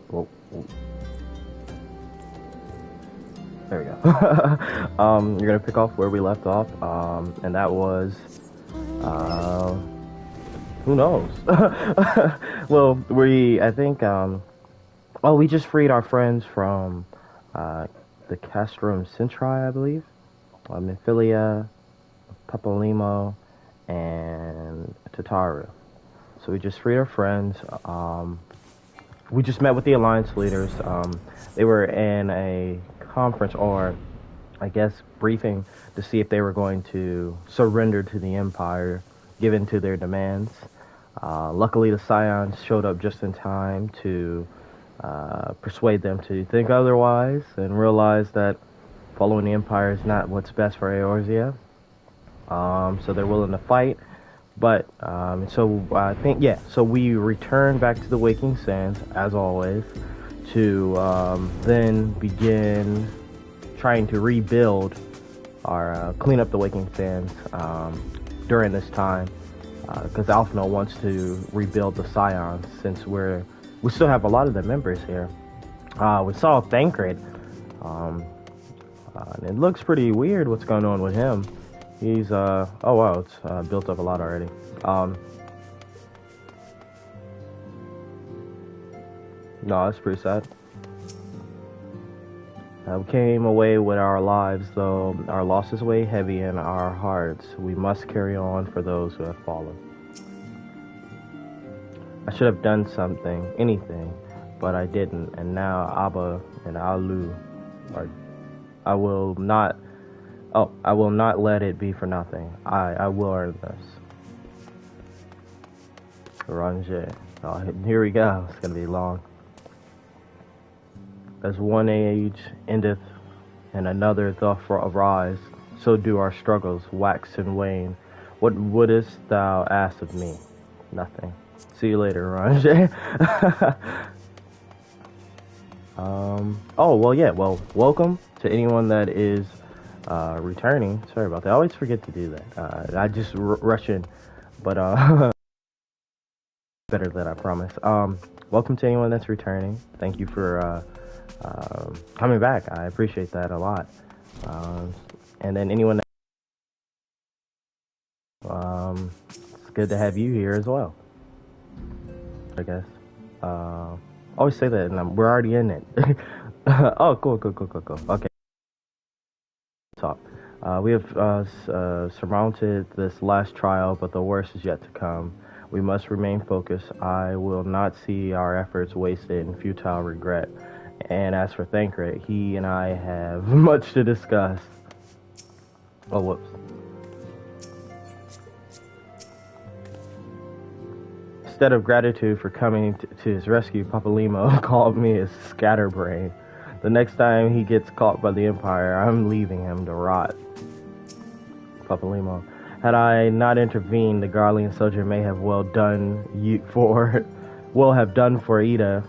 Whoa. There we go. You're gonna pick off where we left off, and that was, who knows? Well, I think, we just freed our friends from, the Castrum Centri, I believe, Imphilia, Papalimo, and Tataru. So we just freed our friends. We just met with the Alliance leaders. They were in a conference, or I guess briefing, to see if they were going to surrender to the Empire, given to their demands. Luckily, the Scions showed up just in time to persuade them to think otherwise and realize that following the Empire is not what's best for Eorzea. So they're willing to fight. But, so I think, so we return back to the Waking Sands, as always, to then begin trying to rebuild or clean up the Waking Sands during this time. Because Alphino wants to rebuild the Scions, since we still have a lot of the members here. We saw Thancred. And it looks pretty weird what's going on with him. He's, oh wow, it's built up a lot already. No, that's pretty sad. We came away with our lives, though our losses weigh heavy in our hearts. We must carry on for those who have fallen. I should have done anything, but I didn't, and now Abba and Alu are... I will not let it be for nothing. I will earn this. Ranger. Oh, here we go. It's gonna be long. As one age endeth and another doth arise, so do our struggles wax and wane. What wouldst thou ask of me? Nothing. See you later, Ranger. Welcome to anyone that is returning. Sorry about that. I always forget to do that. I just rush in, but better than I promise. Welcome to anyone that's returning. Thank you for coming back. I appreciate that a lot. And then anyone it's good to have you here as well, I guess. Always say that, and we're already in it. Oh, cool. Okay. Talk. We have surmounted this last trial, but the worst is yet to come. We must remain focused. I will not see our efforts wasted in futile regret. And as for Thancred, he and I have much to discuss. Oh, whoops. Instead of gratitude for coming to his rescue, Papalimo called me a scatterbrain. The next time he gets caught by the Empire, I'm leaving him to rot. Papalimo. Had I not intervened, the Garlean soldier may have done for Ida.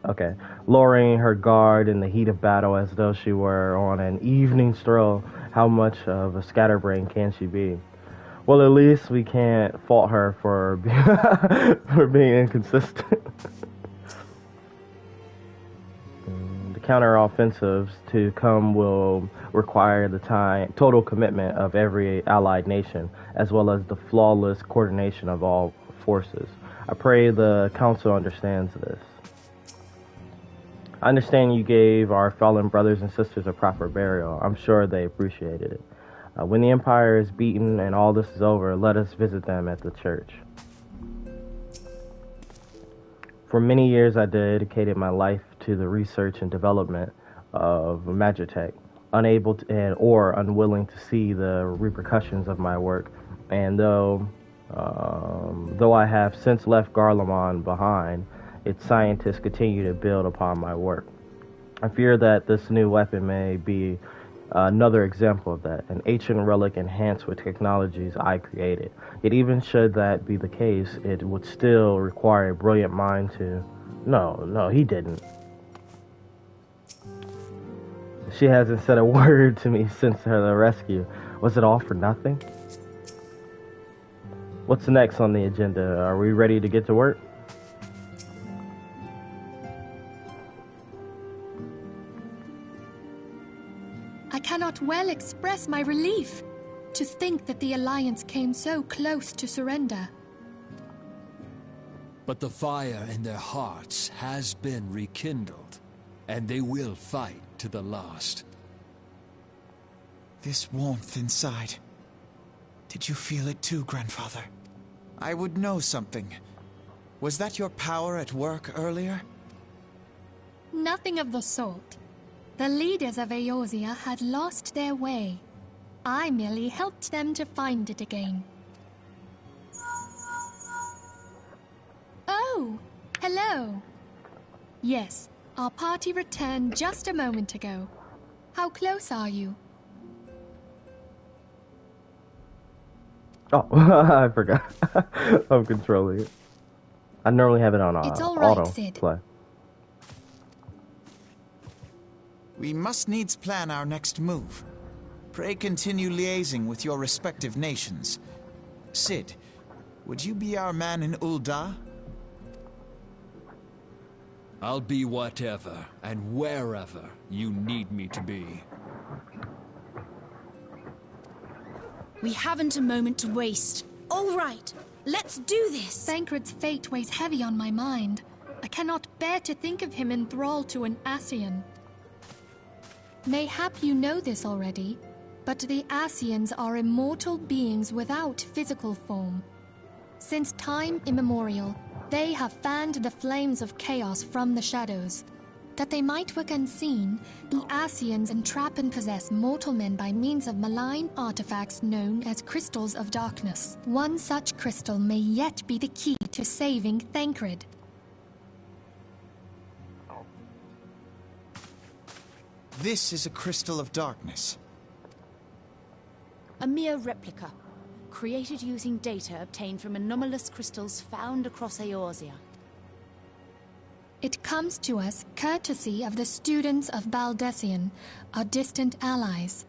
Okay. Lowering her guard in the heat of battle as though she were on an evening stroll. How much of a scatterbrain can she be? Well, at least we can't fault her for for being inconsistent. The counter-offensives to come will require the total commitment of every allied nation, as well as the flawless coordination of all forces. I pray the Council understands this. I understand you gave our fallen brothers and sisters a proper burial. I'm sure they appreciated it. When the Empire is beaten and all this is over, let us visit them at the church. For many years, I dedicated my life to the research and development of Magitech, unable to, or unwilling to see the repercussions of my work. And though I have since left Garlemald behind, its scientists continue to build upon my work. I fear that this new weapon may be another example of that, an ancient relic enhanced with technologies I created. Yet even should that be the case, it would still require a brilliant mind to... No, he didn't. She hasn't said a word to me since her rescue. Was it all for nothing? What's next on the agenda? Are we ready to get to work? cannot well express my relief. To think that the Alliance came so close to surrender. But the fire in their hearts has been rekindled, and they will fight to the last. This warmth inside. Did you feel it too, Grandfather? I would know something. Was that your power at work earlier? Nothing of the sort. The leaders of Eorzea had lost their way. I merely helped them to find it again. Oh, hello. Yes, our party returned just a moment ago. How close are you? Oh, I forgot. I'm controlling it. I normally have it on It's all right, auto Sid. play. We must needs plan our next move. Pray continue liaising with your respective nations. Sid, would you be our man in Ul'dah? I'll be whatever and wherever you need me to be. We haven't a moment to waste. All right, let's do this. Thancred's fate weighs heavy on my mind. I cannot bear to think of him in thrall to an Ascian. Mayhap you know this already, but the Ascians are immortal beings without physical form. Since time immemorial, they have fanned the flames of chaos from the shadows. That they might work unseen, the Ascians entrap and possess mortal men by means of malign artifacts known as crystals of darkness. One such crystal may yet be the key to saving Thancred. This is a crystal of darkness. A mere replica, created using data obtained from anomalous crystals found across Eorzea. It comes to us courtesy of the students of Baldessian, our distant allies.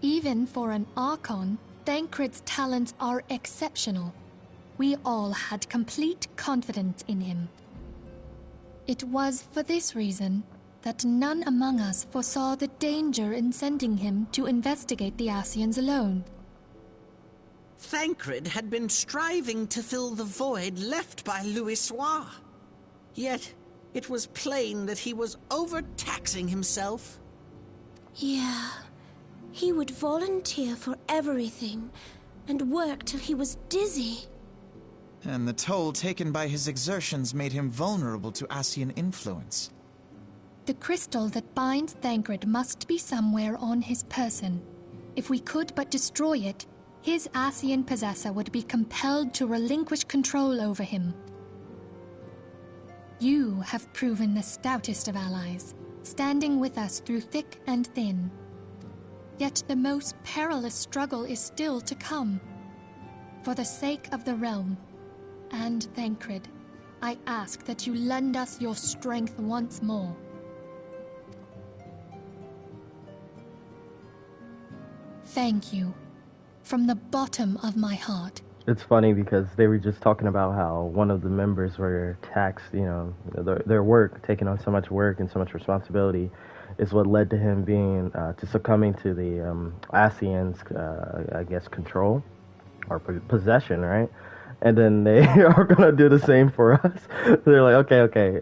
Even for an Archon, Thancred's talents are exceptional. We all had complete confidence in him. It was for this reason that none among us foresaw the danger in sending him to investigate the Ascians alone. Thancred had been striving to fill the void left by Louisoix. Yet, it was plain that he was overtaxing himself. Yeah, he would volunteer for everything and work till he was dizzy. And the toll taken by his exertions made him vulnerable to Ascian influence. The crystal that binds Thancred must be somewhere on his person. If we could but destroy it, his Ascian possessor would be compelled to relinquish control over him. You have proven the stoutest of allies, standing with us through thick and thin. Yet the most perilous struggle is still to come. For the sake of the realm, and Thancred, I ask that you lend us your strength once more. Thank you, from the bottom of my heart. It's funny because they were just talking about how one of the members were taxed, their work, taking on so much work and so much responsibility is what led to him being, to succumbing to the Ascians, I guess, control or possession, right? And then they are going to do the same for us. They're like, okay,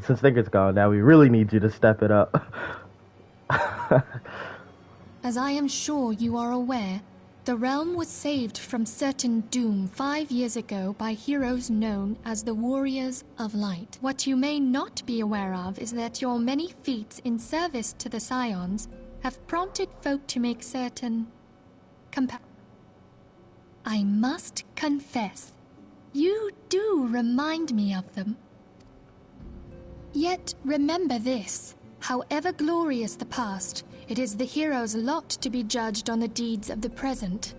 since Thancred's gone, now we really need you to step it up. As I am sure you are aware, the realm was saved from certain doom 5 years ago by heroes known as the Warriors of Light. What you may not be aware of is that your many feats in service to the Scions have prompted folk to make certain I must confess, you do remind me of them. Yet remember this, however glorious the past, it is the hero's lot to be judged on the deeds of the present.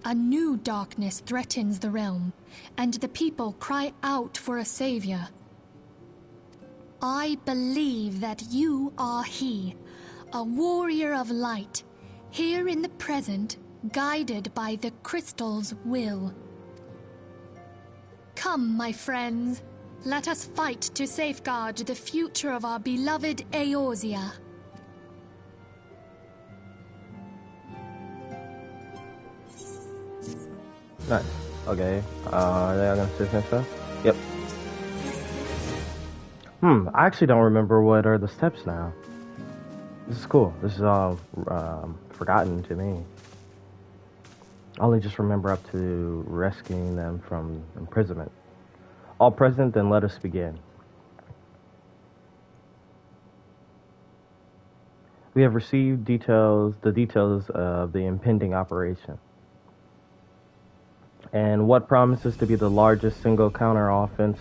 A new darkness threatens the realm, and the people cry out for a savior. I believe that you are he, a warrior of light, here in the present, guided by the crystal's will. Come, my friends, let us fight to safeguard the future of our beloved Eorzea. Nice. Okay. They're gonna sit and stuff? Yep. I actually don't remember what are the steps now. This is cool. This is all forgotten to me. I only just remember up to rescuing them from imprisonment. All present, then let us begin. We have received the details of the impending operation, and what promises to be the largest single counter-offense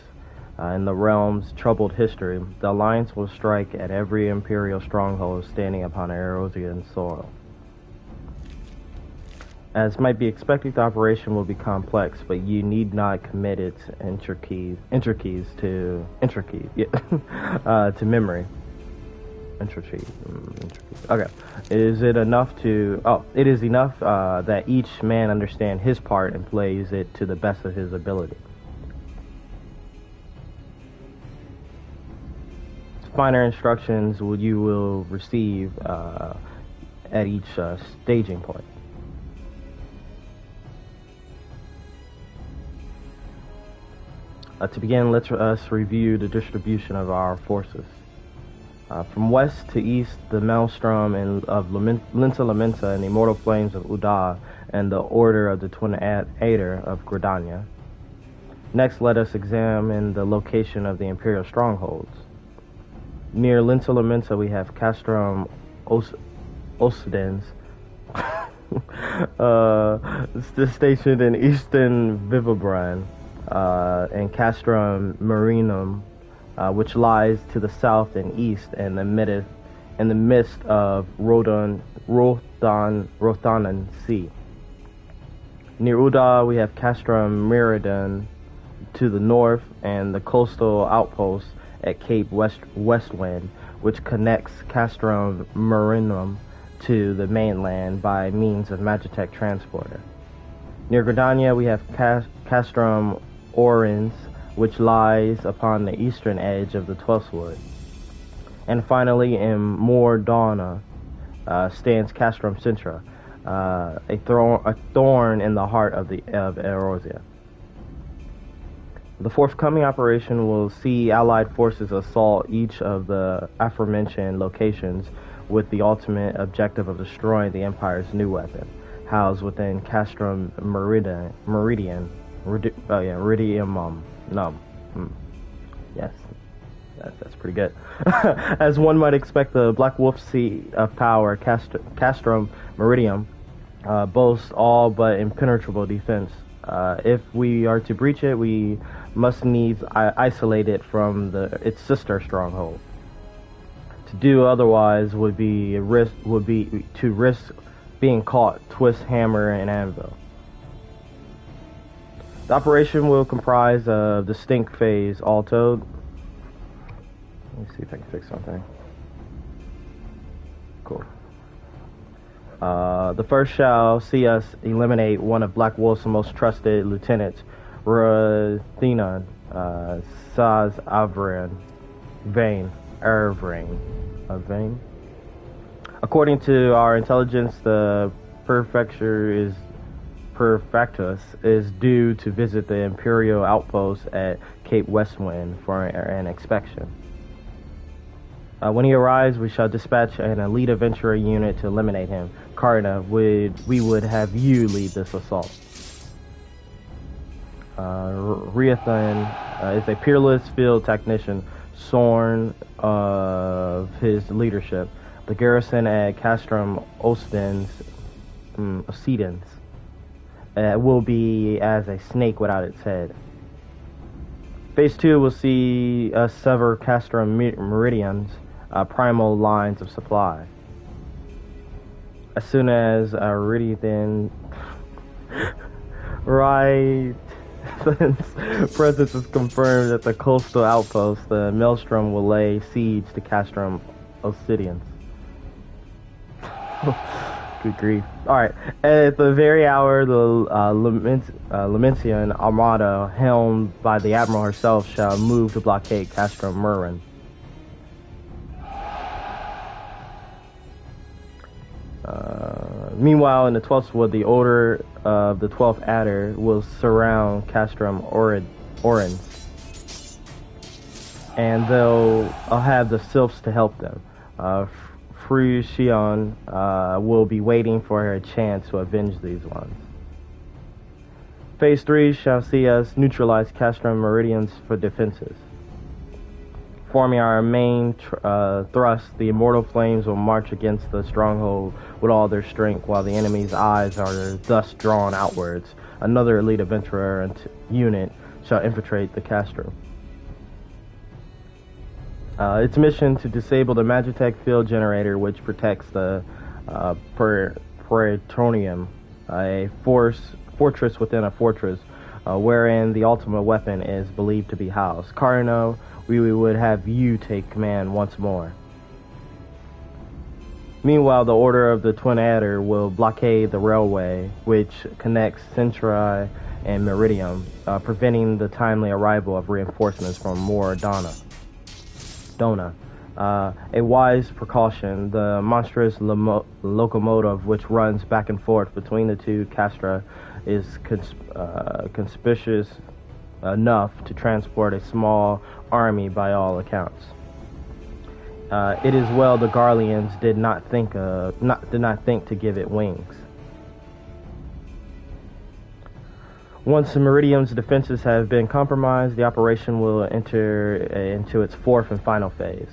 in the realm's troubled history. The Alliance will strike at every Imperial stronghold standing upon Erosian soil. As might be expected, the operation will be complex, but you need not commit its intricacies to memory. Okay. It is enough that each man understand his part and plays it to the best of his ability. Finer instructions you will receive at each staging point. To begin, let us review the distribution of our forces. From west to east, the Maelstrom of Linta Lamenta and the Immortal Flames of Uda and the Order of the Twin Aether of Gridania. Next, let us examine the location of the Imperial Strongholds. Near Linta Lamenta, we have Castrum Occidens, stationed in eastern Vivabran, and Castrum Marinum, which lies to the south and east in the midst of Rothanan Sea. Near Uda, we have Castrum Meridian to the north and the coastal outpost at Cape Westwind, which connects Castrum Marinum to the mainland by means of Magitech transporter. Near Gridania, we have Castrum Orens, which lies upon the eastern edge of the Twelfth Wood. And finally, in Mordana stands Castrum Sintra, a thorn in the heart of Erosia. The forthcoming operation will see Allied forces assault each of the aforementioned locations with the ultimate objective of destroying the Empire's new weapon, housed within Castrum Meridium. Yes, that's pretty good. As one might expect, the Black Wolf Sea of Power, Castrum Meridium, boasts all but impenetrable defense. If we are to breach it, we must needs isolate it from its sister stronghold. To do otherwise would be to risk being caught, twist, hammer, and anvil. The operation will comprise a distinct phase, all told. Let me see if I can fix something. Cool. The first shall see us eliminate one of Black Wolf's most trusted lieutenants, Rathinan, Saz Avran, Vane. According to our intelligence, the Perfectus is due to visit the Imperial outpost at Cape Westwind for an inspection. When he arrives, we shall dispatch an elite adventurer unit to eliminate him. Karna, we would have you lead this assault. Riathan is a peerless field technician, sworn of his leadership. The garrison at Castrum Occidens will be as a snake without its head. Phase 2 will see us sever Castrum Meridian's primal lines of supply. As soon as Riathan's presence is confirmed at the coastal outpost, the Maelstrom will lay siege to Castrum Occidens. Good grief. Alright, at the very hour, the Lamentian Armada, helmed by the Admiral herself, shall move to blockade Castrum Murin. Meanwhile, in the 12th wood, the Order of the 12th Adder will surround Castrum Orans, and they'll have the Sylphs to help them. Free Shion will be waiting for a chance to avenge these ones. Phase 3 shall see us neutralize Castrum Meridians for defenses. Forming our main thrust, the Immortal Flames will march against the stronghold with all their strength, while the enemy's eyes are thus drawn outwards. Another elite adventurer unit shall infiltrate the Castrum. Its mission to disable the Magitech field generator, which protects the Praetorium, a fortress within a fortress, wherein the ultimate weapon is believed to be housed. Carno, we would have you take command once more. Meanwhile, the Order of the Twin Adder will blockade the railway, which connects Centri and Meridium, preventing the timely arrival of reinforcements from Dona. A wise precaution, the monstrous locomotive which runs back and forth between the two castra is conspicuous enough to transport a small army by all accounts. It is well the Garleans did not think to give it wings. Once the Meridium's defenses have been compromised, the operation will enter into its fourth and final phase.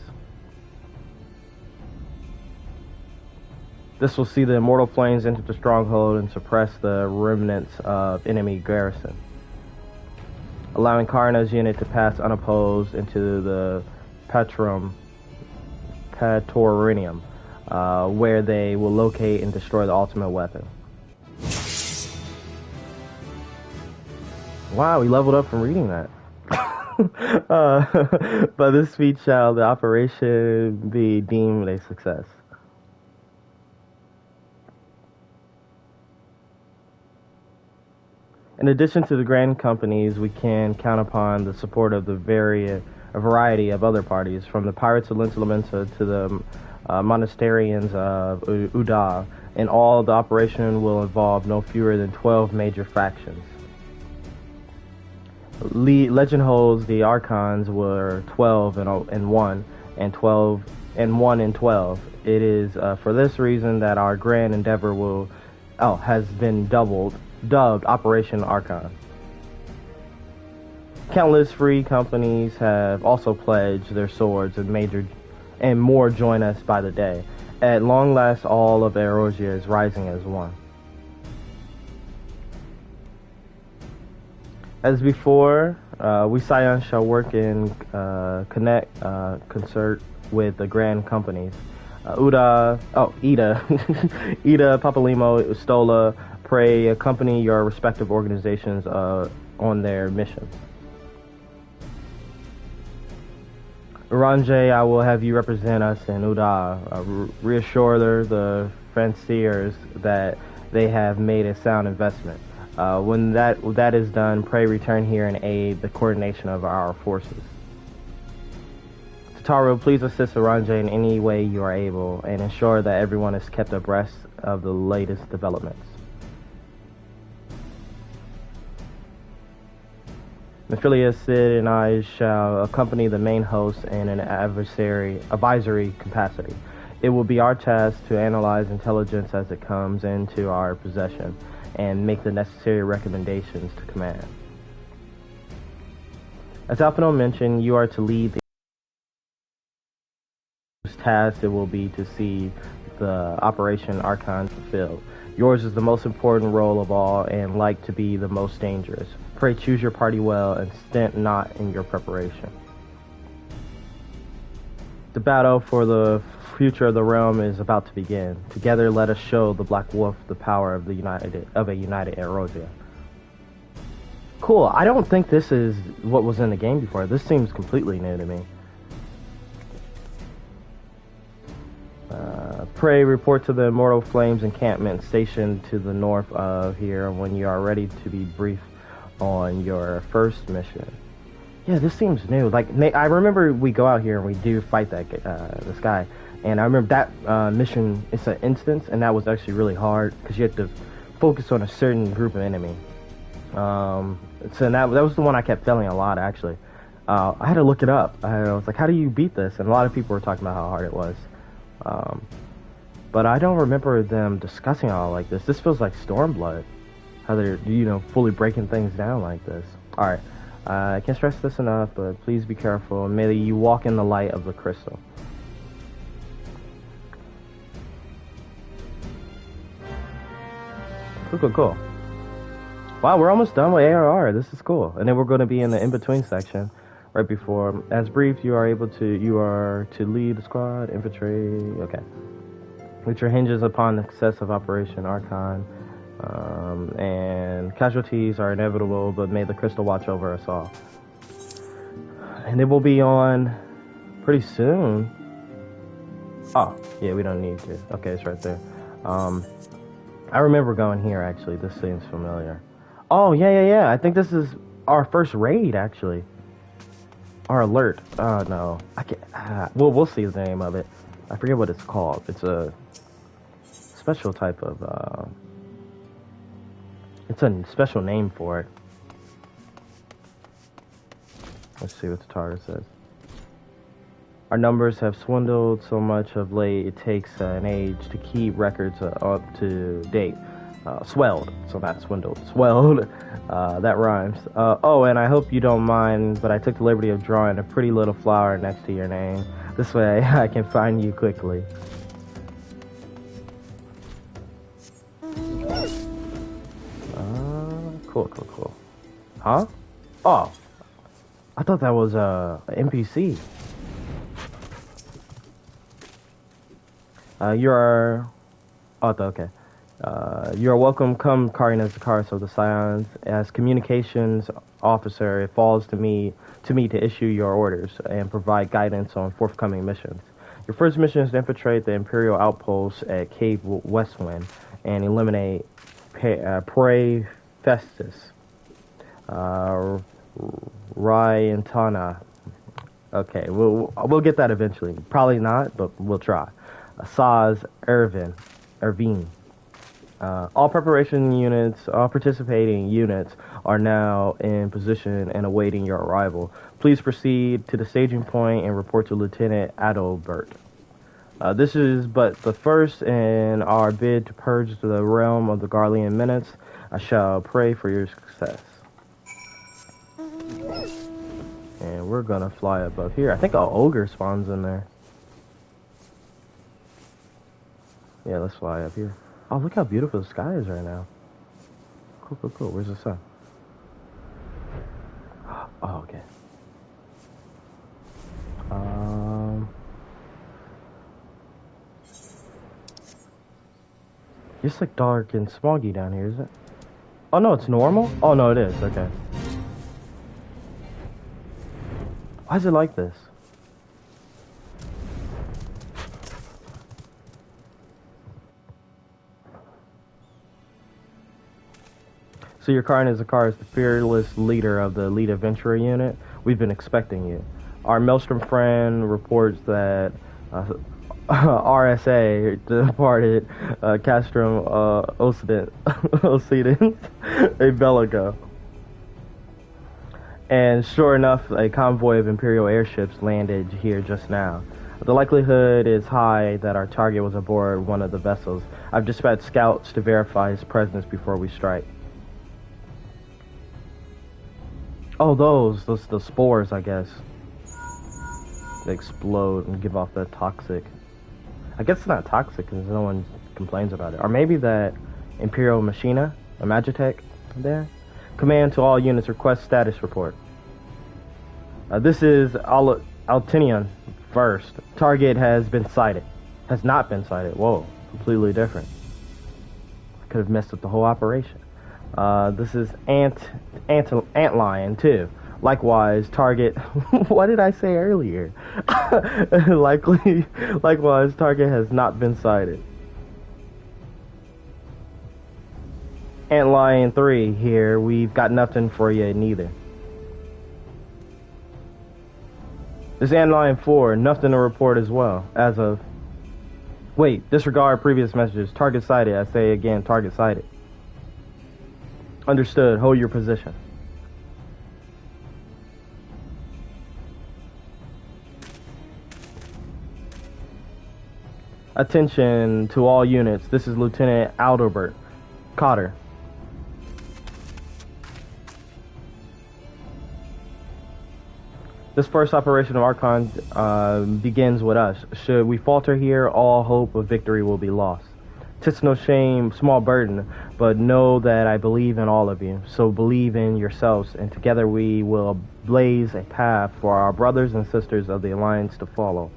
This will see the Immortal Flames enter the stronghold and suppress the remnants of enemy garrison, allowing Karna's unit to pass unopposed into the Praetorium, where they will locate and destroy the ultimate weapon. Wow, we leveled up from reading that. By this feat shall the operation be deemed a success. In addition to the grand companies, we can count upon the support of a variety of other parties, from the Pirates of Linsalamensa to the Monasterians of Uda, and all the operation will involve no fewer than 12 major factions. Legend holds the Archons were 12 and 1, and 12 and 1 and 12. It is for this reason that our grand endeavor has been dubbed Operation Archon. Countless free companies have also pledged their swords, and more join us by the day. At long last, all of Erosia is rising as one. As before, we Scions shall work in concert with the grand companies. Ida, Papalimo, Stola, pray accompany your respective organizations on their missions. Ranjay, I will have you represent us in Uda. Reassure the fanciers that they have made a sound investment. When that is done, pray return here and aid the coordination of our forces. Tataru, please assist Ranjay in any way you are able, and ensure that everyone is kept abreast of the latest developments. Nephilia, Sid, and I shall accompany the main host in an advisory capacity. It will be our task to analyze intelligence as it comes into our possession and make the necessary recommendations to command. As Alphino mentioned, you are to lead the task. It will be to see the Operation Archon fulfilled. Yours is the most important role of all, and like to be the most dangerous. Pray choose your party well and stint not in your preparation. The battle for the future of the realm is about to begin. Together, let us show the Black Wolf the power of a united Erosia. Cool. I don't think this is what was in the game before. This seems completely new to me. Pray report to the Immortal Flames encampment stationed to the north of here when you are ready to be briefed on your first mission. Yeah, this seems new. Like, I remember we go out here and we do fight this guy. And I remember that mission, it's an instance, and that was actually really hard because you had to focus on a certain group of enemy. So that was the one I kept failing a lot, actually. I had to look it up. I was like, how do you beat this? And a lot of people were talking about how hard it was. But I don't remember them discussing all like this. This feels like Stormblood. How they're, fully breaking things down like this. Alright. I can't stress this enough, but please be careful. And may you walk in the light of the crystal. Cool. Wow, we're almost done with ARR. This is cool. And then we're going to be in the in-between section right before. As briefed, you are to lead the squad, infantry, okay. Which hinges upon the success of Operation Archon. And casualties are inevitable, but may the crystal watch over us all. And it will be on pretty soon. Oh, yeah, we don't need to. Okay, it's right there. I remember going here, actually. This seems familiar. Oh, yeah. I think this is our first raid, actually. Our alert. Oh, no. I can't. We'll see the name of it. I forget what it's called. It's a special type of, it's a special name for it. Let's see what the target says. Our numbers have swindled so much of late, it takes an age to keep records up to date. Swelled, so not swindled. Swelled, that rhymes. Oh, and I hope you don't mind, but I took the liberty of drawing a pretty little flower next to your name. This way I can find you quickly. Cool. Huh? Oh. I thought that was a NPC. You are welcome. Come, Cardinals, the Cars of the Scions. As communications officer, it falls to me to issue your orders and provide guidance on forthcoming missions. Your first mission is to infiltrate the Imperial outpost at Cape Westwind and eliminate Prey Festus, Ryantana. Okay, we'll get that eventually. Probably not, but we'll try. Saz Irvine. All participating units are now in position and awaiting your arrival. Please proceed to the staging point and report to Lieutenant Adalbert. This is but the first in our bid to purge the realm of the Garlean menace. I shall pray for your success. And we're gonna fly above here. I think an ogre spawns in there. Yeah, let's fly up here. Oh, look how beautiful the sky is right now. Cool. Where's the sun? Oh, okay. It's like dark and smoggy down here, is it? Oh, no, it's normal? Oh, no, it is. Okay. Why is it like this? So your Karn is the fearless leader of the elite adventurer unit. We've been expecting you. Our Maelstrom friend reports that RSA departed Castrum Occident a bellico. And sure enough, a convoy of Imperial airships landed here just now. The likelihood is high that our target was aboard one of the vessels. I've dispatched scouts to verify his presence before we strike. Oh, those the spores, I guess. They explode and give off that toxic. I guess it's not toxic because no one complains about it. Or maybe that Imperial Machina, a Magitech there. Command to all units, request status report. This is Altinian first. Target has been sighted. Has not been sighted. Whoa, completely different. Could have messed up the whole operation. This is Antlion too. Likewise, target. What did I say earlier? Likewise, target has not been sighted. Antlion 3 here. We've got nothing for you neither. This Antlion 4, nothing to report as well. As of Wait, disregard previous messages. Target sighted. I say again, target sighted. Understood. Hold your position. Attention to all units. This is Lieutenant Aldebert Cotter. This first operation of Archon begins with us. Should we falter here, all hope of victory will be lost. 'Tis no shame, small burden, but know that I believe in all of you. So believe in yourselves, and together we will blaze a path for our brothers and sisters of the Alliance to follow.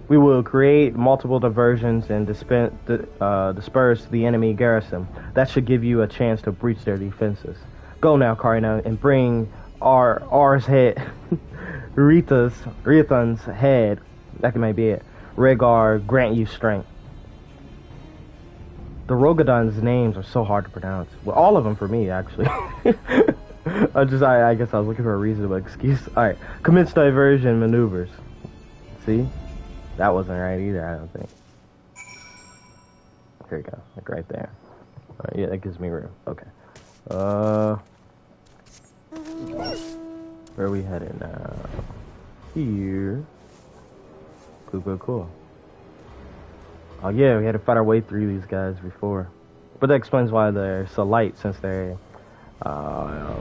We will create multiple diversions and disperse the enemy garrison. That should give you a chance to breach their defenses. Go now, Karina, and bring R's head, Riethan's head. That might be it. Rhaegar grant you strength. The Rogadon's names are so hard to pronounce. Well, all of them for me, actually. I guess I was looking for a reasonable excuse. Alright, commence diversion maneuvers. See? That wasn't right either, I don't think. Here we go, like right there. Alright, yeah, that gives me room. Okay. Where are we headed now? Here. Cool. Oh yeah, we had to fight our way through these guys before. But that explains why they're so light, since they are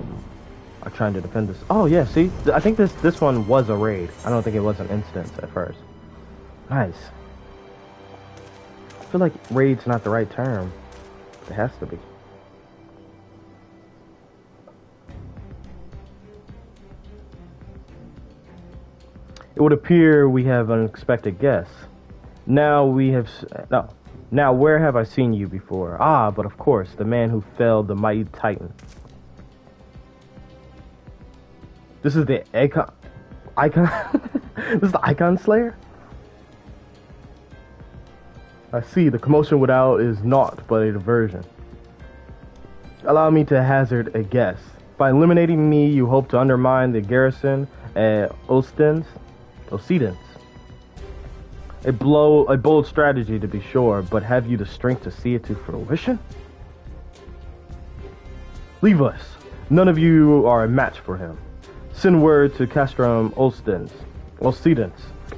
trying to defend us. Oh yeah, see? I think this one was a raid. I don't think it was an instance at first. Nice. I feel like raid's not the right term. It has to be. It would appear we have unexpected guests. Now where have I seen you before? Ah, but of course, the man who felled the mighty Titan. This is the Icon. This is the Icon Slayer? I see, the commotion without is naught but a diversion. Allow me to hazard a guess. By eliminating me, you hope to undermine the garrison at Occidens. A bold strategy to be sure, but have you the strength to see it to fruition? Leave us. None of you are a match for him. Send word to Castrum Occidens.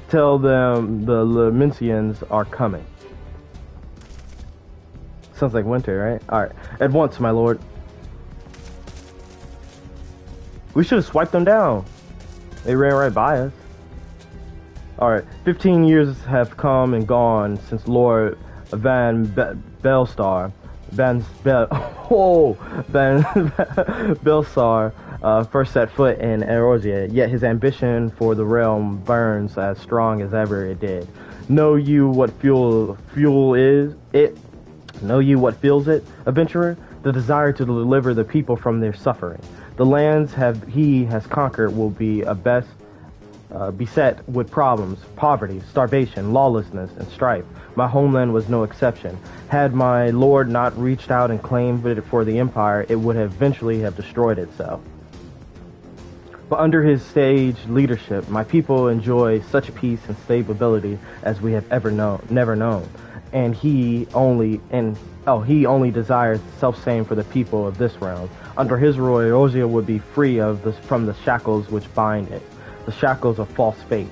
Tell them the Lemencians are coming. Sounds like winter, right? Alright. At once, my lord. We should have swiped them down. They ran right by us. Alright. 15 years have come and gone since Lord Van Belsar first set foot in Eorzea, yet his ambition for the realm burns as strong as ever it did. Know you what fuel is it? Know you what fuels it, adventurer? The desire to deliver the people from their suffering. The lands he has conquered will be beset with problems, poverty, starvation, lawlessness, and strife. My homeland was no exception. Had my lord not reached out and claimed it for the Empire, it would eventually have destroyed itself. But under his sage leadership, my people enjoy such peace and stability as we have never known. And he only desires self-same for the people of this realm. Under his rule, Eorzea would be free from the shackles which bind it, the shackles of false faith.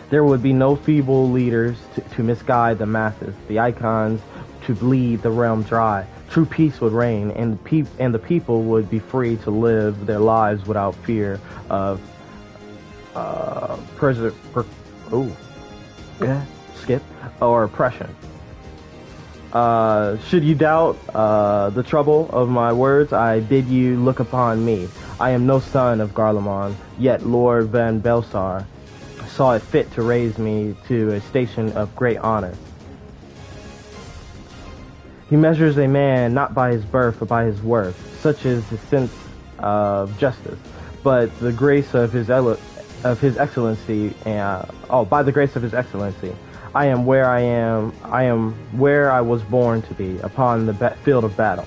There would be no feeble leaders to misguide the masses, the icons to bleed the realm dry. True peace would reign, and the people would be free to live their lives without fear of or oppression. Should you doubt the trouble of my words, I bid you look upon me. I am no son of Garlemald, yet Lord Van Belsar saw it fit to raise me to a station of great honor. He measures a man not by his birth but by his worth, such is his sense of justice, but the grace of his excellency, by the grace of his excellency. I am where I was born to be, upon the field of battle.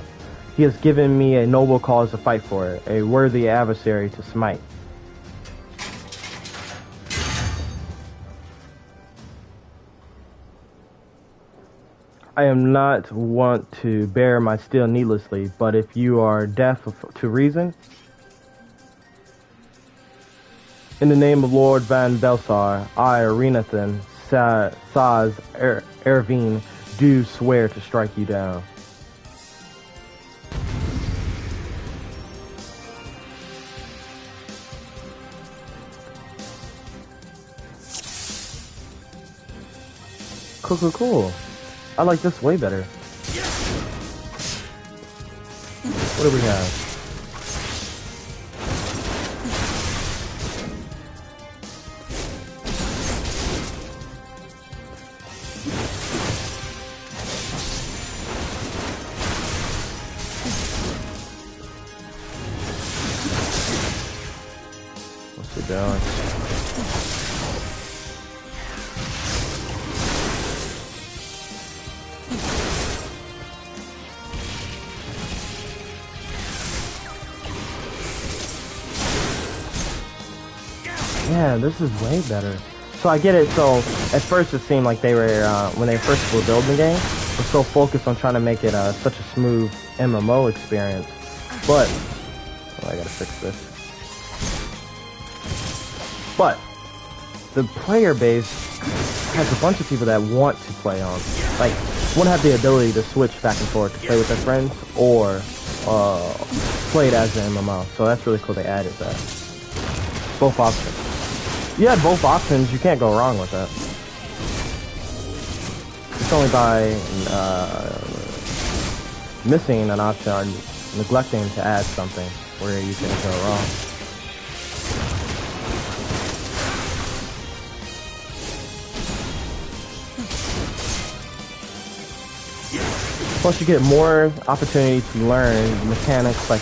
He has given me a noble cause to fight for, a worthy adversary to smite. I am not want to bear my steel needlessly, but if you are deaf to reason, in the name of Lord Van Belsar, I, Renathan, Saz, Ervine, do swear to strike you down. Cool. I like this way better. What do we have? What's it doing? Yeah, this is way better. So I get it. So at first it seemed like they were, when they first were building the game, were so focused on trying to make it such a smooth MMO experience. But, I gotta fix this. But, the player base has a bunch of people that want to play on, like, want to have the ability to switch back and forth to play with their friends or play it as an MMO. So that's really cool they added that. Both options. You had both options, you can't go wrong with that. It's only by missing an option or neglecting to add something where you can go wrong. Plus you get more opportunity to learn mechanics, like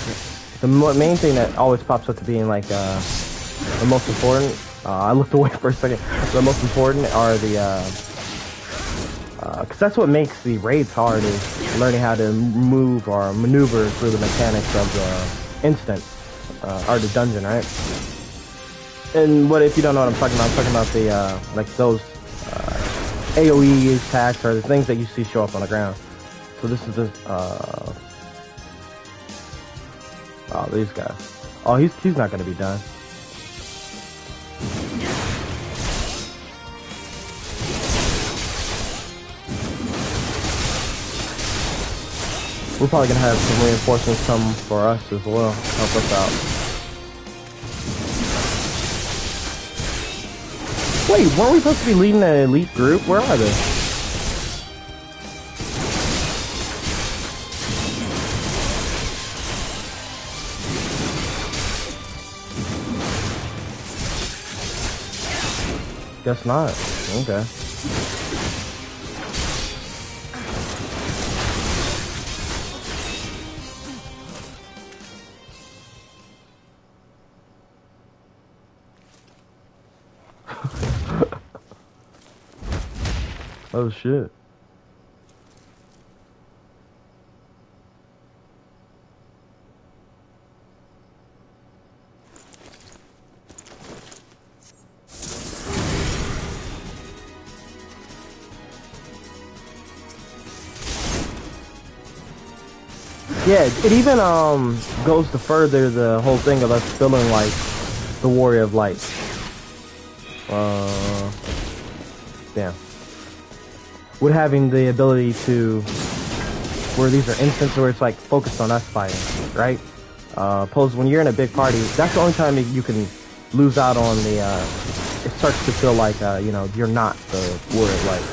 the main thing that always pops up to being like the most important. I looked away for a second. The most important are the, because that's what makes the raids hard, is learning how to move or maneuver through the mechanics of the instance, or the dungeon, right? And what if you don't know what I'm talking about the, like those AoE attacks or the things that you see show up on the ground. So this is the, oh, these guys. Oh, he's not gonna be done. We're probably gonna have some reinforcements come for us as well, help us out. Wait, weren't we supposed to be leading an elite group? Where are they? Guess not. Okay. Oh shit. Yeah, it even goes to further the whole thing of us feeling like the Warrior of Light. Yeah. With having the ability to, where these are instances where it's like focused on us fighting, right? Suppose when you're in a big party, that's the only time you can lose out on the, it starts to feel like, you know, you're not the Warrior of Light.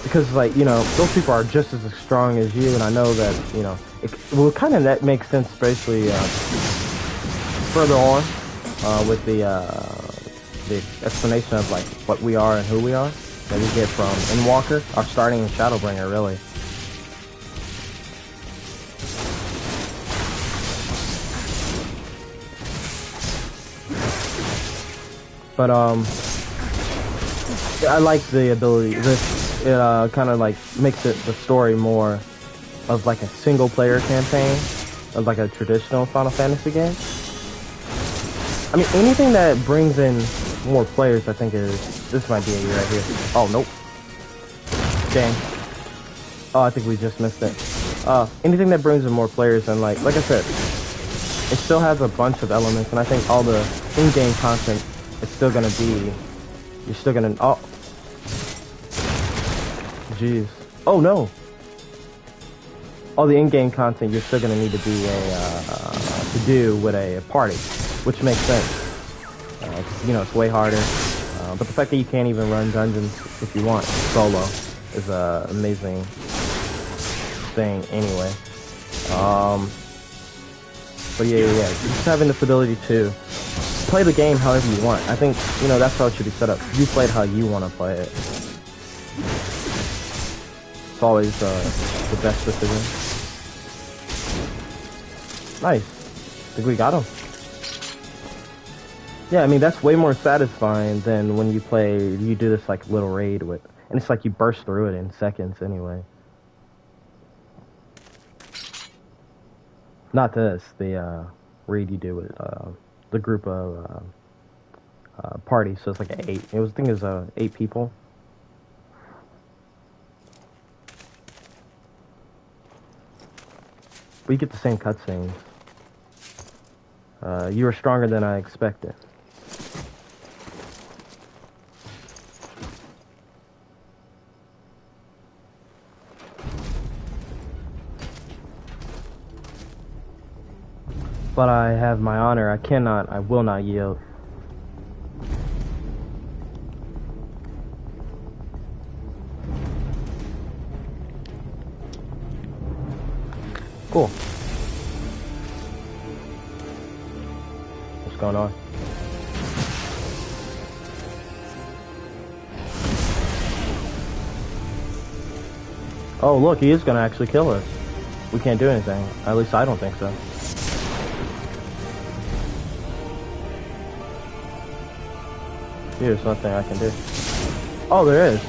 Because, like, you know, those people are just as strong as you, and I know that, you know, well, kind of that makes sense, especially further on with the explanation of, like, what we are and who we are that we get from EndWalker, or starting in Shadowbringer, really. But, I like the ability, it kind of like makes it the story more of like a single player campaign of like a traditional Final Fantasy game. I mean, anything that brings in more players, I think is, this might be it right here. Oh, nope. Dang. Oh, I think we just missed it. Anything that brings in more players, and like I said, it still has a bunch of elements, and I think all the in-game content is still gonna be. You're still gonna. Oh, jeez. Oh no. All the in-game content you're still gonna need to be to do with a party, which makes sense. You know, it's way harder. But the fact that you can't even run dungeons if you want solo is a amazing thing anyway. But yeah, just having this ability to play the game however you want. I think, you know, that's how it should be set up. You play it how you want to play it. It's always the best decision. Nice. I think we got him. Yeah, I mean, that's way more satisfying than when you do this like little raid with, and it's like you burst through it in seconds anyway. Not this, the raid you do with the group of parties, so it's like 8. I think it was 8 people. But you get the same cutscenes. You were stronger than I expected. But I have my honor. I will not yield. Cool. What's going on? Oh, look, he is gonna actually kill us. We can't do anything. At least I don't think so. There's nothing I can do. Oh, there is.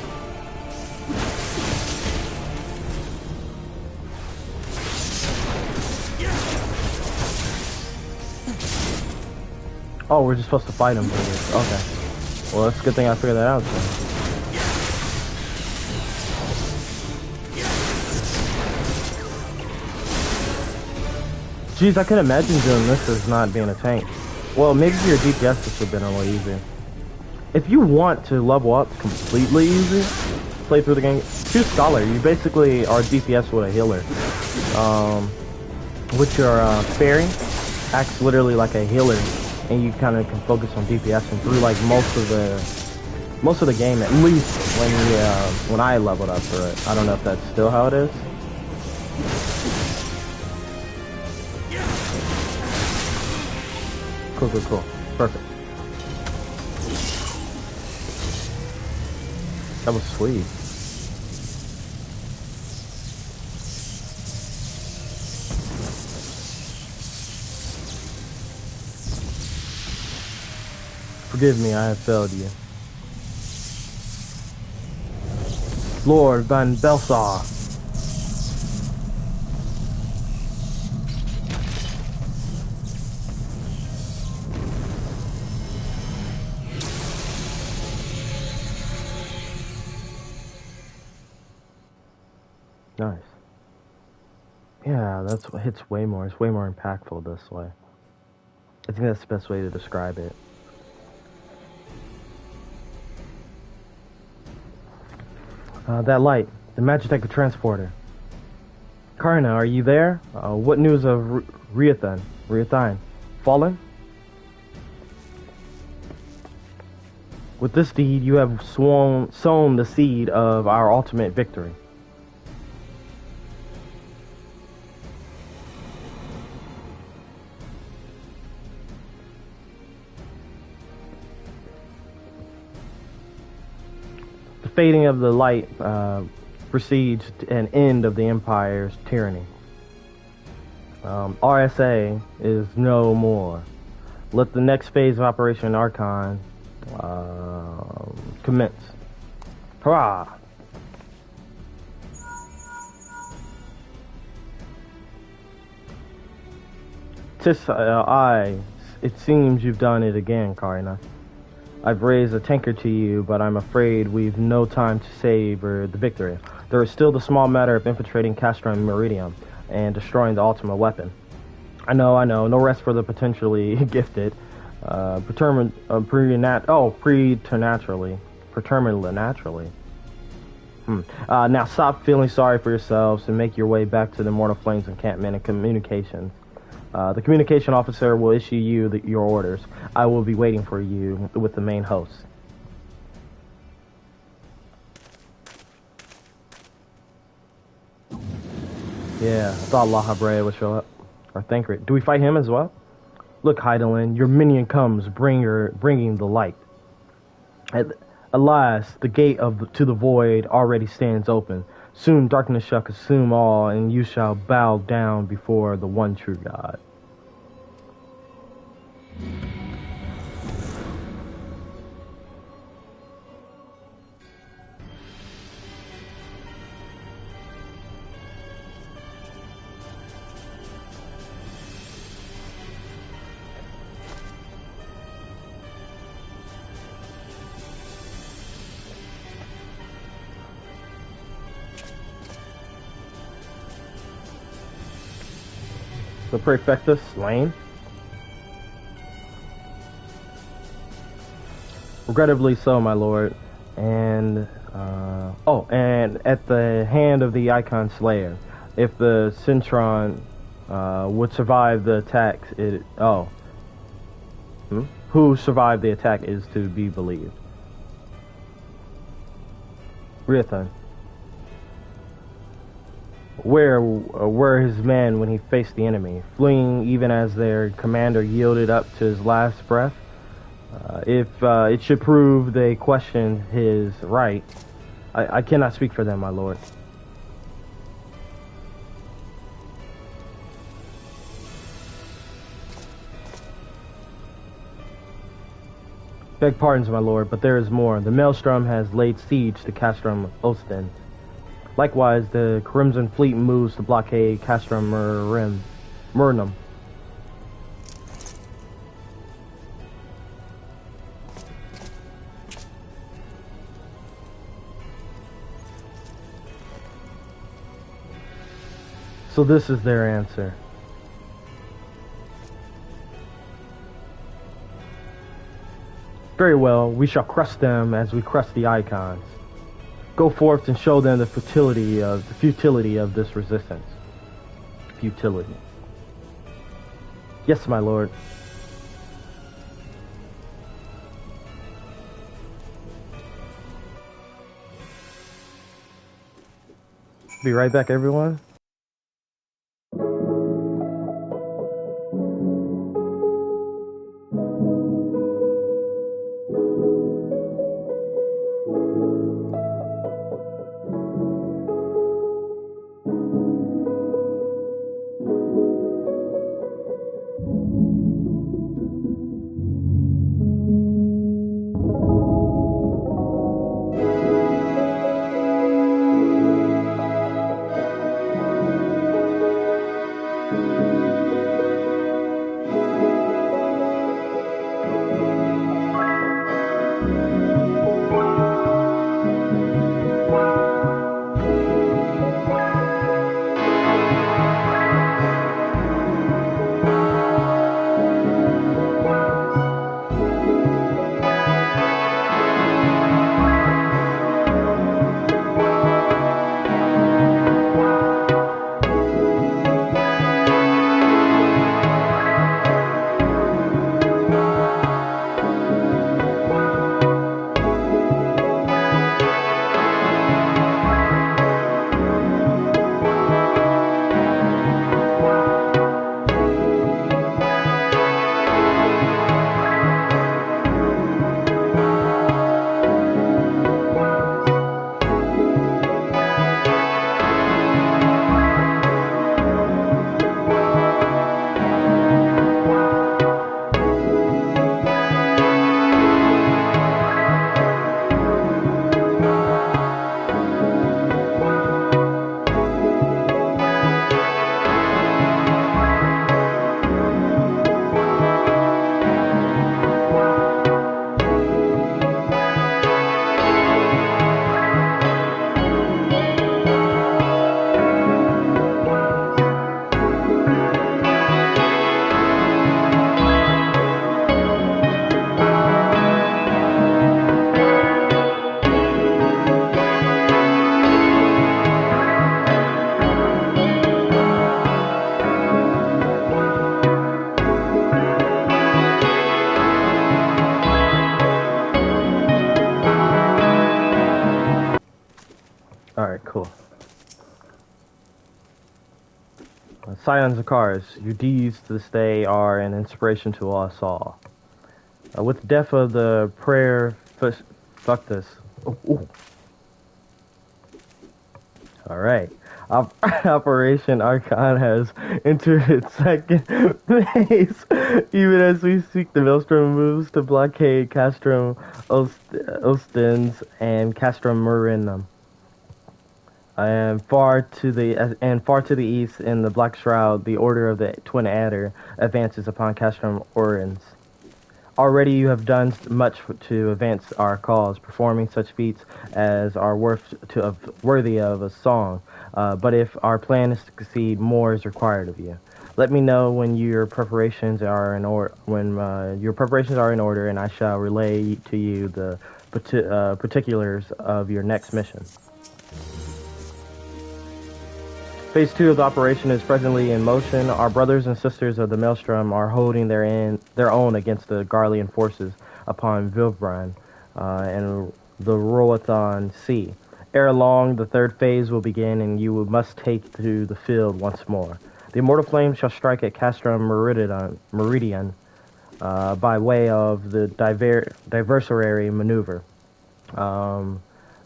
Oh, we're just supposed to fight him for this. Okay. Well, that's a good thing I figured that out. So. Jeez, I can imagine doing this as not being a tank. Well, maybe for your DPS this would have been a little easier. If you want to level up completely easy, play through the game, choose Scholar. You basically are DPS with a healer. With your fairy, acts literally like a healer, and you kind of can focus on DPS and through like most of the game, at least when I leveled up for it. I don't know if that's still how it is. Cool. Perfect. That was sweet. Forgive me, I have failed you. Lord Van Belsar. Nice. Yeah, that's what hits way more. It's way more impactful this way. I think that's the best way to describe it. That light, the Magitech transporter. Karna, are you there? What news of Riathan? Fallen? With this deed, you have sown the seed of our ultimate victory. Fading of the light precedes an end of the Empire's tyranny. RSA is no more. Let the next phase of Operation Archon commence. Hurrah! It seems you've done it again, Karina. I've raised a tanker to you, but I'm afraid we've no time to savor the victory. there is still the small matter of infiltrating Castrum Meridium and destroying the ultimate weapon. I know. No rest for the potentially gifted. Preternaturally. Now stop feeling sorry for yourselves and make your way back to the Mortal Flames encampment and communications. The communication officer will issue you your orders. I will be waiting for you with the main host. Yeah, I thought Lahabrea would show up. Or Thancred. Do we fight him as well? Look, Hydaelyn, your minion comes, bringing the light. Alas, the gate to the void already stands open. Soon darkness shall consume all, and you shall bow down before the one true God. The Prefectus slain. Regrettably so, my lord. And and at the hand of the Icon Slayer, if the Centron would survive the attack, who survived the attack is to be believed. Riathan. Where were his men when he faced the enemy, fleeing even as their commander yielded up to his last breath? If it should prove they questioned his right, I cannot speak for them, my lord. Beg pardons, my lord, but there is more. The Maelstrom has laid siege to Castrum Ostend. Likewise, the Crimson Fleet moves to blockade Castrum Murnum. So this is their answer. Very well, we shall crush them as we crush the Icons. Go forth and show them the futility of this resistance. Futility. Yes, my lord. Be right back, everyone. Scions of Cars, your deeds to this day are an inspiration to us all. With the death of the prayer, fuck this. Ooh. All right. Operation Archon has entered its second phase. Even as we seek, the Maelstrom moves to blockade Castrum Ostens and Castrum Marinum. And far to the east, in the Black Shroud, the Order of the Twin Adder advances upon Castrum Orens. Already you have done much to advance our cause, performing such feats as are worthy of a song. But if our plan is to succeed, more is required of you. Let me know when your preparations are in order. And I shall relay to you the particulars of your next mission. Phase 2 of the operation is presently in motion. Our brothers and sisters of the Maelstrom are holding their own against the Garlean forces upon Vilbran and the Roathon Sea. Ere long, the third phase will begin, and you must take to the field once more. The immortal flame shall strike at Castrum Meridian by way of the diversary maneuver.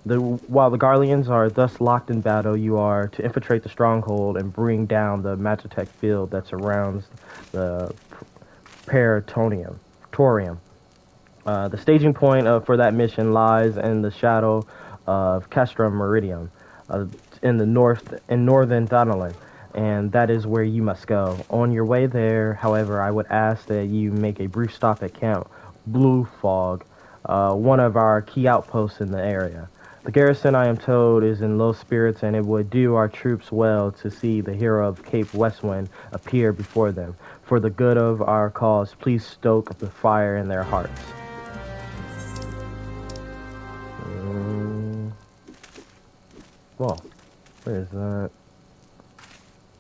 While the Garleans are thus locked in battle, you are to infiltrate the stronghold and bring down the Magitech field that surrounds the Paratorium. The staging point for that mission lies in the shadow of Castrum Meridian, in northern Thanalan, and that is where you must go. On your way there, however, I would ask that you make a brief stop at Camp Blue Fog, one of our key outposts in the area. The garrison, I am told, is in low spirits, and it would do our troops well to see the hero of Cape Westwind appear before them. For the good of our cause, please stoke the fire in their hearts. Whoa. Where is that?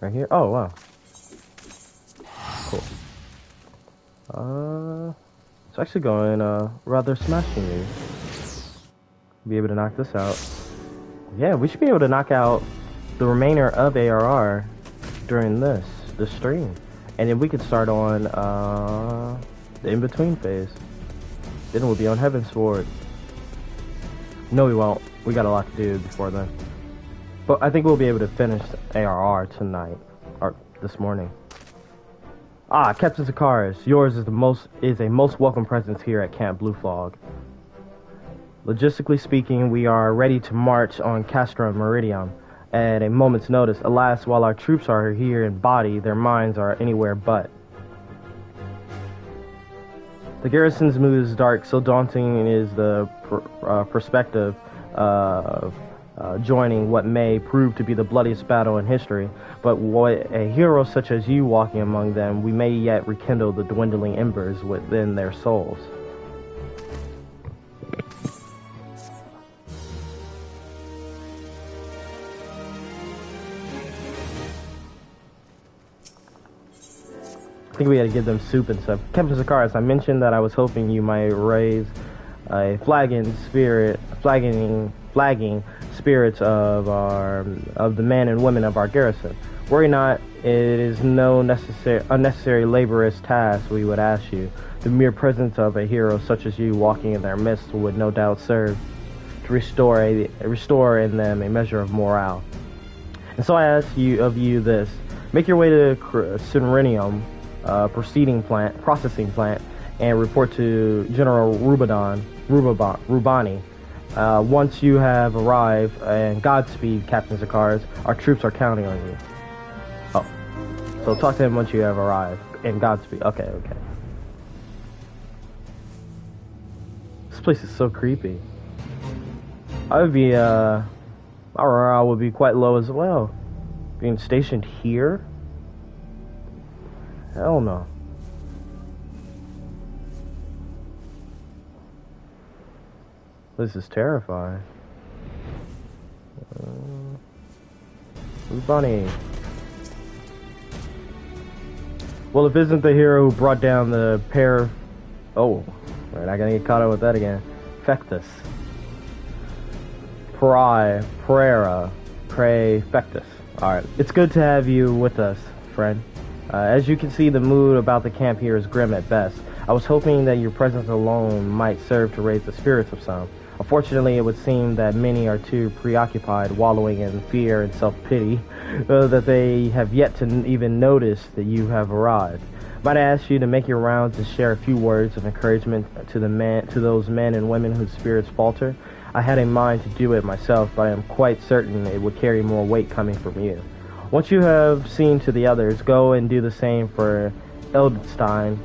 Right here? Oh, wow. Cool. It's actually going rather smashingly. Be able to knock this out. Yeah, we should be able to knock out the remainder of ARR during this stream, and then we could start on the in-between phase. Then we'll be on Heaven's Sword. No, we won't. We got a lot to do before then. But I think we'll be able to finish ARR tonight or this morning. Captain Zakars, yours is a most welcome presence here at Camp Blue Fog. Logistically speaking, we are ready to march on Castrum Meridian at a moment's notice. Alas, while our troops are here in body, their minds are anywhere but. The garrison's mood is dark, so daunting is the perspective of joining what may prove to be the bloodiest battle in history. But what a hero such as you walking among them, we may yet rekindle the dwindling embers within their souls. I think we had to give them soup and stuff. Captain Zakars, I mentioned that I was hoping you might raise a flagging spirits of the men and women of our garrison. Worry not, it is no unnecessary laborious task we would ask you. The mere presence of a hero such as you walking in their midst would no doubt serve to restore in them a measure of morale. And so I ask of you this: make your way to Cinerinium processing plant, and report to General Rubani. Once you have arrived, and Godspeed, Captain Zakars, our troops are counting on you. Oh, so talk to him once you have arrived, and Godspeed. Okay. This place is so creepy. Our morale would be quite low as well. Being stationed here? Hell no. This is terrifying. Bunny. Well, if isn't the hero who brought down the pair... Oh, we're not gonna get caught up with that again. Fectus. Prefectus. Alright, it's good to have you with us. friend. As you can see, the mood about the camp here is grim at best. I was hoping that your presence alone might serve to raise the spirits of some. Unfortunately, it would seem that many are too preoccupied, wallowing in fear and self-pity, that they have yet to even notice that you have arrived. Might I ask you to make your rounds and share a few words of encouragement to those men and women whose spirits falter? I had in mind to do it myself, but I am quite certain it would carry more weight coming from you. Once you have seen to the others, go and do the same for Eldenstein.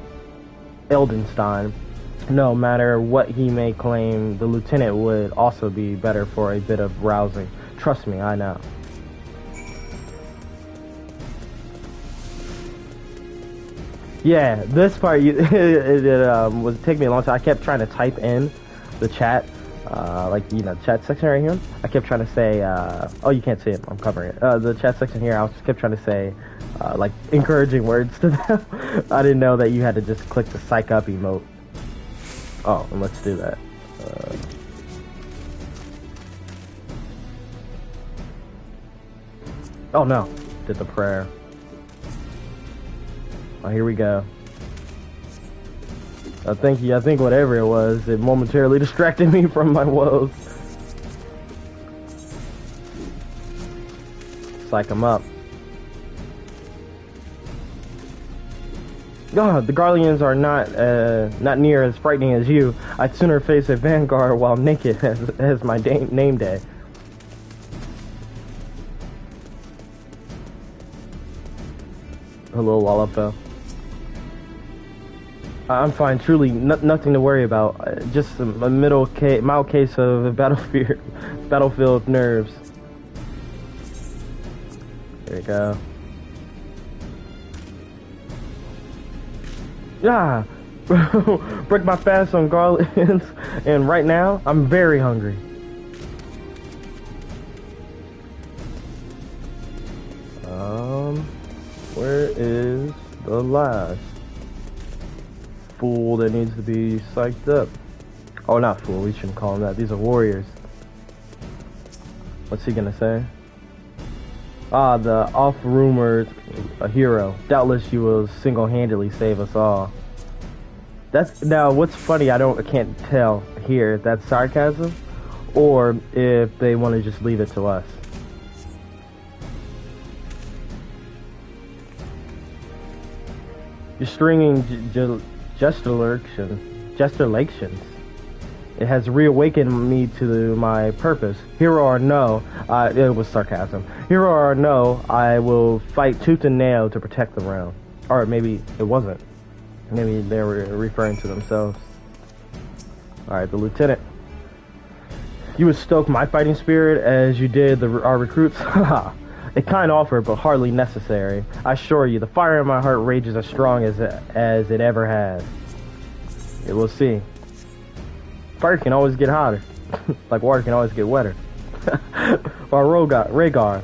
No matter what he may claim, the lieutenant would also be better for a bit of rousing. Trust me, I know. Yeah, this part it was taking me a long time. I kept trying to type in the chat, the chat section right here. I kept trying to say, oh, you can't see it. I'm covering it. The chat section here. I kept trying to say, encouraging words to them. I didn't know that you had to just click the psych up emote. Oh, and let's do that. Oh no, did the prayer. Oh, here we go. I think whatever it was, it momentarily distracted me from my woes. Psych him up. God, the Garleans are not near as frightening as you. I'd sooner face a vanguard while naked as my name day. Hello, Wallopel. I'm fine, truly, nothing to worry about. Just a mild case of battlefield nerves. There you go. Yeah, break my fast on Garlands, and right now I'm very hungry. Where is the last fool that needs to be psyched up? Oh, not fool, we shouldn't call him that. These are warriors. What's he gonna say? Ah, the oft-rumored hero. Doubtless you will single-handedly save us all. Now, what's funny, I can't tell here if that's sarcasm or if they want to just leave it to us. You're stringing gesticulations. It has reawakened me to my purpose. Hero or no, it was sarcasm. Hero or no, I will fight tooth and nail to protect the realm. Or maybe it wasn't. Maybe they were referring to themselves. Alright, the lieutenant. You would stoke my fighting spirit as you did our recruits? Haha. A kind offer, but hardly necessary. I assure you, the fire in my heart rages as strong as it ever has. Yeah, we'll see. Fire can always get hotter. Like water can always get wetter. Or Rhaegar,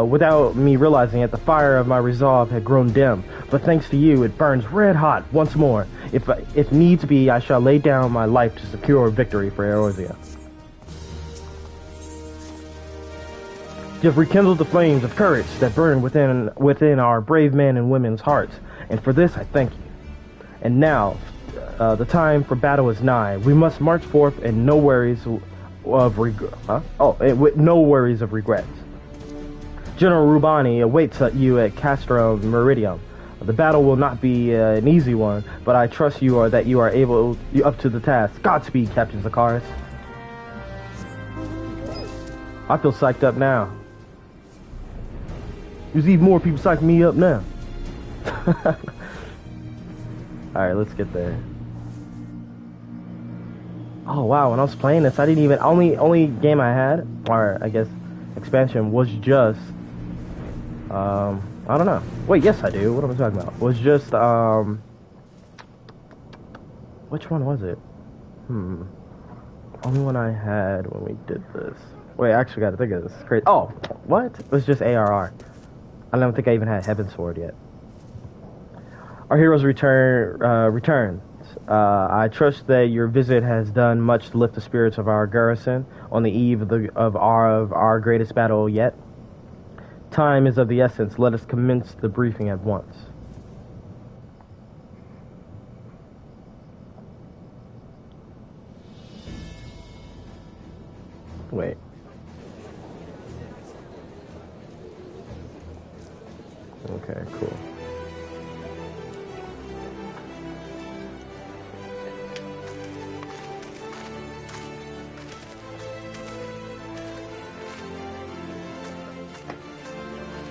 without me realizing it, the fire of my resolve had grown dim. But thanks to you, it burns red hot once more. If needs be, I shall lay down my life to secure victory for Eorzea. You have rekindled the flames of courage that burn within our brave men and women's hearts, and for this I thank you. And now, the time for battle is nigh. We must march forth and no worries of with no worries of regrets. General Rubani awaits you at Castrum Meridium. The battle will not be an easy one, but I trust you are up to the task. Godspeed, Captain Zakaris. I feel psyched up now. There's even more people psyching me up now. Alright, let's get there. Oh wow, when I was playing this, I didn't even... Only game I had, or I guess expansion, was just... I don't know. Wait, yes I do. What am I talking about? Was just, which one was it? Only one I had when we did this. Wait, I actually got to think of this. It's crazy. Oh, what? It was just ARR. I don't think I even had Heaven Sword yet. Our hero's returns. I trust that your visit has done much to lift the spirits of our garrison on the eve of our greatest battle yet. Time is of the essence. Let us commence the briefing at once. Wait. Okay, cool.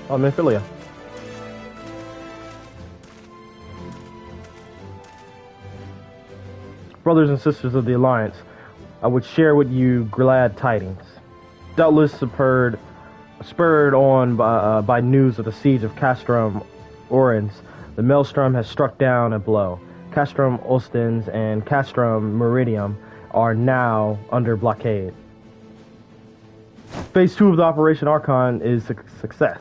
I'm in Imperial. Brothers and sisters of the Alliance, I would share with you glad tidings. Doubtless spurred on by news of the siege of Castrum Orens, the Maelstrom has struck down a blow. Castrum Ostens and Castrum Meridium are now under blockade. Phase 2 of the Operation Archon is a success.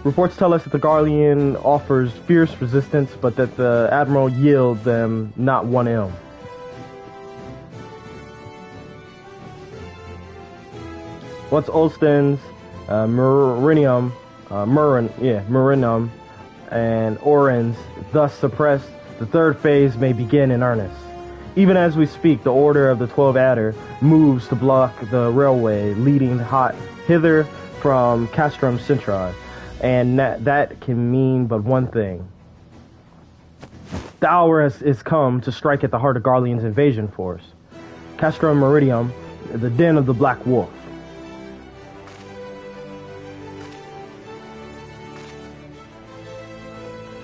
Reports tell us that the Guardian offers fierce resistance, but that the Admiral yields them not one ill. Once Olsten's Meridium, and Orens thus suppressed, the third phase may begin in earnest. Even as we speak, the Order of the 12 Adder moves to block the railway leading hither from Castrum Centri. And that can mean but one thing. The hour is come to strike at the heart of Garlean's invasion force. Castrum Meridium, the den of the Black Wolf.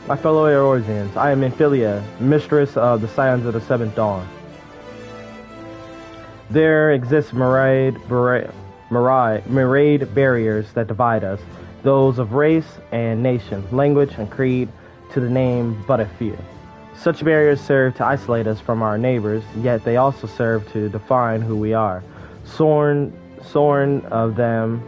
My fellow Eorzeans, I am Imphilia, mistress of the Scions of the Seventh Dawn. There exist myriad barriers that divide us, those of race and nation, language and creed, to the name but a few. Such barriers serve to isolate us from our neighbors, yet they also serve to define who we are. Shorn of them,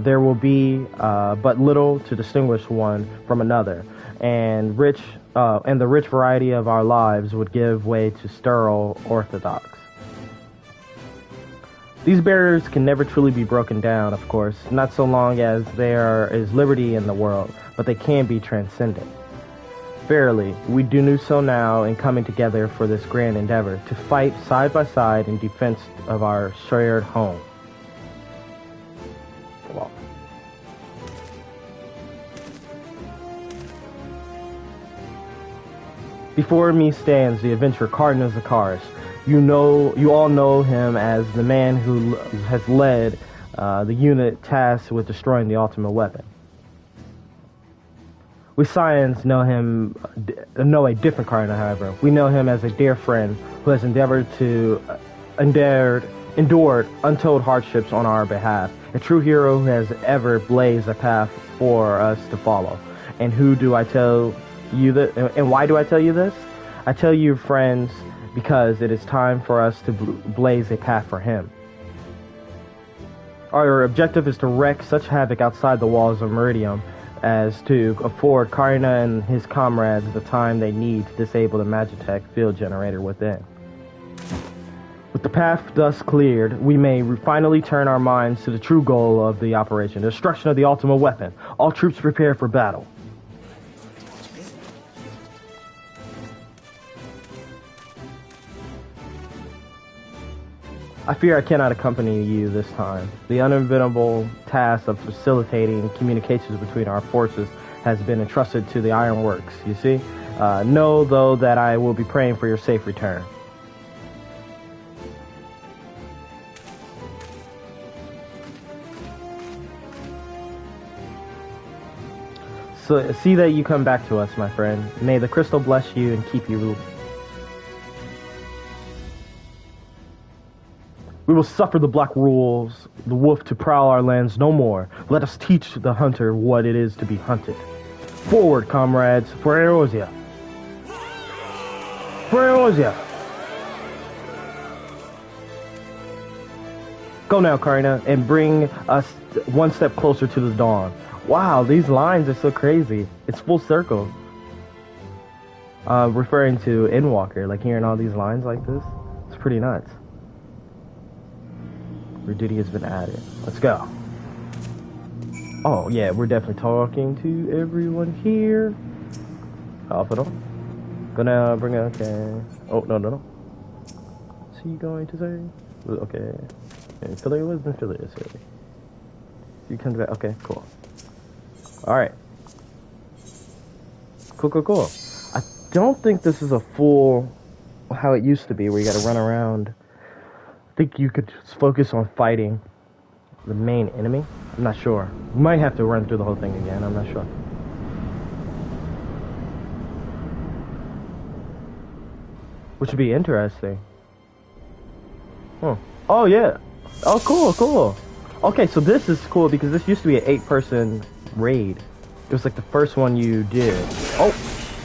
there will be but little to distinguish one from another, and the rich variety of our lives would give way to sterile orthodox. These barriers can never truly be broken down, of course, not so long as there is liberty in the world, but they can be transcended. Verily, we do so now in coming together for this grand endeavor, to fight side by side in defense of our shared home. Wow. Before me stands the adventurer Cardinal Zakaris. You all know him as the man who has led the unit tasked with destroying the ultimate weapon. We Scions know a different Cardinal, however. We know him as a dear friend who has endured untold hardships on our behalf. A true hero who has ever blazed a path for us to follow. And who do I tell you that? And why do I tell you this? I tell you, friends, because it is time for us to blaze a path for him. Our objective is to wreak such havoc outside the walls of Meridium as to afford Karina and his comrades the time they need to disable the Magitech field generator within. With the path thus cleared, we may finally turn our minds to the true goal of the operation, the destruction of the ultimate weapon. All troops prepare for battle. I fear I cannot accompany you this time. The unavoidable task of facilitating communications between our forces has been entrusted to the Ironworks, you see? Know, though, that I will be praying for your safe return. So, see that you come back to us, my friend. May the crystal bless you and keep you. We will suffer the black wolves, the wolf, to prowl our lands no more. Let us teach the hunter what it is to be hunted. Forward, comrades, for Eorzea. For Eorzea. Go now, Karina, and bring us one step closer to the dawn. Wow, these lines are so crazy. It's full circle. Referring to EndWalker, like hearing all these lines like this, it's pretty nuts. Your duty has been added. Let's go. Oh, yeah, we're definitely talking to everyone here. Off it on. Gonna bring it, okay. Oh, no. What's he going to say? Okay. Philly was in Philly, say. You come back, okay, cool. Alright. Cool. I don't think this is a full, how it used to be, where you gotta run around. I think you could just focus on fighting the main enemy. I'm not sure. We might have to run through the whole thing again, I'm not sure. Which would be interesting. Oh, yeah. Oh, cool. Okay, so this is cool because this used to be an 8-person raid. It was like the first one you did. Oh,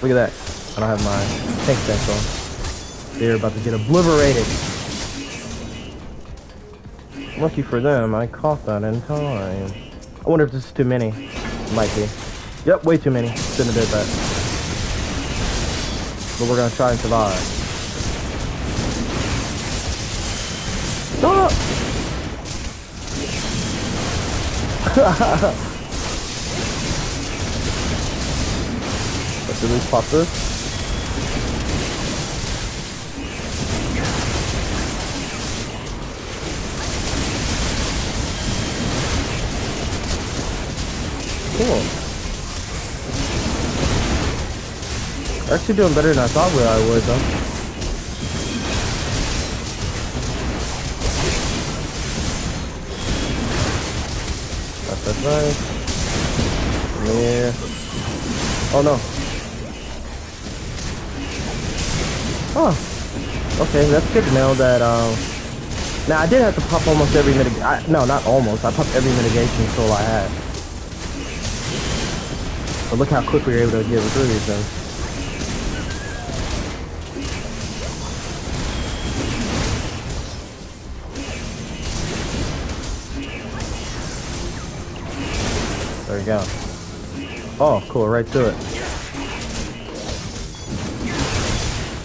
look at that. I don't have my tank stance on. They're about to get obliterated. Lucky for them, I caught that in time. I wonder if this is too many. It might be. Yep, way too many. Shouldn't have did that. But we're gonna try and survive. Stop! Let's at least pop this. Cool. We're actually doing better than I thought I would, though. That's right. Yeah. Oh no. Oh. Okay, that's good to know that, now I did have to pop almost every no, not almost. I popped every mitigation tool I had. But look how quick we were able to get through these things. There we go. Oh, cool, right to it.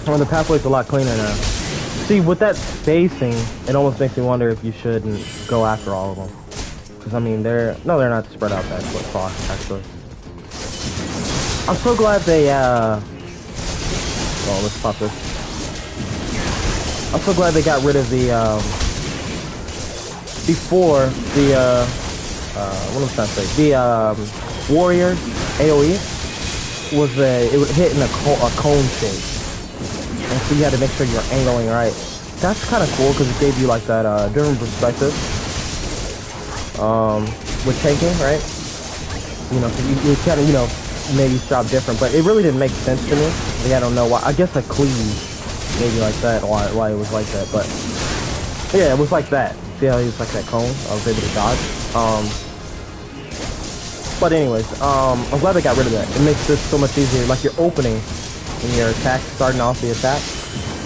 Oh, the pathway's a lot cleaner now. See, with that spacing, it almost makes me wonder if you shouldn't go after all of them. Because, I mean, they're not spread out that far, actually. I'm so glad they, oh, let's pop this. I'm so glad they got rid of the, before the, what am I trying to say? The warrior AOE was it would hit in a cone shape, and so you had to make sure you're angling right. That's kind of cool because it gave you like that different perspective with tanking, right? You know, so you kind of maybe shot different, but it really didn't make sense to me. Like, I don't know why. I guess I cleaved maybe like that, why it was like that, but yeah, it was like that. See how he was like that cone? I was able to dodge. But anyways, I'm glad they got rid of that. It makes this so much easier. Like, you're opening when your attack, starting off the attack,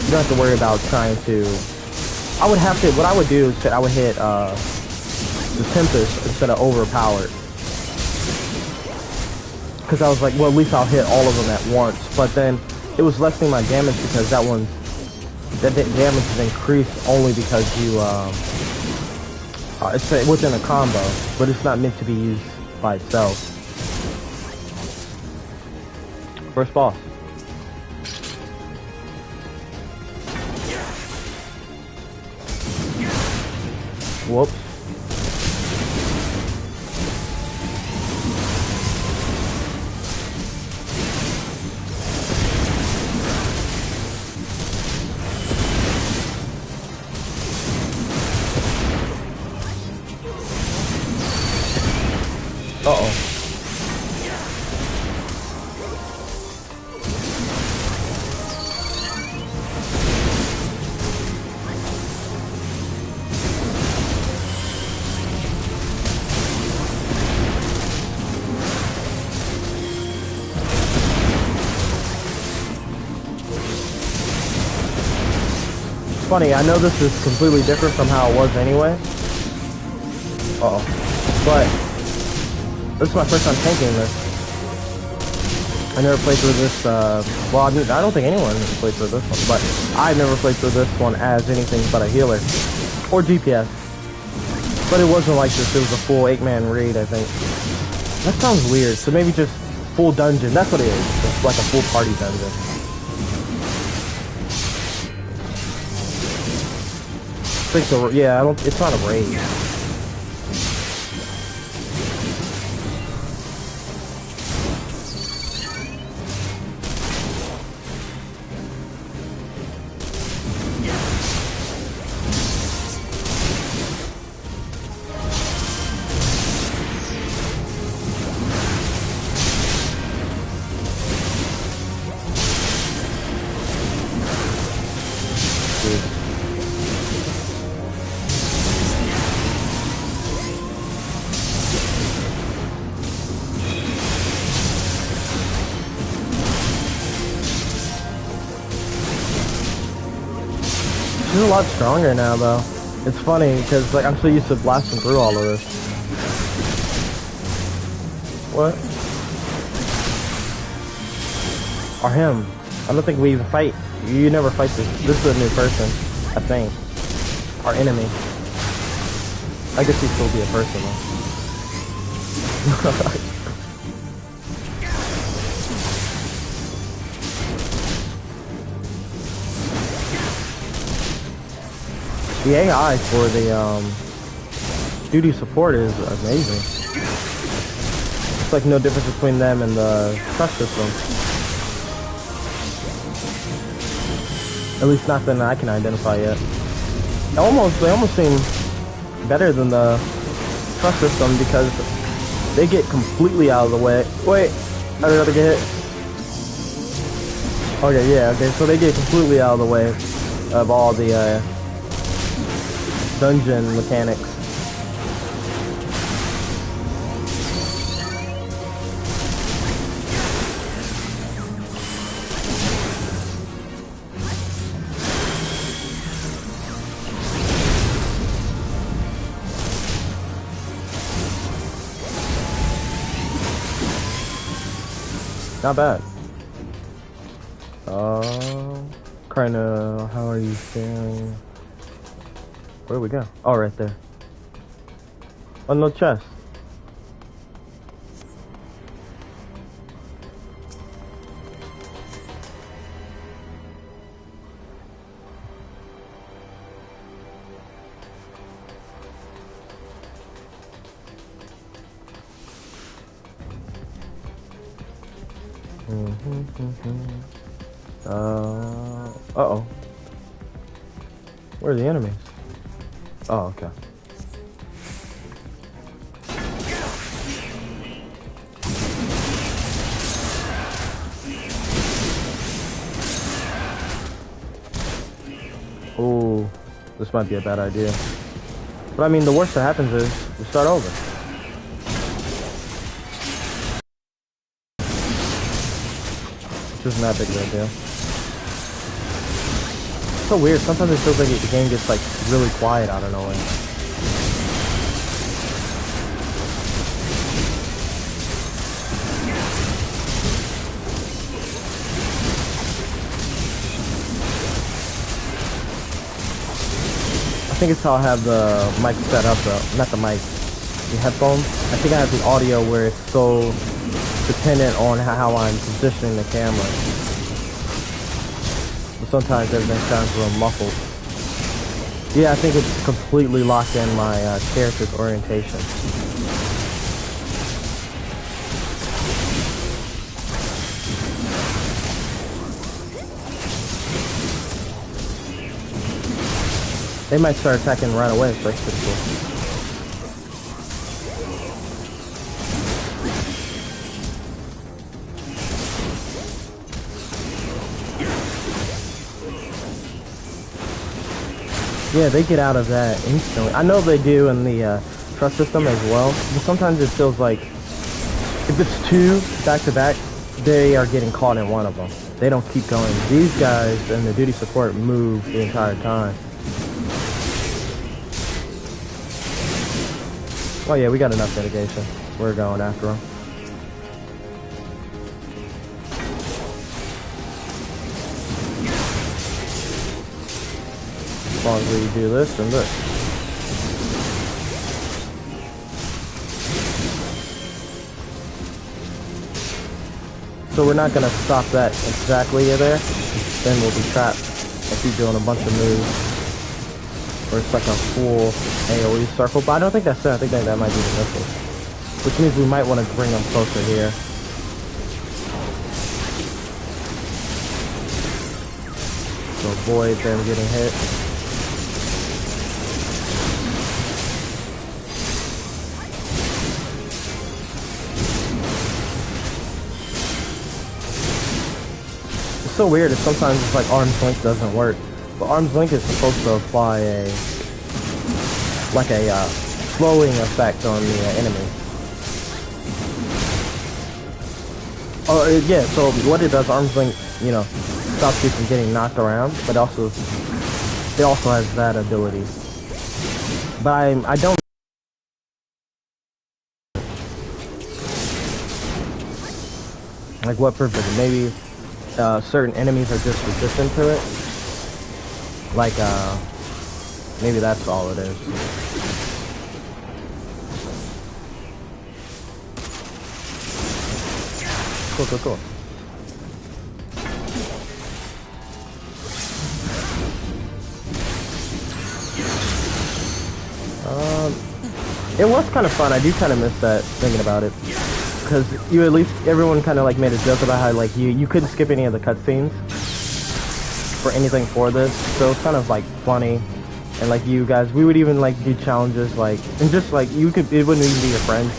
you don't have to worry about trying to... what I would do is I would hit the Tempest instead of Overpowered. Because I was like, well, at least I'll hit all of them at once. But then it was lessening my damage because that damage is increased only because you, it's within a combo, but it's not meant to be used by itself. First boss. Whoops. Uh-oh. Funny, I know this is completely different from how it was anyway. Uh-oh. But this is my first time tanking this. I never played through this, well, I don't think anyone has played through this one, but I've never played through this one as anything but a healer. Or DPS. But it wasn't like this. It was a full 8-man raid, I think. That sounds weird. So maybe just full dungeon. That's what it is. It's like a full party dungeon. It's like the, yeah, I don't. It's not a raid. She's a lot stronger now, though. It's funny, because like I'm so used to blasting through all of this. What? Or him. I don't think we even fight. You never fight this. This is a new person, I think. Our enemy. I guess he'd still be a person, though. The AI for the duty support is amazing. It's like no difference between them and the trust system. At least not that I can identify yet. They almost seem better than the trust system because they get completely out of the way. Wait, I did to get hit. Okay, yeah, okay, so they get completely out of the way of all the dungeon mechanics. Not bad. Kinda, how are you feeling? Where do we go? Oh, right there. Oh, no chest. Uh-oh. Where are the enemies? Oh, okay. Oh, this might be a bad idea. But I mean, the worst that happens is we start over. Which isn't that big of a deal. It's so weird. Sometimes it feels like the game gets like really quiet out of nowhere. I think it's how I have the mic set up though. Not the mic, the headphones. I think I have the audio where it's so dependent on how I'm positioning the camera. But sometimes everything sounds a little muffled. Yeah, I think it's completely locked in my character's orientation. They might start attacking right away, so that's pretty cool. Yeah, they get out of that instantly. I know they do in the trust system as well, but sometimes it feels like if it's two back-to-back, they are getting caught in one of them. They don't keep going. These guys and the duty support move the entire time. Oh yeah, we got enough mitigation. We're going after them. As long as we do this and this. So we're not gonna stop that exactly there. Then we'll be trapped if he's doing a bunch of moves. Or it's like a full AoE circle. But I don't think that's it. I think that might be the missile. Which means we might want to bring him closer here. To avoid them getting hit. It's so weird. Sometimes it's like arm's length doesn't work. But arm's length is supposed to apply a slowing effect on the enemy. Oh yeah. So what it does, arm's length, you know, stops you from getting knocked around, but also it also has that ability. But I don't. Like what purpose? Maybe certain enemies are just resistant to it. Like maybe that's all it is. Cool. It was kind of fun. I do kind of miss that, thinking about it, because you at least everyone kind of like made a joke about how like you couldn't skip any of the cutscenes for anything for this, so it's kind of like funny. And like you guys, we would even like do challenges like, and just like it wouldn't even be your friends.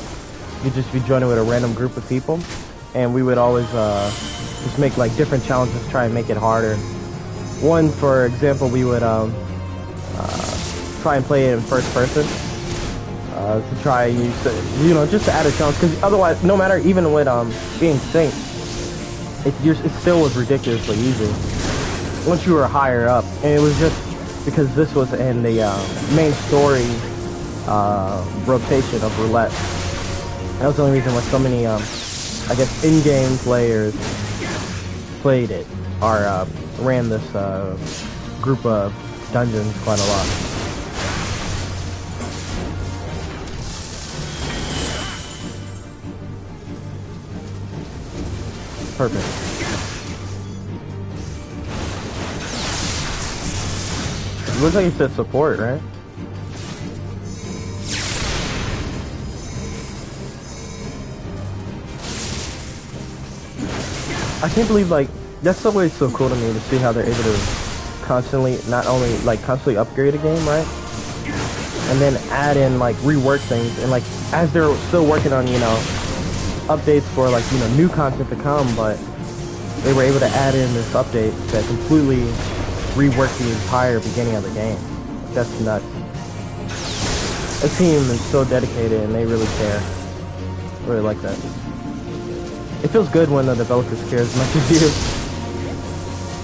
You'd just be joining with a random group of people, and we would always just make like different challenges, try and make it harder. One, for example, we would try and play it in first person. To try and use, you know, just to add a challenge, because otherwise, no matter, even with being synced, it still was ridiculously easy once you were higher up. And it was just because this was in the main story rotation of roulette. That was the only reason why so many I guess in-game players played it or ran this group of dungeons quite a lot. Perfect. It looks like you said support, right? I can't believe, like, that's always so cool to me to see how they're able to constantly, not only, like, constantly upgrade a game, right? And then add in, like, rework things, and, like, as they're still working on, you know, updates for, like, you know, new content to come, but they were able to add in this update that completely reworked the entire beginning of the game. That's nuts. The team is so dedicated and they really care. I really like that. It feels good when the developers care as much as you.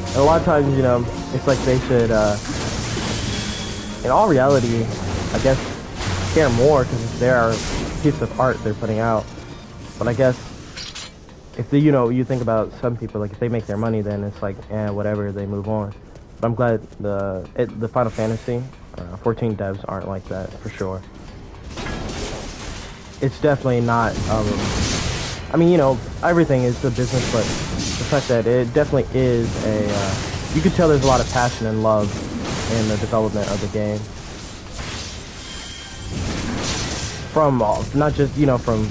And a lot of times, you know, it's like they should, in all reality, I guess, care more because it's their piece of art they're putting out. But I guess if they, you know, you think about some people, like if they make their money, then it's like, whatever, they move on. But I'm glad the Final Fantasy 14 devs aren't like that for sure. It's definitely not. I mean, you know, everything is a business, but the fact that it definitely is a. You can tell there's a lot of passion and love in the development of the game. From not just, you know, from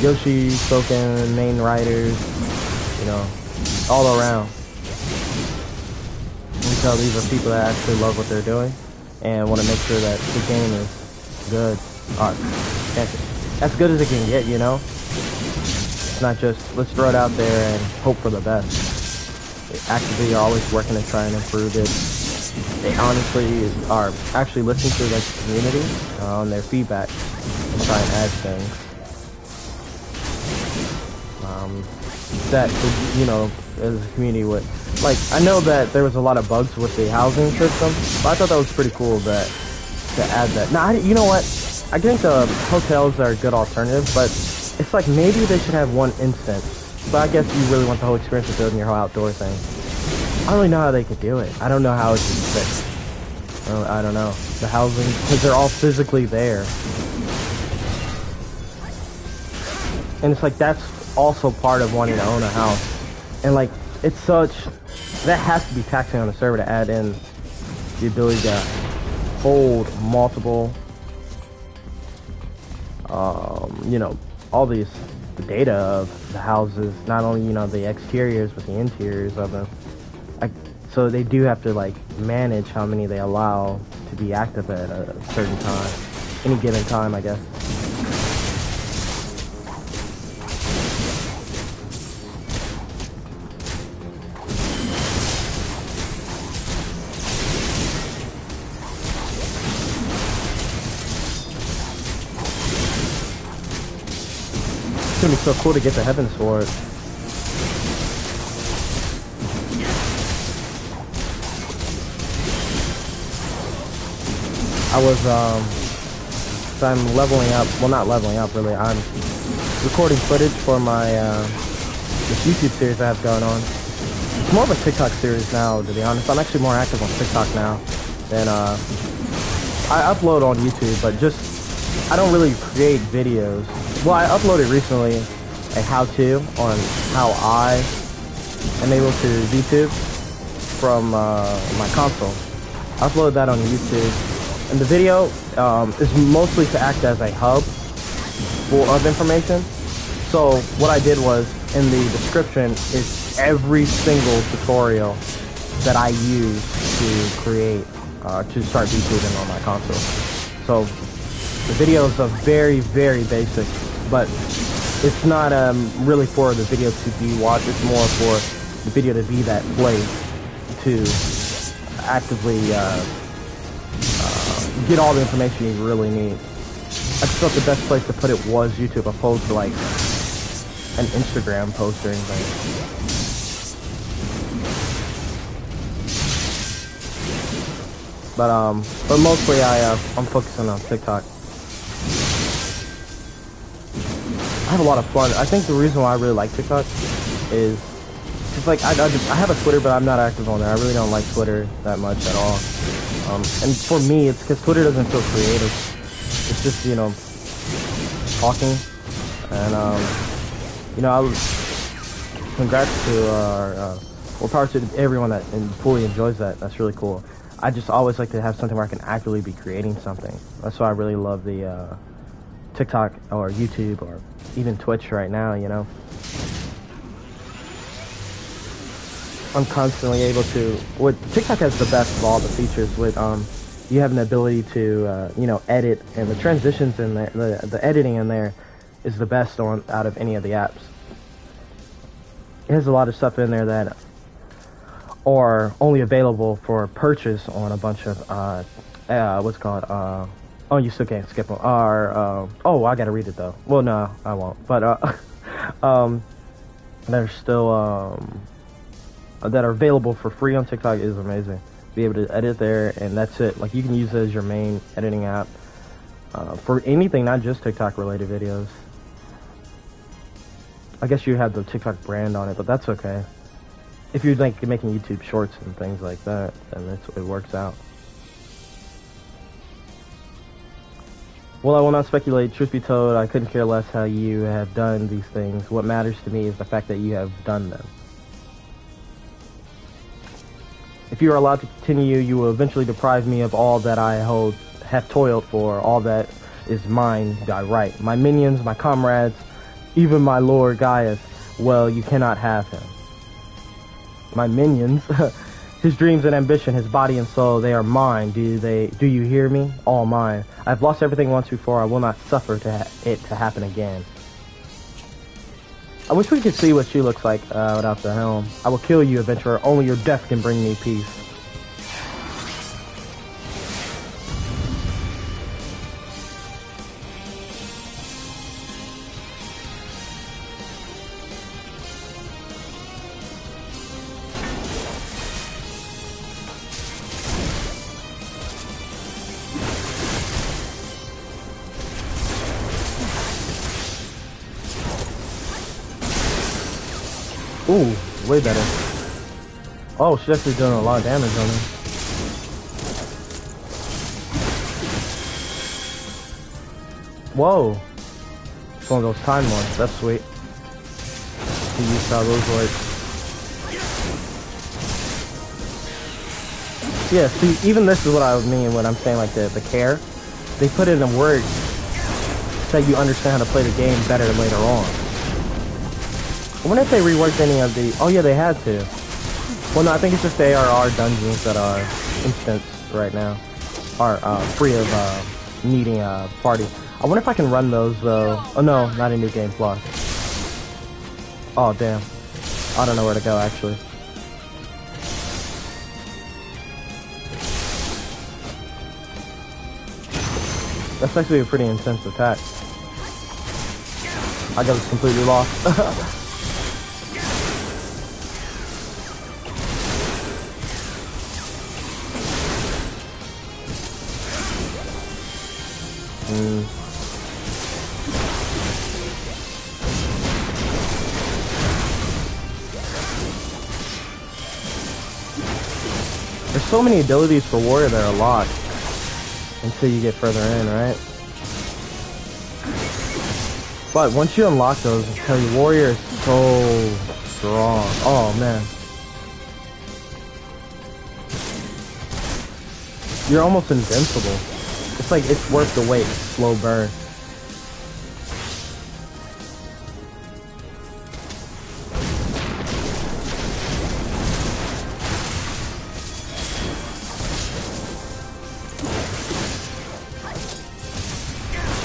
Yoshi, Spoken, main writers, you know, all around. You can tell these are people that actually love what they're doing and want to make sure that the game is good. As good as it can get, you know? It's not just, let's throw it out there and hope for the best. They actively are always working to try and improve it. They honestly are actually listening to the community on their feedback and try and add things. That could, you know, as a community would, like, I know that there was a lot of bugs with the housing system, but I thought that was pretty cool that to add that. Now, you know what? I think the hotels are a good alternative, but it's like maybe they should have one instance. But I guess you really want the whole experience of building your whole outdoor thing. I don't really know how they could do it. I don't know how it should be fixed. I don't know. The housing, because they're all physically there. And it's like that's also part of wanting to own a house. And like, it's such, that has to be taxing on the server to add in the ability to hold multiple, you know, all these, the data of the houses, not only, you know, the exteriors, but the interiors of them. So they do have to like manage how many they allow to be active at a certain time, any given time, I guess. It's gonna be so cool to get the Heaven Sword. So I'm leveling up, well not leveling up really, I'm recording footage for my, this YouTube series I have going on. It's more of a TikTok series now, to be honest. I'm actually more active on TikTok now than, I upload on YouTube, but just, I don't really create videos. Well, I uploaded recently a how-to on how I am able to YouTube from, my console. I uploaded that on YouTube. And the video is mostly to act as a hub of information. So what I did was, in the description is every single tutorial that I use to create, to start YouTubing on my console. So the videos are very, very basic, but it's not really for the video to be watched. It's more for the video to be that place to actively get all the information you really need. I just thought the best place to put it was YouTube, opposed to like an Instagram post or anything. But mostly I'm focusing on TikTok. I have a lot of fun. I think the reason why I really like TikTok is just like I have a Twitter, but I'm not active on there. I really don't like Twitter that much at all. And for me, it's because Twitter doesn't feel creative. It's just, you know, talking. And, you know, congrats to well, power to everyone that fully enjoys that. That's really cool. I just always like to have something where I can actively be creating something. That's why I really love the TikTok or YouTube or even Twitch right now, you know. I'm constantly able to, TikTok has the best of all the features with, you have an ability to, you know, edit, and the transitions in there, the editing in there is the best out of any of the apps. It has a lot of stuff in there that are only available for purchase on a bunch of, what's it called, oh, you still can't skip them, oh, I gotta read it though. Well, no, I won't, but, there's still, that are available for free on TikTok is amazing. Be able to edit there, and that's it. Like, you can use it as your main editing app for anything, not just TikTok related videos. I guess you have the TikTok brand on it, but that's okay. If you're like making YouTube shorts and things like that, then it works out. Well, I will not speculate. Truth be told, I couldn't care less how you have done these things. What matters to me is the fact that you have done them. If you are allowed to continue, you will eventually deprive me of all that I have toiled for, all that is mine by right. My minions, my comrades, even my Lord Gaius, well, you cannot have him. My minions, his dreams and ambition, his body and soul, they are mine. Do you hear me? All mine. I've lost everything once before. I will not suffer it to happen again. I wish we could see what she looks like without the helm. I will kill you, adventurer. Only your death can bring me peace. Ooh, way better. Oh, she's actually doing a lot of damage on him. Whoa. It's one of those time ones. That's sweet. To use how those work. Yeah, see, even this is what I mean when I'm saying like the care. They put it in words so you understand how to play the game better later on. I wonder if they reworked any of the... Oh yeah, they had to. Well, no, I think it's just the ARR dungeons that are instant right now. Are free of needing a party. I wonder if I can run those though. Oh no, not in New Game Plus. Oh damn. I don't know where to go actually. That's actually a pretty intense attack. I got completely lost. There's so many abilities for Warrior that are locked until you get further in, right? But once you unlock those, I tell you, Warrior is so strong. Oh man. You're almost invincible. It's like, it's worth the wait. Slow burn.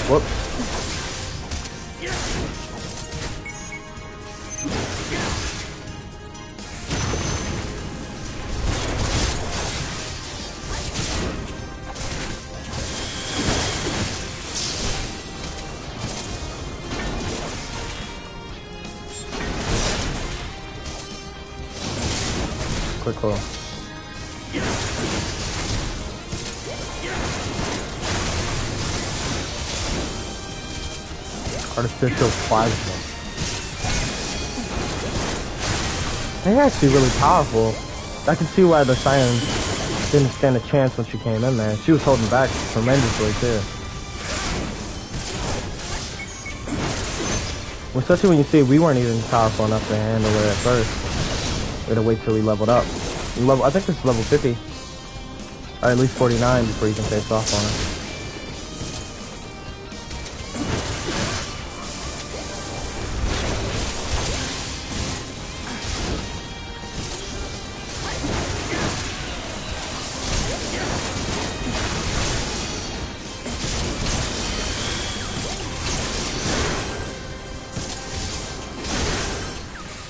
Whoops. Quick call. Artificial plasma. They're actually really powerful. I can see why the Science didn't stand a chance when she came in there. She was holding back tremendously too. Especially when you see we weren't even powerful enough to handle it at first. We had to wait till we leveled up. I think this is level 50. Or at least 49 before you can face off on her.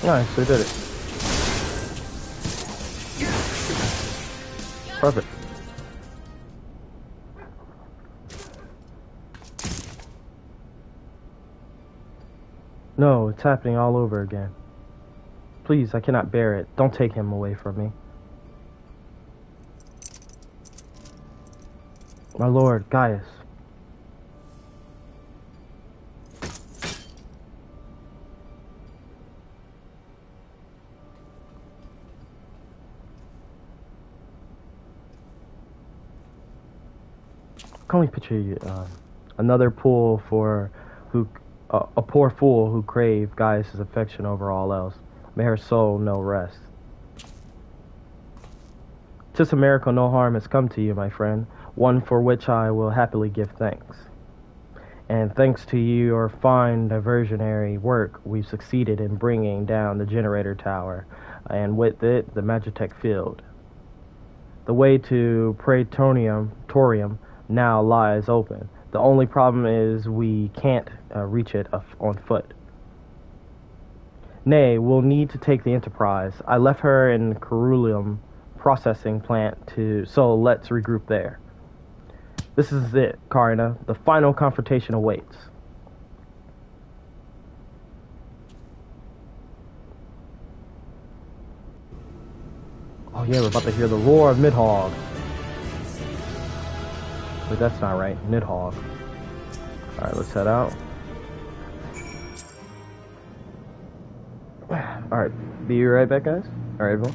Nice, they did it. Perfect. No, it's happening all over again. Please, I cannot bear it. Don't take him away from me. My lord, Gaius. Can we picture you, another fool for who, a poor fool who craved Gaius' affection over all else. May her soul know rest. Tis a miracle no harm has come to you, my friend, one for which I will happily give thanks. And thanks to your fine diversionary work, we've succeeded in bringing down the generator tower, and with it, the Magitech field. The way to Praetorium now lies open. The only problem is we can't reach it on foot. Nay, we'll need to take the Enterprise. I left her in Ceruleum processing plant so let's regroup there. This is it, Karina. The final confrontation awaits. Oh yeah, we're about to hear the roar of Midhog. But that's not right. Nidhogg. Alright, let's head out. Alright, be right back, guys. Alright, everyone.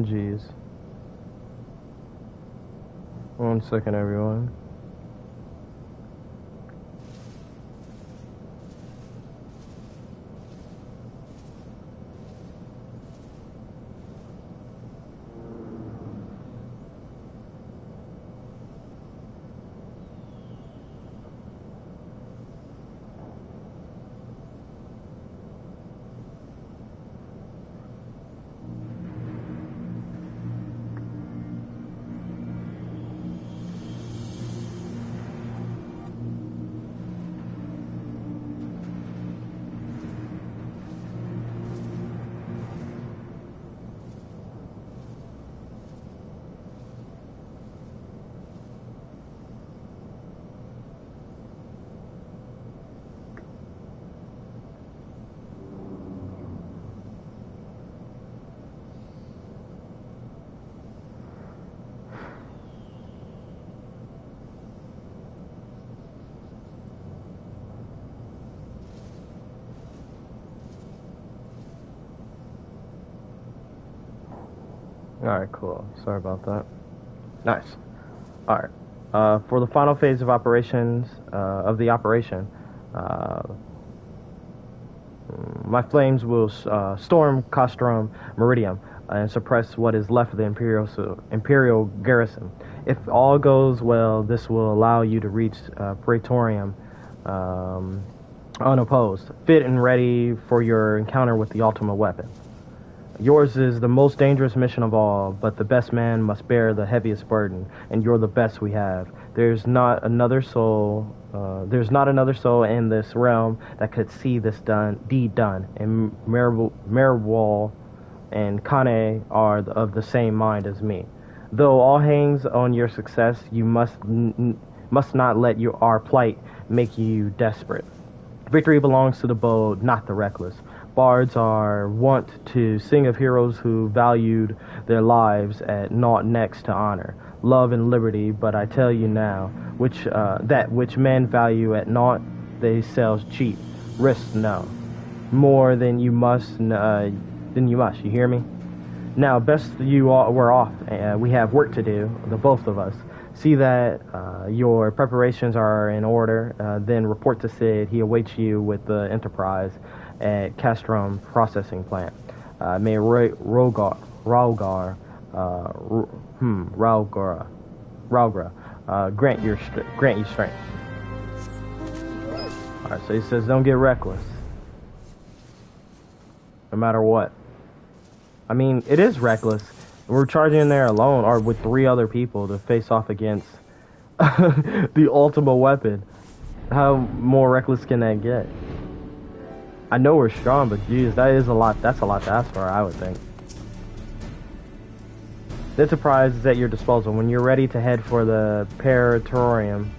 Jeez. 1 second, everyone. Alright, cool. Sorry about that. Nice. Alright. For the final phase of operations, of the operation, my flames will storm Castrum Meridium and suppress what is left of the Imperial garrison. If all goes well, this will allow you to reach Praetorium unopposed, fit and ready for your encounter with the ultimate weapon. Yours is the most dangerous mission of all, but the best man must bear the heaviest burden, and you're the best we have. There's not another soul in this realm that could see this deed done, and Merwal and Kane are of the same mind as me. Though all hangs on your success, you must not let our plight make you desperate. Victory belongs to the bold, not the reckless. Bards are wont to sing of heroes who valued their lives at naught next to honor, love, and liberty. But I tell you now, that which men value at naught, they sell cheap. Risk no more than you must. You hear me? Now, best we're off. We have work to do, the both of us. See that your preparations are in order. Then report to Sid. He awaits you with the Enterprise at Castrum processing plant. May Raugra grant you strength. Alright, so he says don't get reckless. No matter what. I mean, it is reckless. We're charging in there alone, or with 3 other people to face off against the ultimate weapon. How more reckless can that get? I know we're strong, but geez, that's a lot to ask for, I would think. The Enterprise is at your disposal. When you're ready to head for the Praetorium,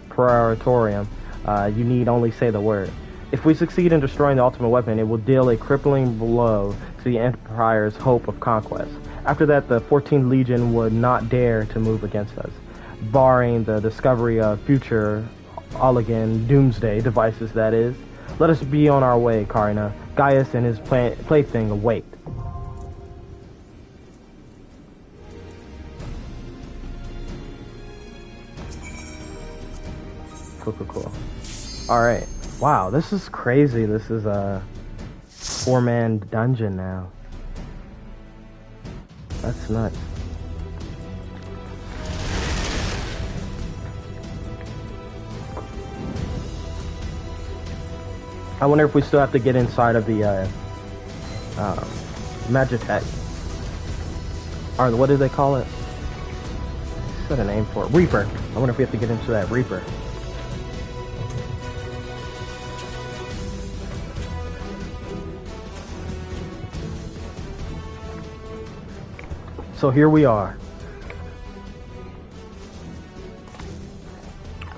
you need only say the word. If we succeed in destroying the ultimate weapon, it will deal a crippling blow to the Empire's hope of conquest. After that, the 14th Legion would not dare to move against us, barring the discovery of future Oligan doomsday devices, that is. Let us be on our way, Karina. Gaius and his plaything await. Cool. Alright. Wow, this is crazy. This is a 4-man dungeon now. That's nuts. I wonder if we still have to get inside of the Magitech. Or what do they call it? I said a name for it. Reaper. I wonder if we have to get into that Reaper. So here we are.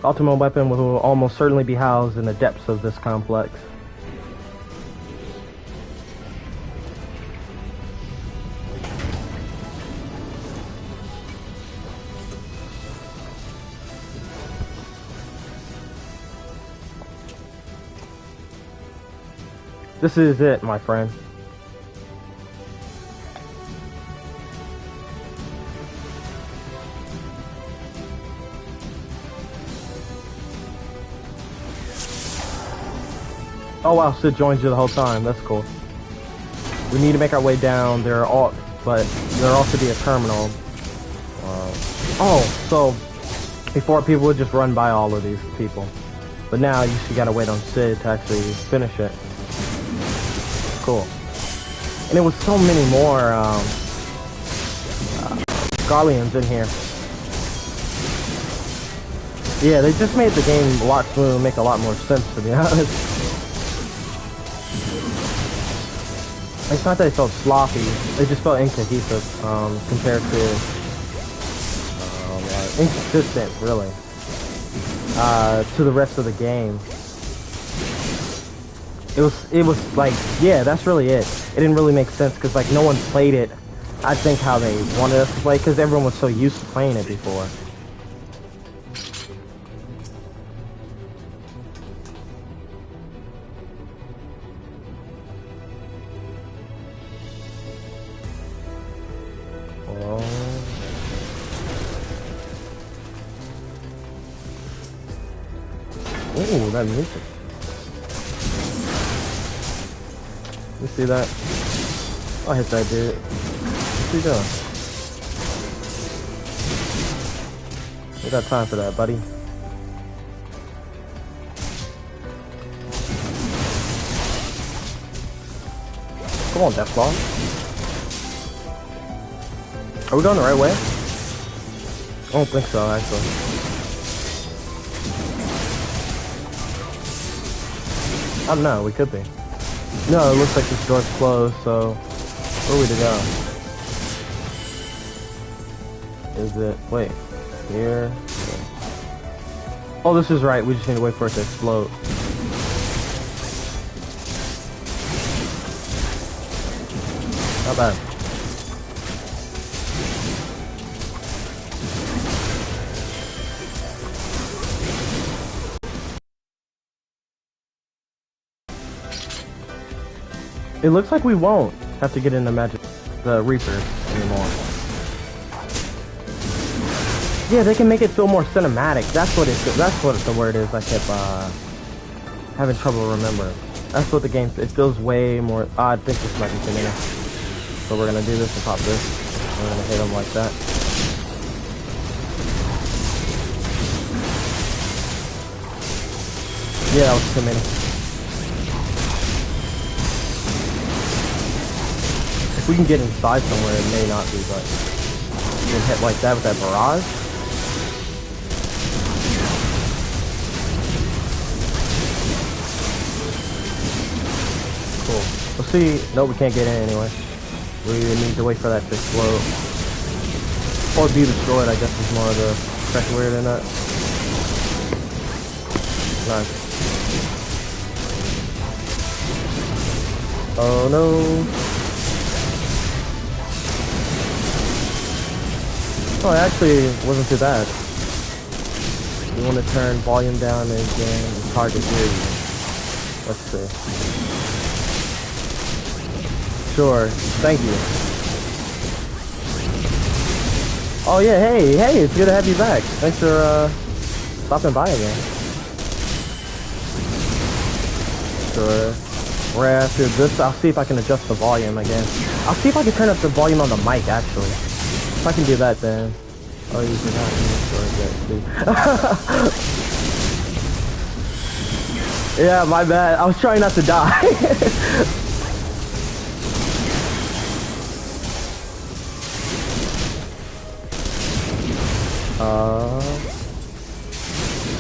Ultimate weapon will almost certainly be housed in the depths of this complex. This is it, my friend. Oh wow, Sid joins you the whole time. That's cool. We need to make our way down. But there also be a terminal. So before people would just run by all of these people, but now you just gotta wait on Sid to actually finish it. Cool. And it was so many more Garleans in here. Yeah, they just made the game a lot smoother and make a lot more sense, to be honest. It's not that it felt sloppy, it just felt incohesive compared to inconsistent, really, to the rest of the game. It was like, yeah, that's really it. It didn't really make sense because like no one played it, I think, how they wanted us to play, because everyone was so used to playing it before. Ooh, that music. You see that? I'll hit that dude. What's he doing? We got time for that, buddy. Come on, Deathball. Are we going the right way? I don't think so, actually. I don't know, we could be. No, it looks like this door's closed, so where are we to go? Is it, wait, here? Oh, this is right, we just need to wait for it to explode. Not bad. It looks like we won't have to get into the Reapers anymore. Yeah, they can make it feel more cinematic. That's what the word is. I kept having trouble remembering. That's what the game. It feels way more. I think this might be familiar. So we're gonna do this and pop this. We're gonna hit them like that. Yeah, that was too many. If we can get inside somewhere, it may not be, but you can hit like that with that barrage. Cool. We'll see. No, we can't get in anyway. We need to wait for that to explode. Or be destroyed, I guess is more of the correct word than that. Nice. Oh no. Oh, it actually wasn't too bad. You want to turn volume down again, it's hard to hear you. Let's see. Sure, thank you. Oh yeah, hey, it's good to have you back. Thanks for stopping by again. Sure. Right after this, I'll see if I can adjust the volume again. I'll see if I can turn up the volume on the mic, actually. If I can do that, then... Oh, you forgot me. Yeah, my bad. I was trying not to die.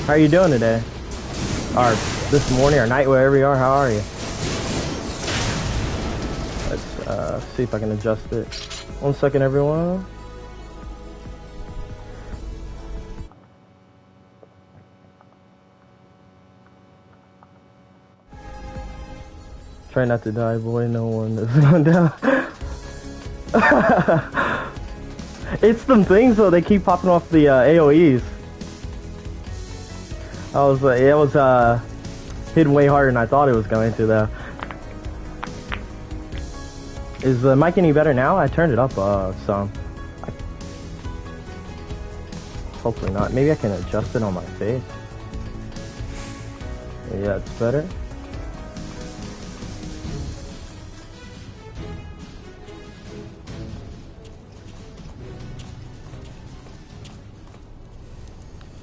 How are you doing today? Or this morning or night, wherever you are, how are you? Let's see if I can adjust it. 1 second, everyone. Try not to die, boy. No one is going down. It's them things though. They keep popping off the AOE's. It was hidden way harder than I thought it was going to, though. Is the mic any better now? I turned it up some. Hopefully not. Maybe I can adjust it on my face. Yeah, it's better.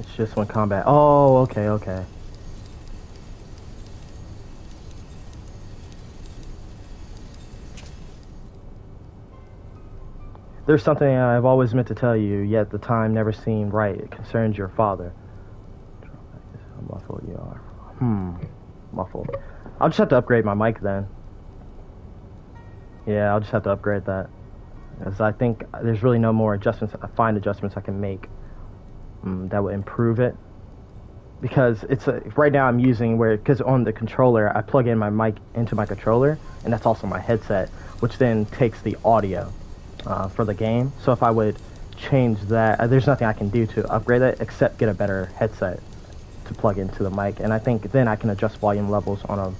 It's just when combat. Oh, okay, okay. There's something I've always meant to tell you, yet the time never seemed right. It concerns your father. How muffled you are. Muffled. I'll just have to upgrade my mic then. Yeah, I'll just have to upgrade that. Because I think there's really no more fine adjustments I can make that would improve it. Because it's right now I'm using because on the controller, I plug in my mic into my controller, and that's also my headset, which then takes the audio for the game. So if I would change that, there's nothing I can do to upgrade it except get a better headset to plug into the mic. And I think then I can adjust volume levels on a,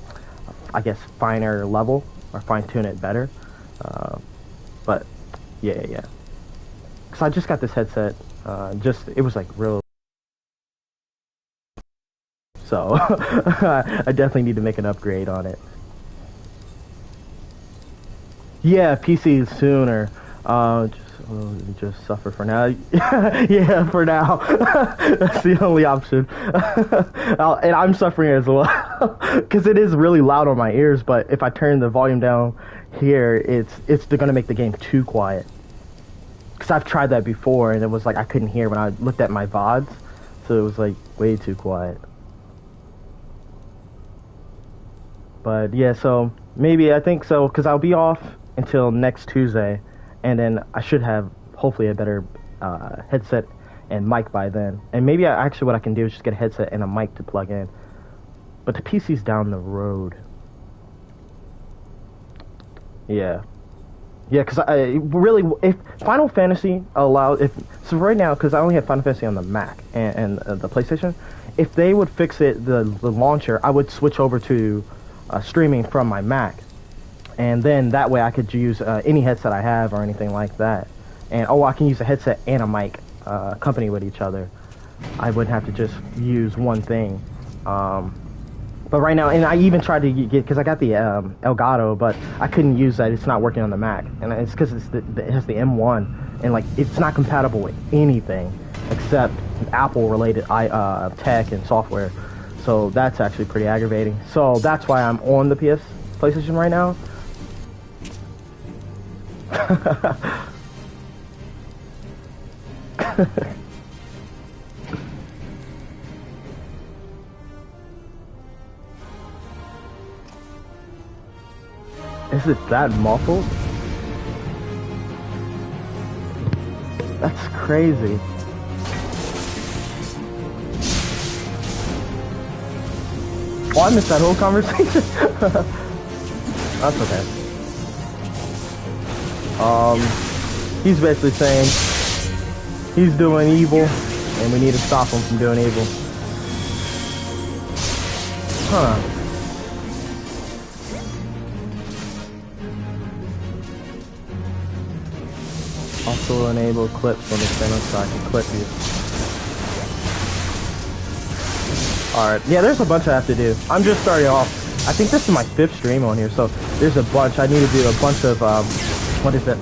I guess, finer level, or fine-tune it better. But yeah. Because I just got this headset, it was like real. So I definitely need to make an upgrade on it. Yeah, PC sooner. Just suffer for now. Yeah, for now. That's the only option. And I'm suffering as well because it is really loud on my ears. But if I turn the volume down here, it's going to make the game too quiet. Because I've tried that before, and it was like I couldn't hear when I looked at my VODs, so it was like way too quiet. But yeah, so maybe I think so because I'll be off until next Tuesday, and then I should have hopefully a better headset and mic by then. And maybe actually what I can do is just get a headset and a mic to plug in. But the PC's down the road. Yeah, because I really, if Final Fantasy allows, so right now, because I only have Final Fantasy on the Mac and the PlayStation, if they would fix it, the launcher, I would switch over to streaming from my Mac, and then that way I could use any headset I have or anything like that. And I can use a headset and a mic accompany with each other. I wouldn't have to just use one thing. But right now, and I even tried to get, because I got the Elgato, but I couldn't use that. It's not working on the Mac, and it's because it has the M1, and like it's not compatible with anything except Apple-related tech and software. So that's actually pretty aggravating. So that's why I'm on the PlayStation right now. Is it that muffled? That's crazy. Oh, I missed that whole conversation. That's okay. He's basically saying he's doing evil, and we need to stop him from doing evil. Huh. Also enable clips on the channel so I can clip you. Alright, yeah, there's a bunch I have to do. I'm just starting off. I think this is my 5th stream on here, so there's a bunch. I need to do a bunch of, what is it?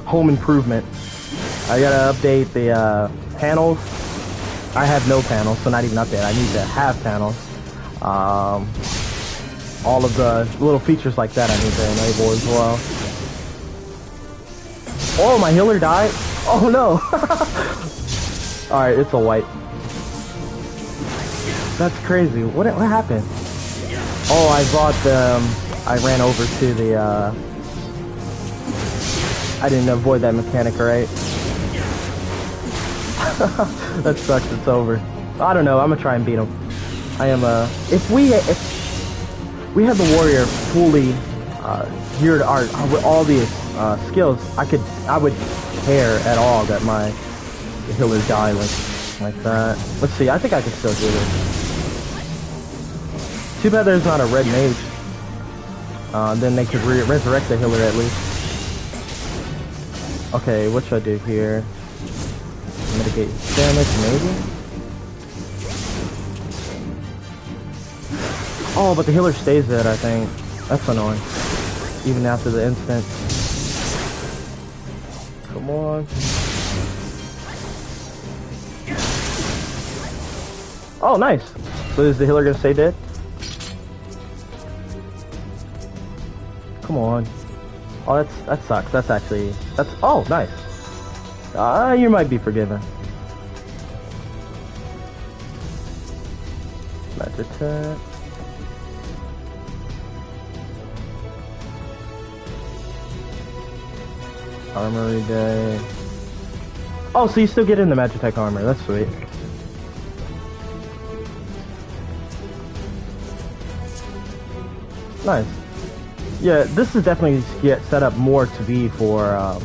Home improvement. I gotta update the panels. I have no panels, so not even update. I need to have panels. All of the little features like that I need to enable as well. Oh, my healer died? Oh no! Alright, it's a wipe. That's crazy. What happened? Oh, I bought I ran over to the, I didn't avoid that mechanic, right? That sucks, it's over. I don't know, I'm gonna try and beat him. I am, if we had the warrior fully, geared with all the, skills, I would care at all that my healer die like that. Let's see, I think I can still do this. Too bad there's not a red mage. Then they could resurrect the healer at least. Okay, what should I do here? Mitigate damage, maybe? Oh, but the healer stays dead, I think. That's annoying. Even after the instant. Come on. Oh, nice. So is the healer gonna stay dead? Come on. Oh, that sucks. That's oh, nice. You might be forgiven. Magic attack. Armory day. Oh, so you still get in the Magitech armor. That's sweet. Nice. Yeah, this is definitely set up more to be for a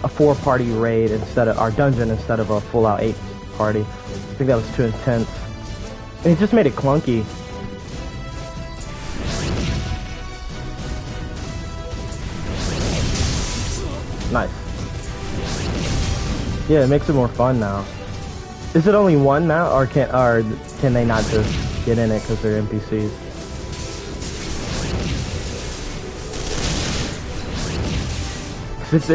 4-party raid instead of our dungeon instead of a full-out 8-party. I think that was too intense. And it just made it clunky. Nice. Yeah, it makes it more fun now. Is it only one now, or can they not just get in it because they're NPCs? If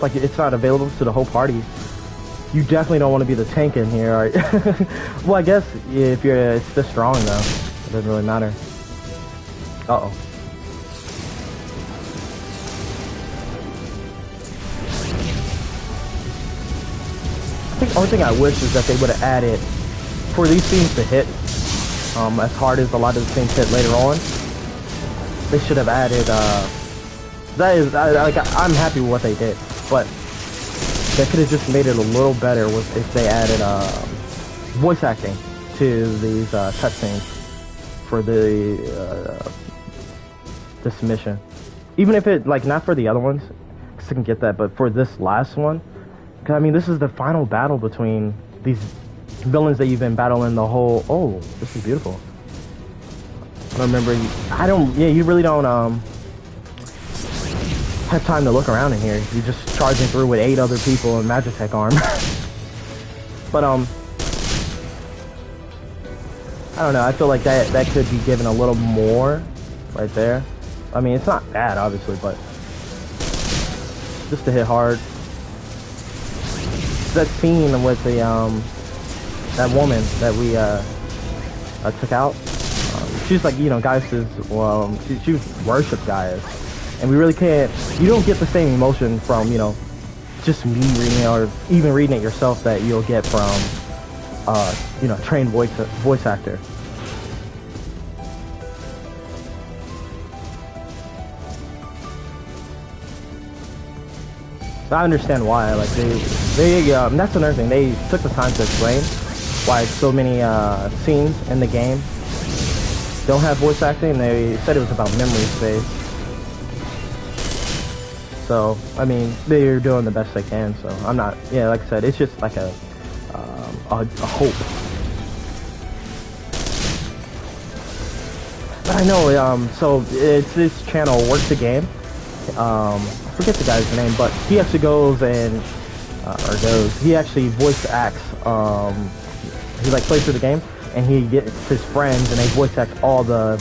like it's not available to the whole party, you definitely don't want to be the tank in here. Right? Well, I guess if it's this strong though, it doesn't really matter. Uh-oh. I think the only thing I wish is that they would have added, for these scenes to hit, as hard as a lot of the scenes hit later on, they should have added, I'm happy with what they did, but they could have just made it a little better if they added, voice acting to these, cutscenes for the mission. Even if it, like, not for the other ones, because I can get that, but for this last one, I mean, this is the final battle between these villains that you've been battling the whole... Oh, this is beautiful. I remember... you really don't, have time to look around in here. You're just charging through with 8 other people in Magitech armor. But, I don't know, I feel like that could be given a little more right there. I mean, it's not bad, obviously, but... just to hit hard. That scene with the that woman that we took out, she's like, you know, Gaius is, well, she worshipped Gaius, and we really can't, you don't get the same emotion from, you know, just me reading it or even reading it yourself that you'll get from you know, trained voice actor. I understand why, like, that's another thing, they took the time to explain why so many scenes in the game don't have voice acting. They said it was about memory space. So, I mean, they're doing the best they can, so I'm not, yeah, like I said, it's just like a hope. But I know, so it's this channel, Work the Game. I forget the guy's name, but he actually goes and he actually voice acts, he like plays through the game, and he gets his friends and they voice act all the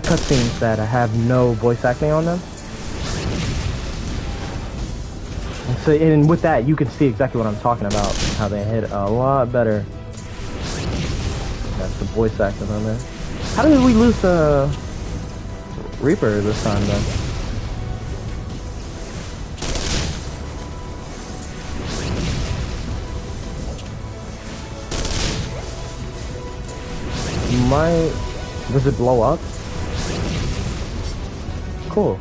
cutscenes that have no voice acting on them. And so, and with that, you can see exactly what I'm talking about, how they hit a lot better. That's the voice acting on there. How did we lose the Reaper this time, though? Does it blow up? Cool.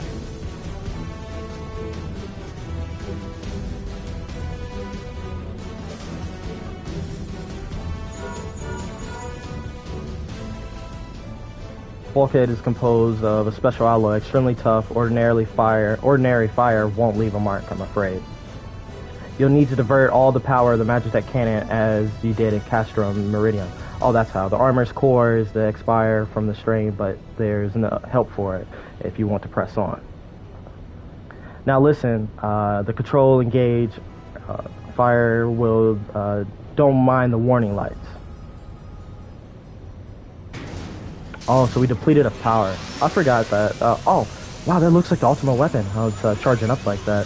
Bulkhead is composed of a special alloy, extremely tough. Ordinary fire won't leave a mark, I'm afraid. You'll need to divert all the power of the Magitech cannon as you did in Castrum Meridian. Oh, that's how. The armor's core is the expire from the strain, but there's no help for it if you want to press on. Now listen, the control engage fire will, don't mind the warning lights. Oh, so we depleted a power. I forgot that. Oh, wow, that looks like the ultimate weapon. How it's charging up like that.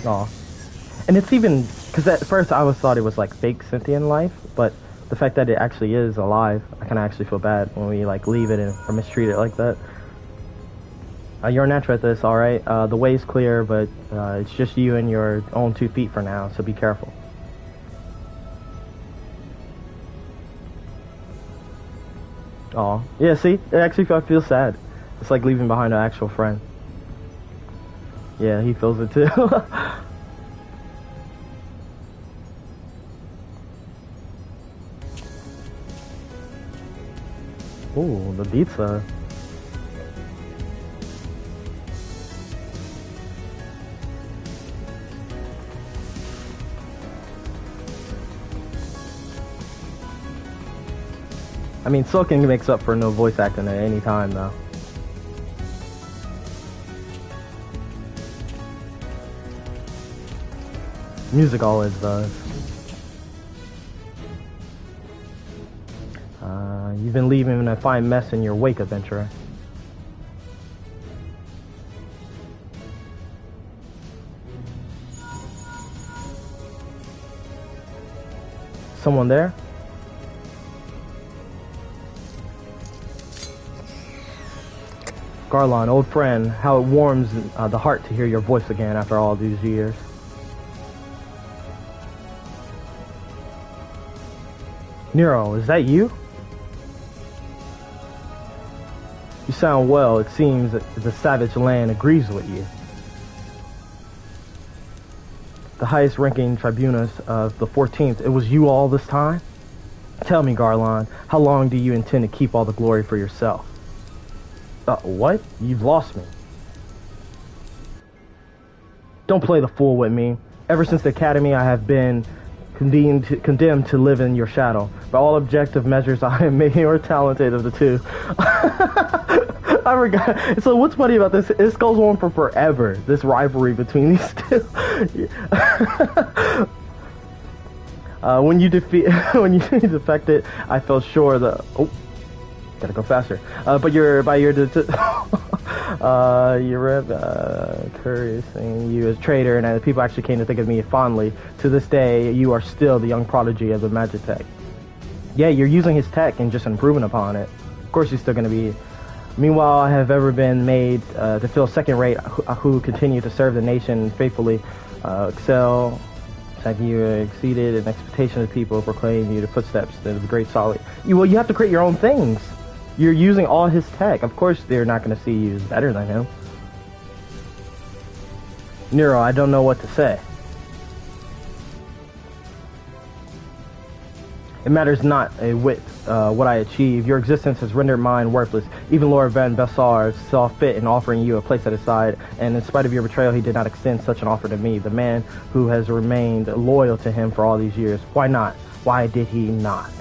Aw. And it's even, because at first I always thought it was like fake sentient life, but the fact that it actually is alive, I kind of actually feel bad when we like leave it or mistreat it like that. You're a natural at this, alright? The way's clear, but it's just you and your own 2 feet for now, so be careful. Aw. Yeah, see? It actually, I feel sad. It's like leaving behind an actual friend. Yeah, he feels it too. Ooh, the pizza. I mean, Silken makes up for no voice acting at any time, though. Music always does. You've been leaving a fine mess in your wake, adventurer. Someone there? Garlon, old friend, how it warms the heart to hear your voice again after all these years. Nero, is that you? You sound well. It seems that the savage land agrees with you. The highest ranking tribunus of the 14th, it was you all this time? Tell me, Garlon, how long do you intend to keep all the glory for yourself? What? You've lost me. Don't play the fool with me. Ever since the academy, I have been condemned to live in your shadow. By all objective measures, I am more talented of the two. I forgot. So what's funny about this? This goes on for forever. This rivalry between these two. When you defected, I felt sure that. Oh, gotta go faster. But you're cursing you as traitor, and the people actually came to think of me fondly. To this day, you are still the young prodigy of the magic tech. Yeah, you're using his tech and just improving upon it. Of course, you're still gonna be. Meanwhile, I have ever been made to feel second-rate who continue to serve the nation faithfully. Excel, have you exceeded an expectation of people proclaim you the footsteps of the great solid. You have to create your own things. You're using all his tech. Of course, they're not going to see you as better than him. Nero, I don't know what to say. It matters not a whit what I achieve. Your existence has rendered mine worthless. Even Lord Van Bessar saw fit in offering you a place at his side, and in spite of your betrayal, he did not extend such an offer to me, the man who has remained loyal to him for all these years. Why not? Why did he not?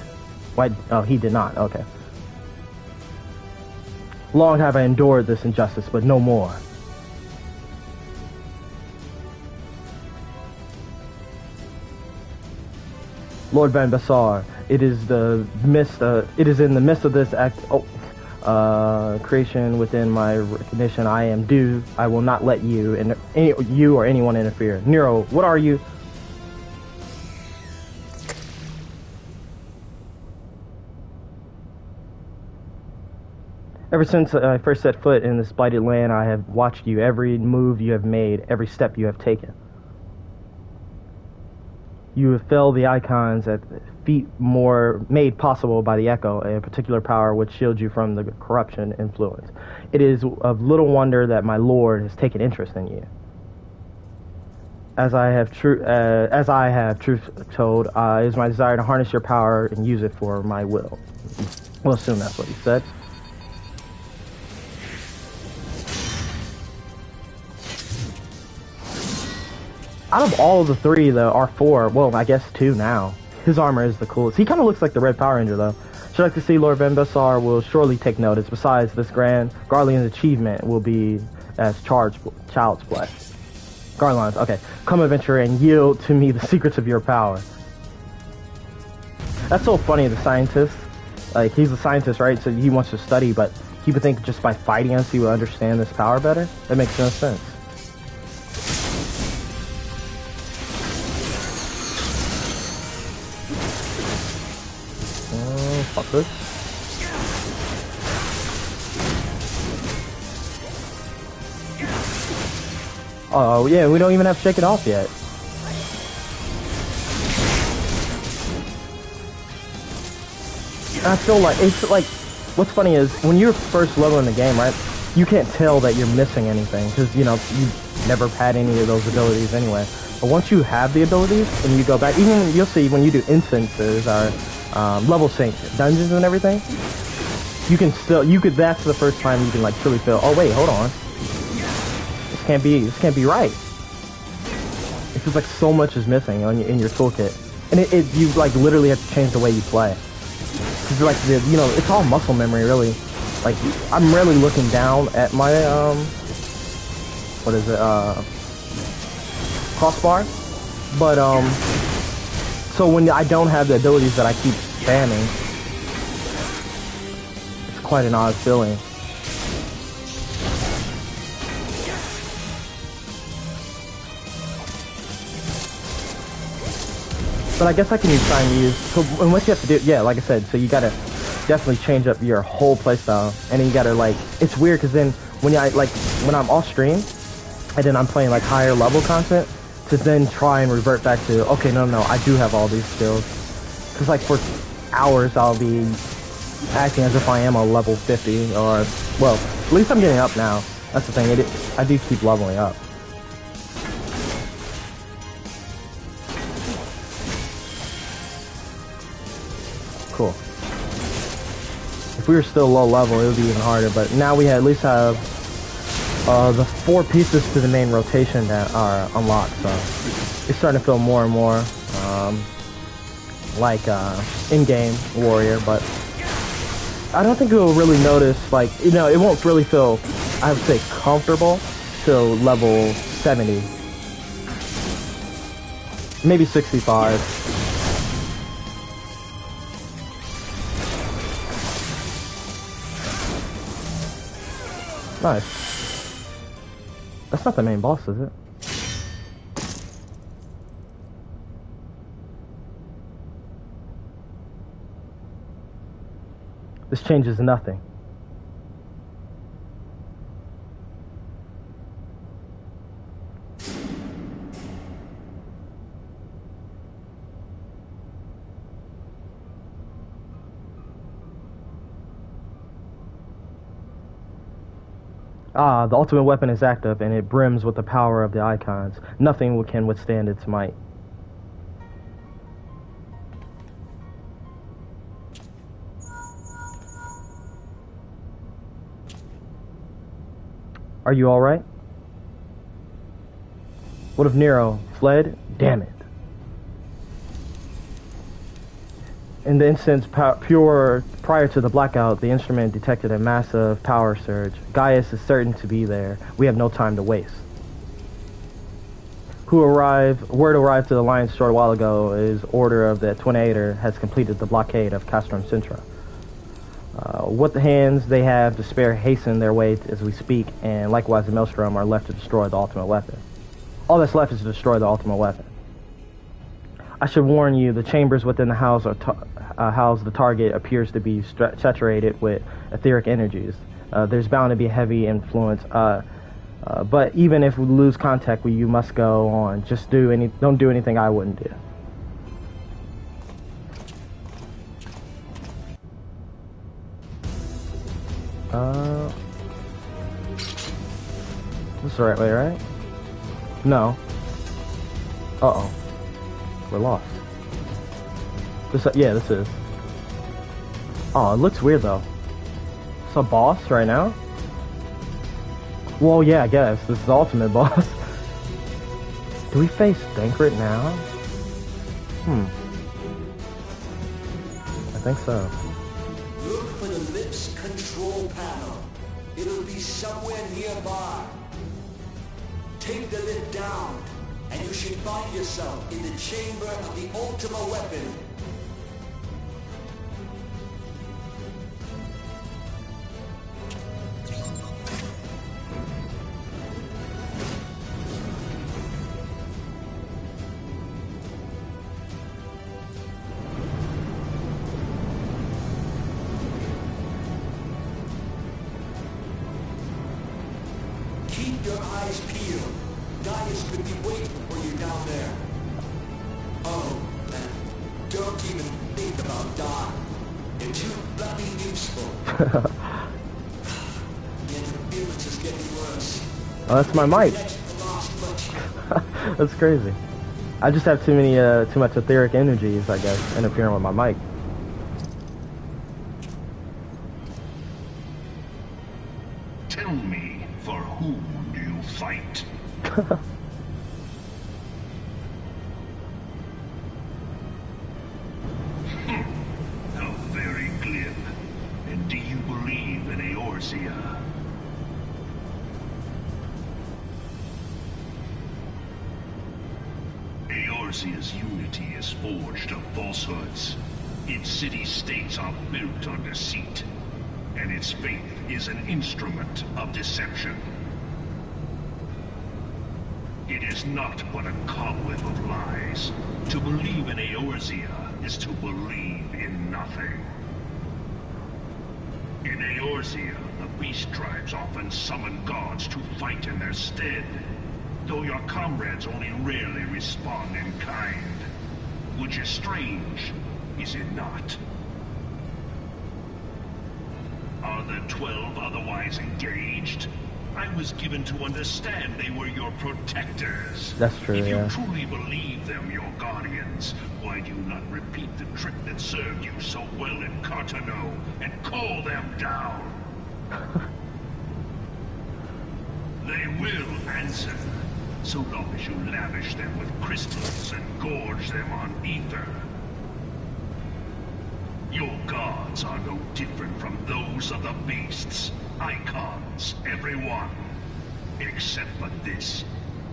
Why? Oh, he did not. Okay. Long have I endured this injustice, but no more. Lord Van Bessar, it is in the midst of this act. Creation within my recognition. I am due. I will not let you and you or anyone interfere. Nero, what are you? Ever since I first set foot in this blighted land, I have watched you, every move you have made, every step you have taken. You have felled the icons at feet more made possible by the Echo, a particular power which shields you from the corruption influence. It is of little wonder that my lord has taken interest in you. As I have truth told, it is my desire to harness your power and use it for my will. We'll assume that's what he said. Out of all of the three, though, R4, well, I guess 2 now. His armor is the coolest. He kind of looks like the Red Power Ranger, though. Should like to see Lord Van Bessar will surely take notice. Besides, this grand Garlean's achievement will be as child's play. Garlean's, okay. Come, adventurer, and yield to me the secrets of your power. That's so funny, the scientist. Like, he's a scientist, right? So he wants to study, but he would think just by fighting us, he would understand this power better? That makes no sense. Fuck this. Oh yeah, we don't even have Shake It Off yet. I feel like it's like, what's funny is when you're first level in the game, right? You can't tell that you're missing anything because you know you've never had any of those abilities anyway. But once you have the abilities and you go back, even you'll see when you do instances or level sync dungeons and everything, you could. That's the first time you can like truly feel. Oh wait, hold on. This can't be right. It's just like so much is missing in your toolkit, and you like literally have to change the way you play. Cause like it's all muscle memory really. Like I'm rarely looking down at my what is it crossbar, but so when I don't have the abilities that I keep spamming, it's quite an odd feeling. But I guess I can try and use, so, and what you have to do, yeah, like I said, so you gotta definitely change up your whole playstyle, and then you gotta like, it's weird because then when I'm off stream, and then I'm playing like higher level content, to then try and revert back to, okay, no, I do have all these skills. Because like for hours I'll be acting as if I am a level 50, or, well, at least I'm getting up now. That's the thing, I do keep leveling up. Cool. If we were still low level, it would be even harder, but now we at least have the 4 pieces to the main rotation that are unlocked, so it's starting to feel more and more like in-game warrior, but I don't think it will really notice, like, it won't really feel, I would say, comfortable till level 70. Maybe 65. Nice. That's not the main boss, is it? This changes nothing. The ultimate weapon is active, and it brims with the power of the icons. Nothing can withstand its might. Are you alright? What if Nero fled? Damn it. In the instance prior to the blackout, the instrument detected a massive power surge. Gaius is certain to be there. We have no time to waste. Word arrived to the Alliance a short while ago is order of the Twinator has completed the blockade of Castrum Sintra. What the hands they have to spare hasten their way as we speak, and likewise the Maelstrom are left to destroy the ultimate weapon. All that's left is to destroy the ultimate weapon. I should warn you, the chambers within the house house the target appears to be saturated with etheric energies. There's bound to be a heavy influence, but even if we lose contact with you, must go on. Just don't do anything I wouldn't do. This is the right way, right? No. Uh-oh. We're lost. Yeah, this is. Oh, it looks weird though. It's a boss right now? Well, yeah, I guess. This is the ultimate boss. Do we face Thancred now? I think so. Look for the lips control panel. It'll be somewhere nearby. Take the lid down, and you should find yourself in the chamber of the ultimate weapon. your eyes peeled. Gaius could be waiting for you down there. Oh, and don't even think about dying. You're too bloody useful. The interference is getting worse. Oh, that's my mic. That's crazy. I just have too much etheric energies, I guess, interfering with my mic. Tell me, for whom do you fight? How very glib. And do you believe in Eorzea? Eorzea's unity is forged of falsehoods. Its city-states are built on deceit, and its faith is an instrument of deception. It is not but a cobweb of lies. To believe in Eorzea is to believe in nothing. In Eorzea, the beast tribes often summon gods to fight in their stead, though your comrades only rarely respond in kind. Which is strange, is it not? Are the 12 otherwise engaged? I was given to understand they were your protectors. That's true, If you yeah. truly believe them your guardians, why do you not repeat the trick that served you so well in Cartano and call them down? They will answer, so long as you lavish them with crystals and gorge them on ether. Your gods are no different from those of the beasts. Icons, every one. Except for this,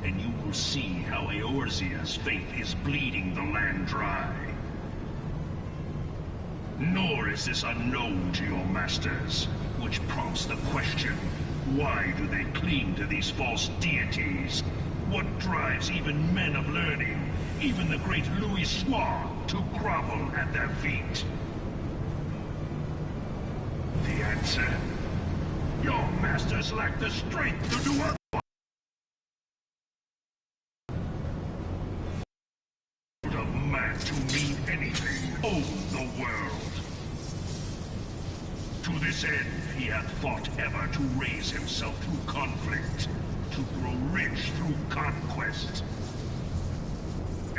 and you will see how Eorzea's faith is bleeding the land dry. Nor is this unknown to your masters, which prompts the question, why do they cling to these false deities? What drives even men of learning, even the great Louis Soir, to grovel at their feet? The answer? Your masters lack the strength to do otherwise. Of man to mean anything, own the world. To this end, he hath fought ever to raise himself through conflict, to grow rich through conquest.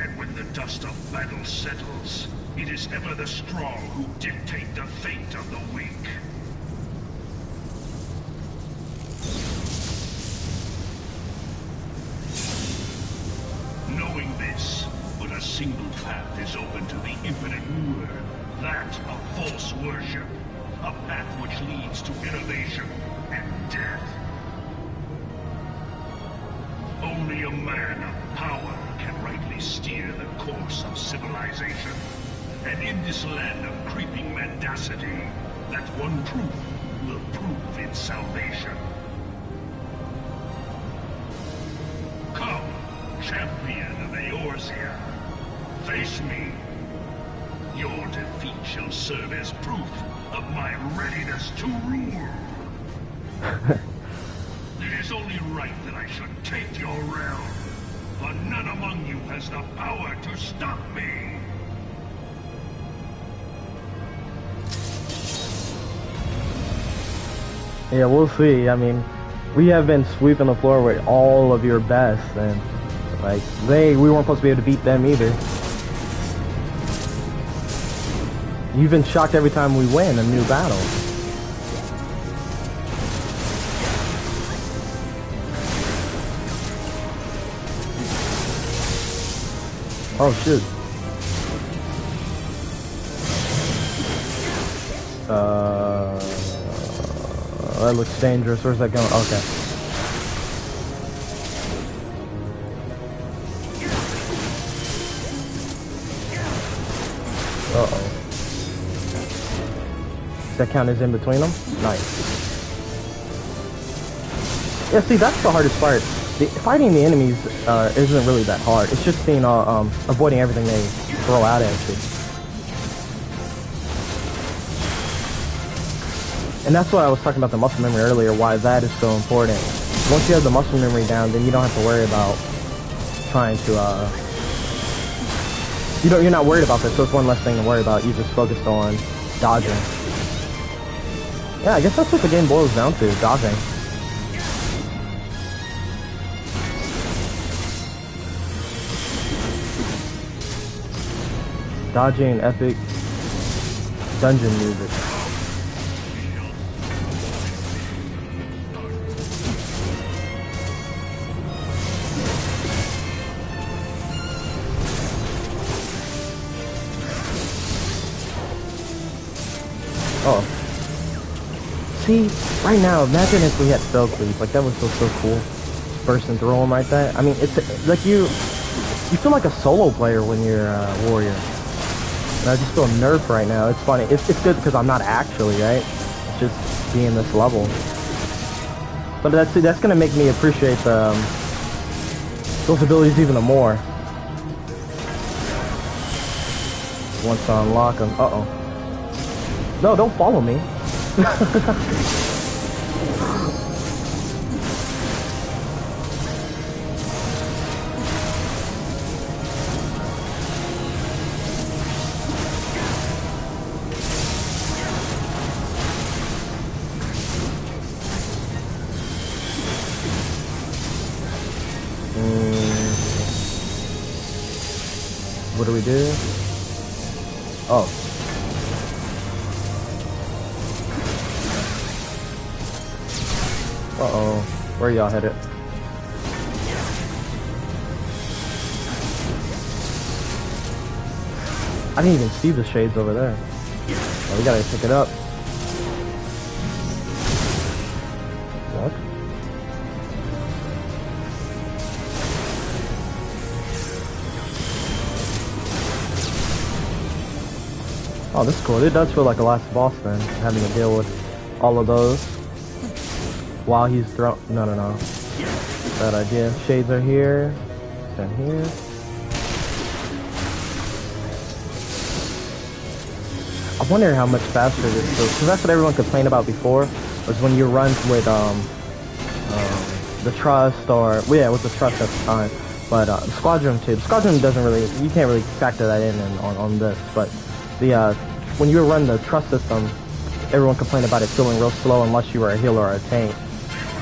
And when the dust of battle settles, it is ever the strong who dictate the fate of the weak. Knowing this, but a single path is open to the infinite ruler, that of false worship, a path which leads to innovation and death. Only a man of power can rightly steer the course of civilization. And in this land of creeping mendacity, that one truth will prove its salvation. Come, champion of Eorzea, face me. Your defeat shall serve as proof of my readiness to rule. It is only right that I should take your realm, for none among you has the power to stop me. Yeah, we'll see. I mean, we have been sweeping the floor with all of your best, and like we weren't supposed to be able to beat them either. You've been shocked every time we win a new battle. Oh shoot. That looks dangerous. Where's that going? Okay. Uh-oh. Does that count as in between them? Nice. Yeah, see, that's the hardest part. Fighting the enemies isn't really that hard. It's just being avoiding everything they throw out at you. And that's what I was talking about the muscle memory earlier, why that is so important. once you have the muscle memory down, then you don't have to worry about trying to, you're not worried about that, so it's one less thing to worry about. You just focused on dodging. Yeah, I guess that's what the game boils down to, dodging. Dodging epic dungeon music. Oh. See, right now, imagine if we had spell cleave. Like, that was so cool. Bursting through them like that. I mean, it's like you feel like a solo player when you're a warrior. And I just feel nerfed right now. It's funny. It's good because I'm not actually, right? It's just being this level. But that's gonna make me appreciate those abilities even more. Once I unlock them. Uh-oh. No, don't follow me. What do we do? Oh. Uh-oh. Where y'all headed? I didn't even see the shades over there. Oh, we gotta pick it up. What? Oh, this is cool. It does feel like a last boss then, having to deal with all of those while he's thrown. No. Bad idea. Shades are here. Stand here. I wonder how much faster this goes, because that's what everyone complained about before, was when you run with the Trust, or well, yeah, with the Trust at the time, but the Squadron too. The Squadron doesn't really, you can't really factor that in on this, but the when you run the Trust system, everyone complained about it feeling real slow unless you were a healer or a tank.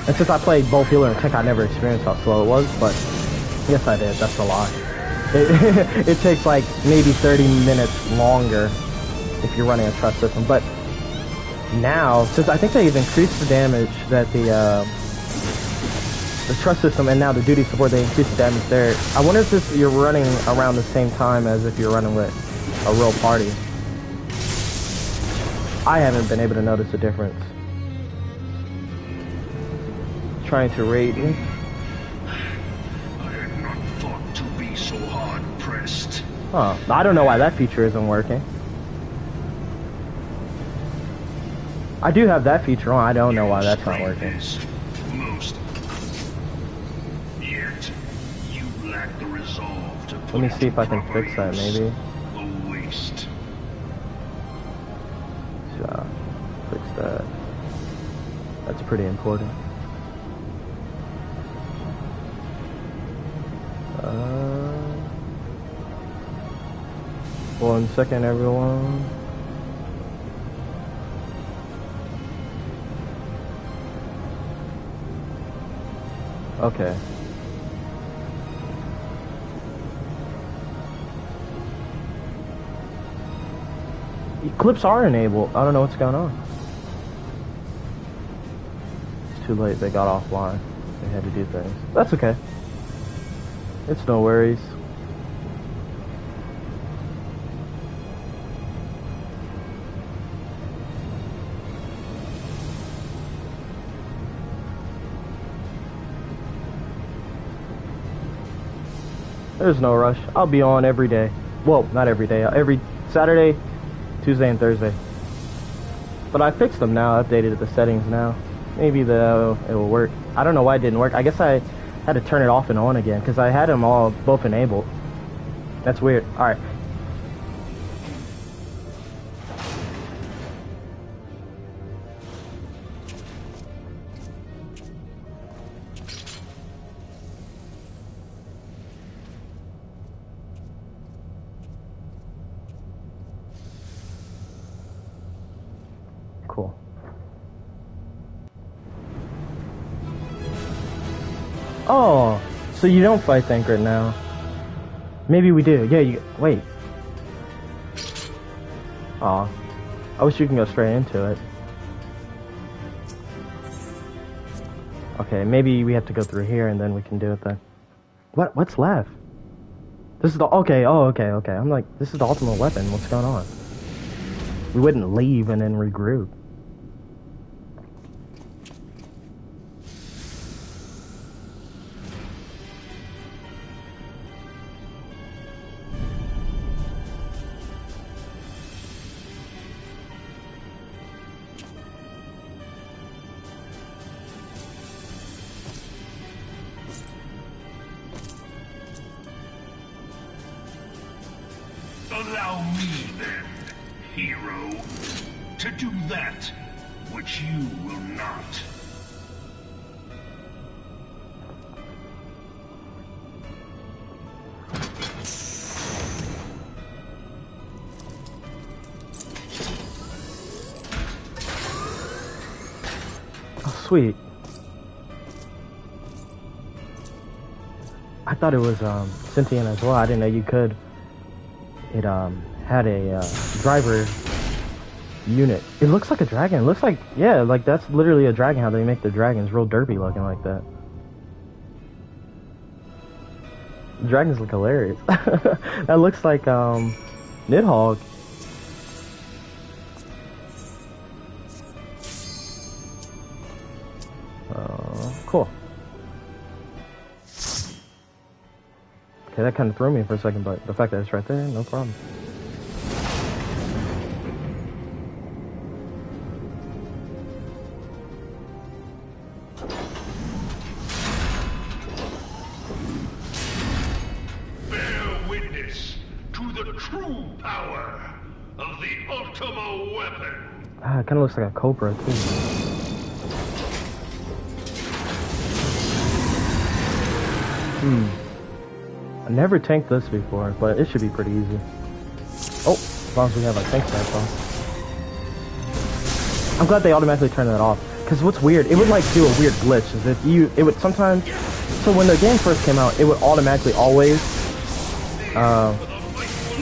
And since I played both healer and tank, I never experienced how slow it was, but yes I did, that's a lie. It takes like maybe 30 minutes longer if you're running a Trust system, but now, since I think they've increased the damage that the Trust system and now the duty support, they increased the damage there. I wonder if you're running around the same time as if you're running with a real party. I haven't been able to notice a difference. Trying to raid me. I had not thought to be so hard pressed. Oh, I don't know why that feature isn't working. I do have that feature on. I don't know why that's not working. Most. Yet you lack the resolve to put Let me see if I can proper fix that, use. maybe. A waste. Fix that. That's pretty important. 1 second, everyone. Okay. Clips are enabled. I don't know what's going on. It's too late. They got offline. They had to do things. That's okay. It's no worries. There's no rush. I'll be on every day. Well, not every day. Every Saturday, Tuesday, and Thursday. But I fixed them now. I updated the settings now. Maybe it will work. I don't know why it didn't work. I guess I had to turn it off and on again because I had them all both enabled. That's weird. All right. Oh, so you don't fight Thancred now. Maybe we do. Yeah, you... Wait. Aw. I wish you can go straight into it. Okay, maybe we have to go through here and then we can do it then. What's left? This is the... Okay, oh, okay. I'm like, this is the ultimate weapon. What's going on? We wouldn't leave and then regroup. Allow me then, hero, to do that which you will not. Oh, sweet. I thought it was sentient as well. I didn't know you could. It had a driver unit. It looks like a dragon. It looks like, yeah, like that's literally a dragon, how they make the dragons real derpy looking like that. The dragons look hilarious. That looks like Nidhogg. Cool. Okay, that kind of threw me for a second, but the fact that it's right there, no problem. Bear witness to the true power of the Ultima weapon. Ah, it kind of looks like a cobra, too. I never tanked this before, but it should be pretty easy. Oh, as long as we have our tank stats on. I'm glad they automatically turn that off. Because what's weird, it would like do a weird glitch. As if it would sometimes... So when the game first came out, it would automatically always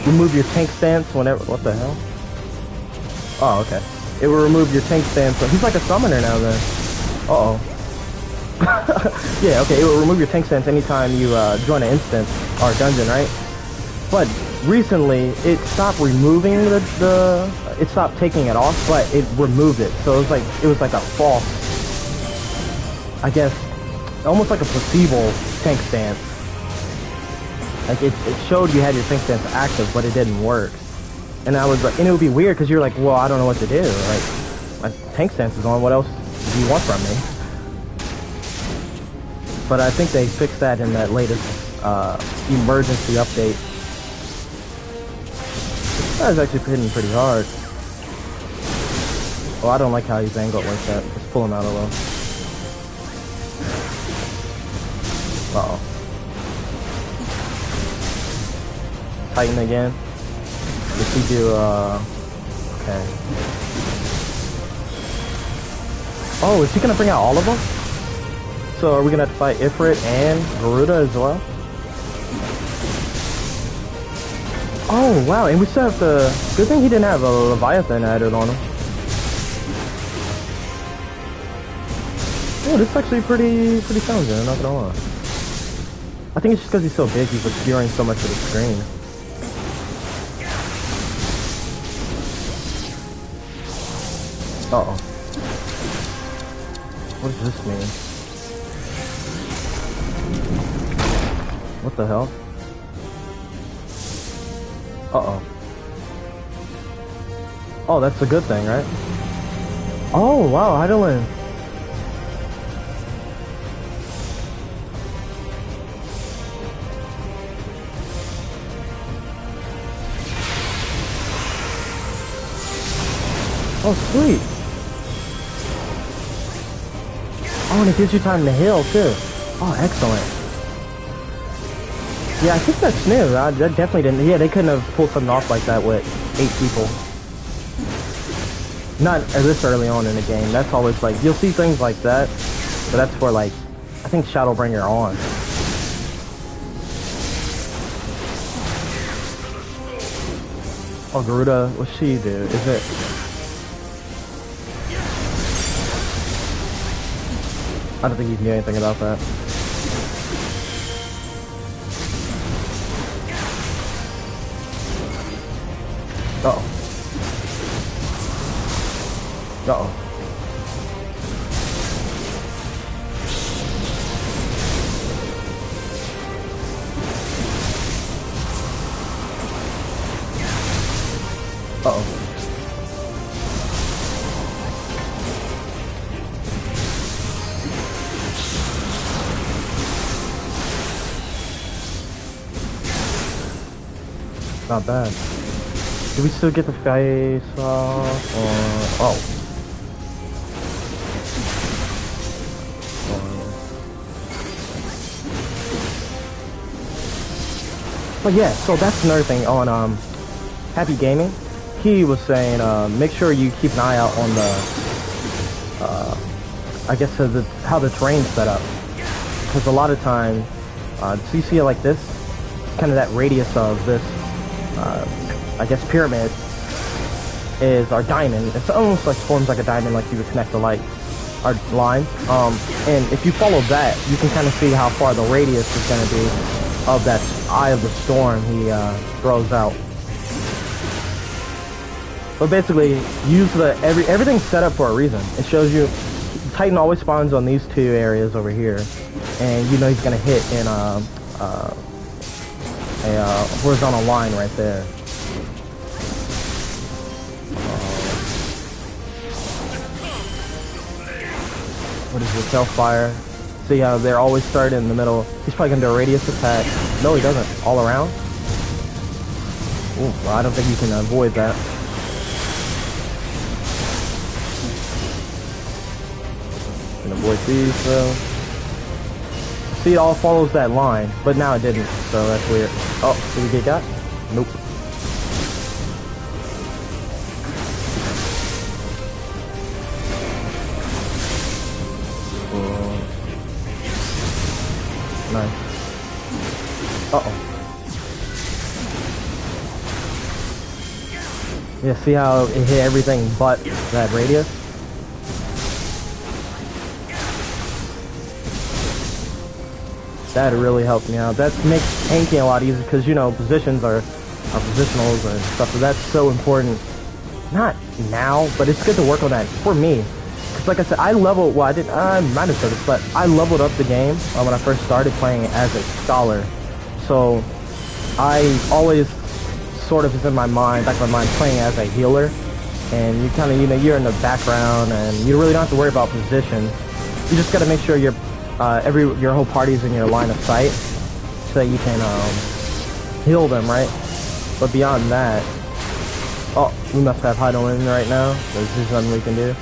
remove your tank stance whenever... What the hell? Oh, okay. It will remove your tank stance. So he's like a summoner now then. Uh-oh. Yeah, okay, it will remove your tank stance anytime you join an instance or dungeon, right? But recently, it stopped removing it stopped taking it off, but it removed it. So it was like a false, I guess, almost like a placebo tank stance. Like it showed you had your tank stance active, but it didn't work. And I was like, and it would be weird because you're like, well, I don't know what to do. Like, my tank stance is on. What else do you want from me? But I think they fixed that in that latest emergency update. That was actually hitting pretty hard. Oh, I don't like how he's angled like that. Let's pull him out a little. Uh-oh. Titan again. If we do, okay. Oh, is he gonna bring out all of them? So are we gonna have to fight Ifrit and Garuda as well? Oh wow, and we still have the... Good thing he didn't have a Leviathan added on him. Oh, this is actually pretty challenging, I'm not gonna lie. I think it's just because he's so big, he's obscuring so much of the screen. Uh-oh. What does this mean? What the hell? Uh-oh. Oh, that's a good thing, right? Oh, wow, Heidelin. Oh, sweet. Oh, and it gives you time to heal, too. Oh, excellent. Yeah, I think that's new. That definitely didn't... Yeah, they couldn't have pulled something off like that with 8 people. Not this early on in the game. That's always like... You'll see things like that, but that's for like I think Shadowbringer on. Oh, Garuda, what's she do? Is it? I don't think you can do anything about that. Uh-oh. Uh-oh. Uh-oh. Not bad. Do we still get the face off? Or... Oh. But yeah, so that's another thing on Happy Gaming. He was saying make sure you keep an eye out on the I guess how the terrain's set up, because a lot of times so you see it like this, kind of that radius of this I guess pyramid is our diamond. It's almost like forms like a diamond, like you would connect the light our line, and if you follow that, you can kind of see how far the radius is going to be of that eye of the storm he throws out. But basically, use everything's set up for a reason. It shows you Titan always spawns on these two areas over here, and you know he's gonna hit in a horizontal line right there. What is this? Hellfire. See how they're always starting in the middle. He's probably gonna do a radius attack. No, he doesn't. All around. Ooh, well, I don't think you can avoid that. Can avoid these though. See, it all follows that line, but now it didn't, so that's weird. Oh, did we get got? Nope. Nice. Uh-oh. Yeah, see how it hit everything but that radius? That really helped me out. That makes tanking a lot easier because, you know, positions are positionals and stuff, so that's so important. Not now, but it's good to work on that for me. Because like I said, I might have said this, but I leveled up the game when I first started playing as a scholar. So I always sort of is in my mind, back of my mind, playing as a healer. And you kind of, you know, you're in the background and you really don't have to worry about position. You just got to make sure your whole party's in your line of sight so that you can heal them, right? But beyond that, oh, we must have Heidelin in right now. There's just nothing we can do.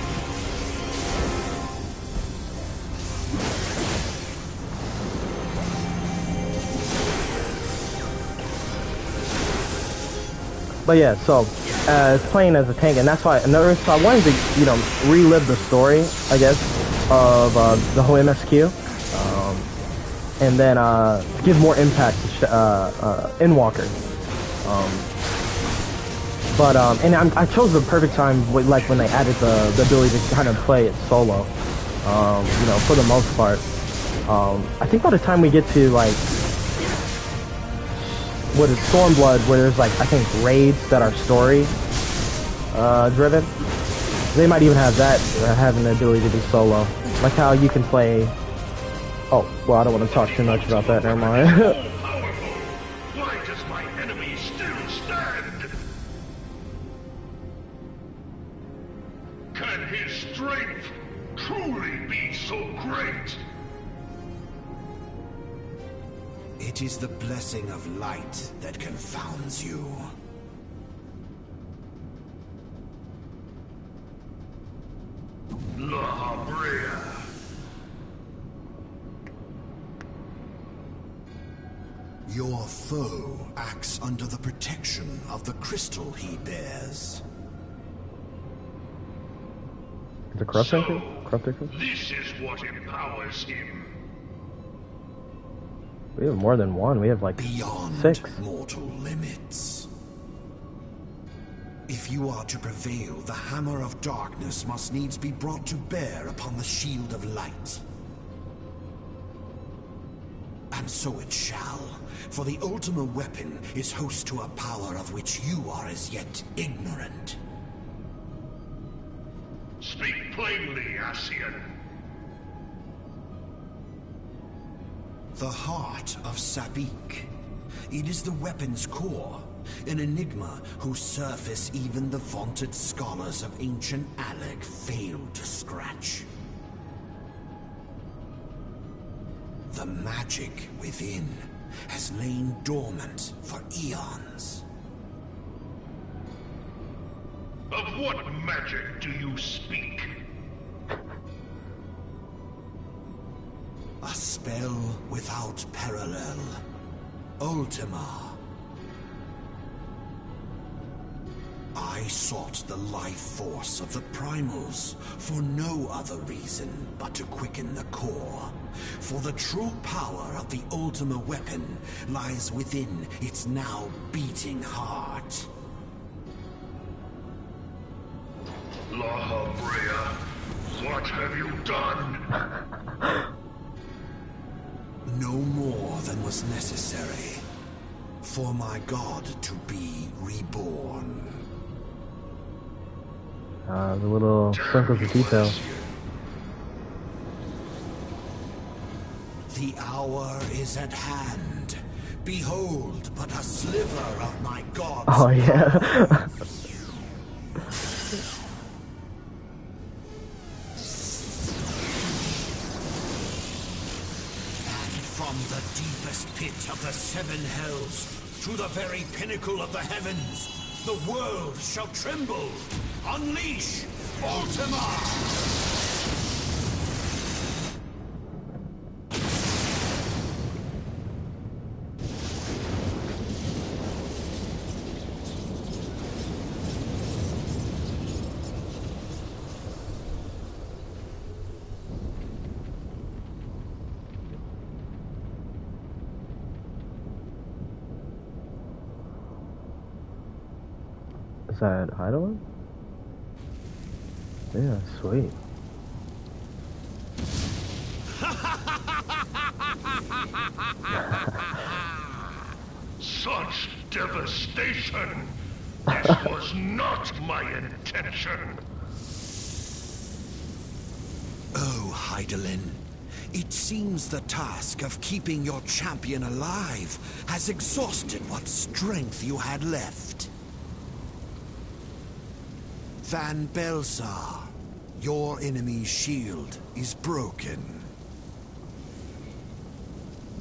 But yeah, so playing as a tank, and that's why so I wanted to, you know, relive the story, I guess, of the whole MSQ, and then give more impact to EndWalker. And I chose the perfect time, like when they added the ability to kind of play it solo, you know, for the most part. I think by the time we get to like what is Stormblood, where there's like, I think, raids that are story driven, they might even have that, having the ability to be solo, like how you can play. Oh, well, I don't want to talk too much about that, never mind. Why does my enemy still stand? Can his strength truly be so great? It is the blessing of light that confounds you. La Habrea. Your foe acts under the protection of the crystal he bears. The corruption? This is what empowers him. We have more than one. We have like Beyond 6. mortal limits. If you are to prevail, the hammer of darkness must needs be brought to bear upon the shield of light. And so it shall, for the ultimate weapon is host to a power of which you are as yet ignorant. Speak plainly, Ascian. The heart of Sabik. It is the weapon's core, an enigma whose surface even the vaunted scholars of ancient Alec failed to scratch. The magic within has lain dormant for eons. Of what magic do you speak? A spell without parallel. Ultima. I sought the life force of the primals for no other reason but to quicken the core. For the true power of the Ultima weapon lies within its now beating heart. La Brea, what have you done? No more than was necessary for my god to be reborn. The little sprinkles of detail. The hour is at hand. Behold, but a sliver of my god's Oh yeah. From the deepest pit of the 7 hells to the very pinnacle of the heavens, the world shall tremble. Unleash Ultima! Is that Idol? Yeah, sweet. Such devastation! This was not my intention! Oh, Heidelin. It seems the task of keeping your champion alive has exhausted what strength you had left. Van Belsar, your enemy's shield is broken.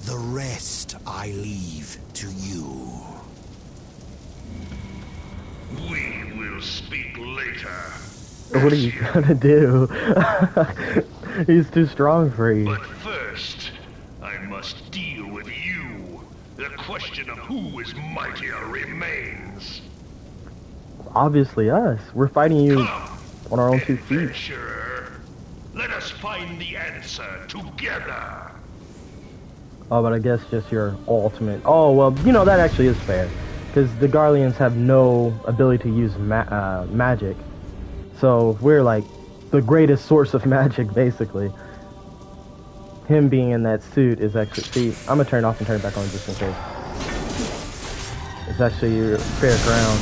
The rest I leave to you. We will speak later. What are you gonna do? He's too strong for you. But first, I must deal with you. The question of who is mightier remains. Obviously us. We're fighting you on our own 2 feet. Adventurer, let us find the answer together. Oh, but I guess just your ultimate. Oh, well, you know, that actually is fair. Because the Garleans have no ability to use magic. So we're like the greatest source of magic, basically. Him being in that suit is actually... See, I'm going to turn it off and turn it back on just in case. It's actually your fair ground.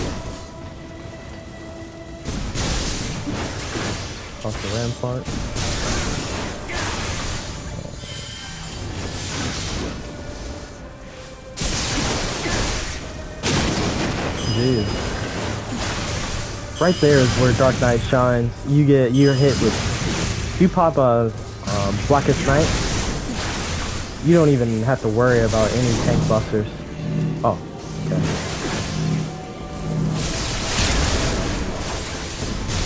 Off the rampart. Jeez. Right there is where Dark Knight shines. You're hit with... If you pop a Blackest Night, you don't even have to worry about any tank busters. Oh, okay.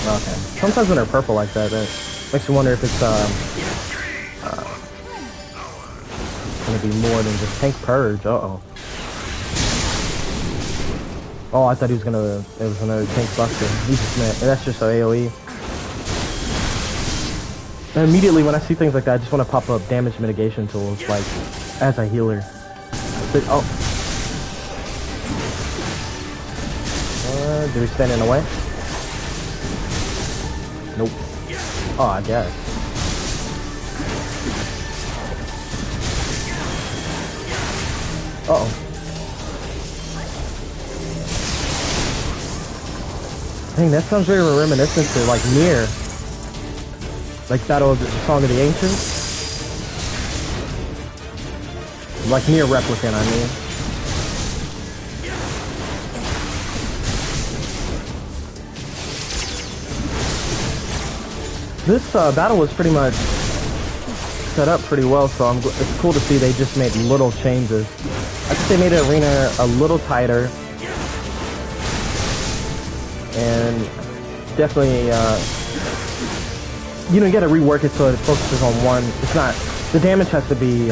Okay. Sometimes when they're purple like that, it makes you wonder if it's gonna be more than just tank purge. Uh-oh. Oh, I thought he was gonna... It was another tank buster. He just meant... That's just AoE. And immediately when I see things like that, I just want to pop up damage mitigation tools, like, as a healer. Oh. Do we stand in the way? Nope. Oh, I guess. Uh-oh. Dang, that sounds very reminiscent to, like, Nier. Like Battle of the Song of the Ancients. Like Nier Replicant, I mean. This battle was pretty much set up pretty well, so it's cool to see they just made little changes. I think they made the arena a little tighter, and definitely, you know, you gotta rework it so it focuses on one. It's not, the damage has to be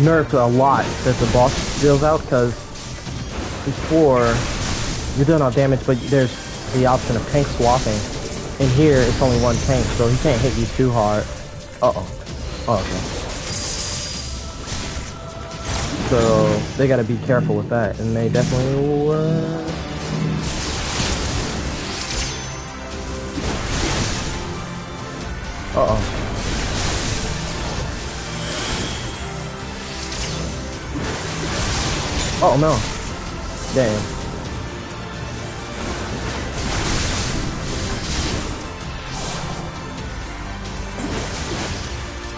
nerfed a lot as the boss deals out, because before you're doing all damage, but there's the option of tank swapping. In here, it's only one tank, so he can't hit you too hard. Uh-oh. Oh, okay. So, they gotta be careful with that, and they definitely were. Uh-oh. Oh, no. Damn.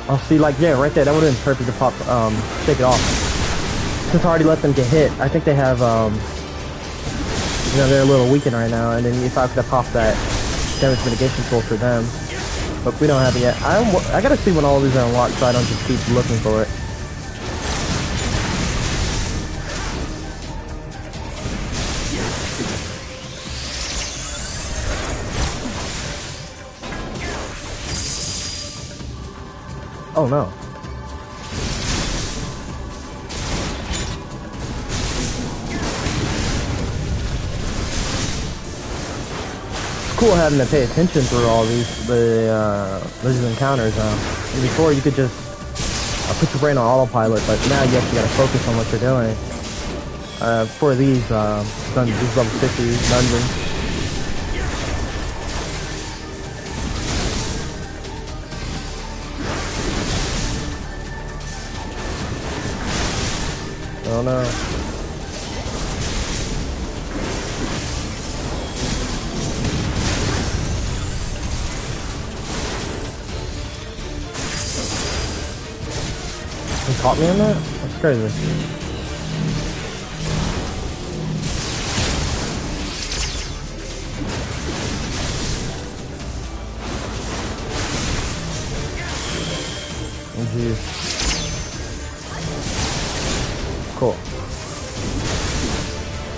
Oh, see, like, yeah, right there, that would have been perfect to pop, shake it off. Since I already let them get hit, I think they have, you know, they're a little weakened right now, and then if I could have popped that damage mitigation tool for them. But we don't have it yet. I gotta see when all these are unlocked so I don't just keep looking for it. Oh no. It's cool having to pay attention through all these encounters. Before you could just put your brain on autopilot, but now you actually gotta focus on what you're doing. For these level 50 dungeons. Oh no. He caught me in that? That's crazy. Oh jeez. Cool.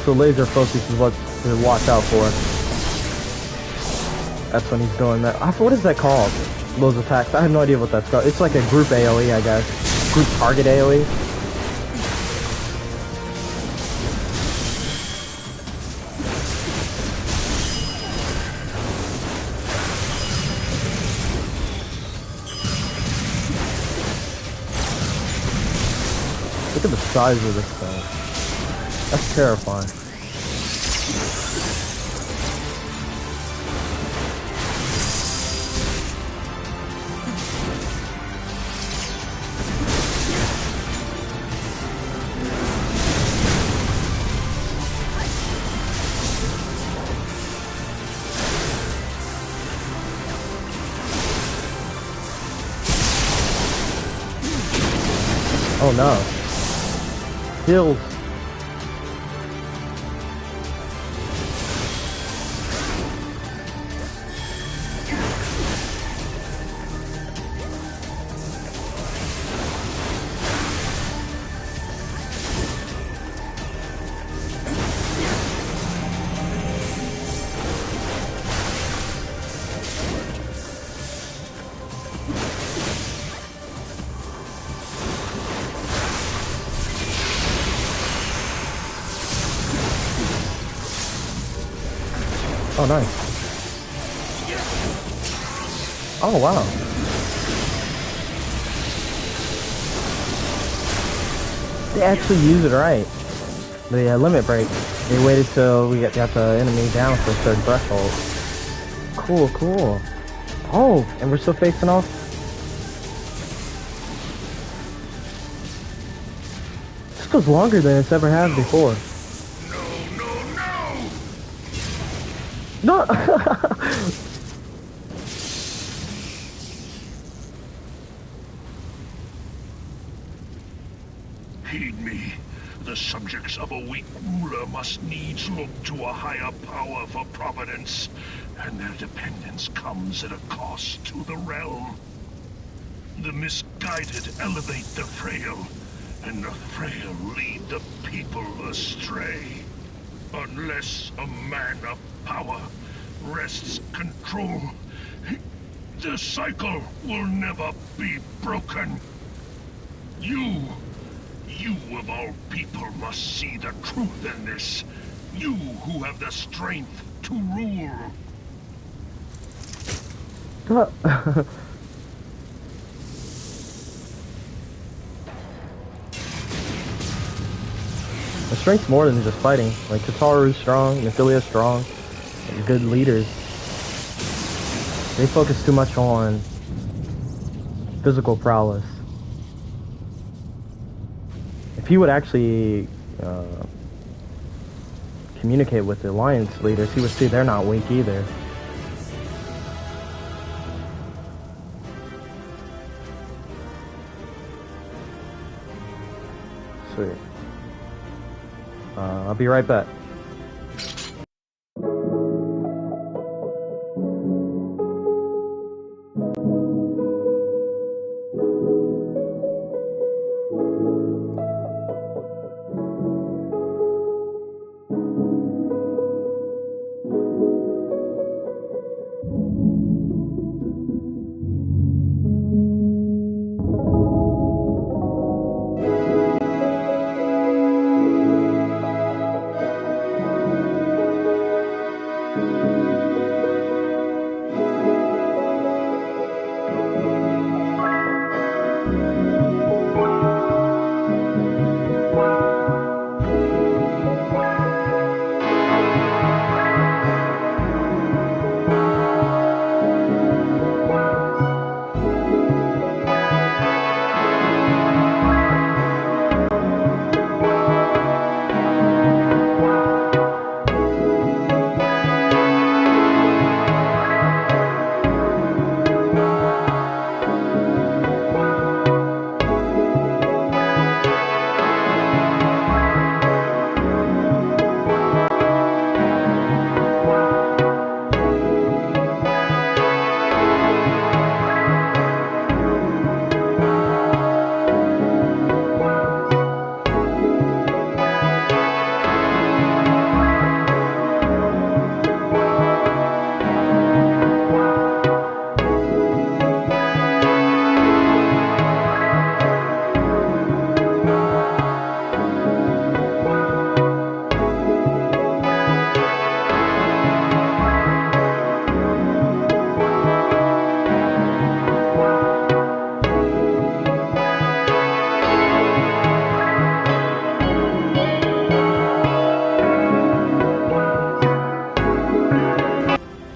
So laser focus is what to watch out for. That's when he's doing that. What is that called? Those attacks. I have no idea what that's called. It's like a group AoE, I guess. Group target AoE. Look at the size of this thing. That's terrifying. Oh no. Heals. Oh, nice. Oh, wow. They actually use it right. The limit break. They waited till we got the enemy down for a certain threshold. Cool, cool. Oh, and we're still facing off. This goes longer than it's ever had before. No! Heed me. The subjects of a weak ruler must needs look to a higher power for providence, and their dependence comes at a cost to the realm. The misguided elevate the frail, and the frail lead the people astray. Unless a man of power wrests control, the cycle will never be broken. You of all people must see the truth in this. You who have the strength to rule. The strength's more than just fighting. Like, Tataru's strong, Nephilia strong, and good leaders. They focus too much on physical prowess. If he would actually communicate with the alliance leaders, he would see they're not weak either. Sweet. I'll be right back.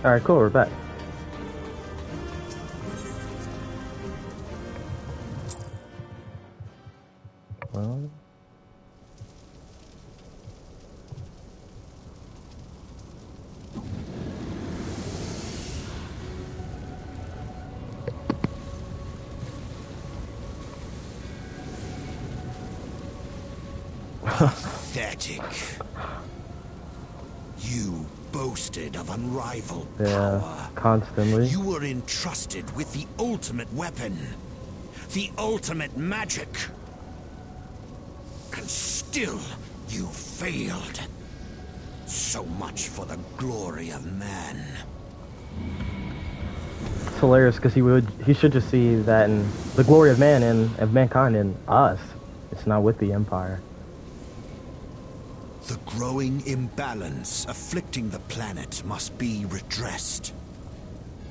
Alright, cool, we're back. Well... Pathetic. You boasted of unrivaled power. Constantly. You were entrusted with the ultimate weapon, the ultimate magic. And still, you failed. So much for the glory of man. It's hilarious because he should just see that in the glory of man and of mankind in us. It's not with the Empire. The growing imbalance afflicting the planet must be redressed.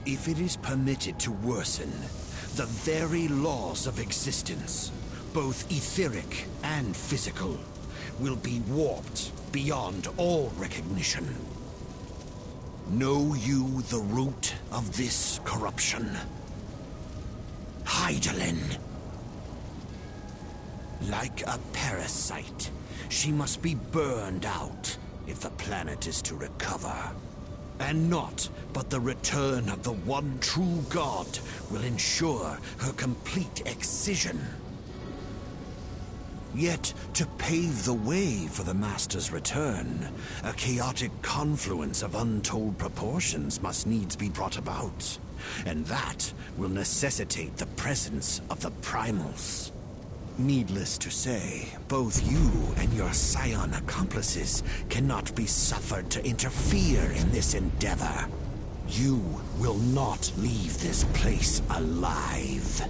If it is permitted to worsen, the very laws of existence, both etheric and physical, will be warped beyond all recognition. Know you the root of this corruption? Hydaelyn. Like a parasite, she must be burned out if the planet is to recover. And naught but the return of the one true god will ensure her complete excision. Yet, to pave the way for the Master's return, a chaotic confluence of untold proportions must needs be brought about. And that will necessitate the presence of the primals. Needless to say, both you and your scion accomplices cannot be suffered to interfere in this endeavor. You will not leave this place alive.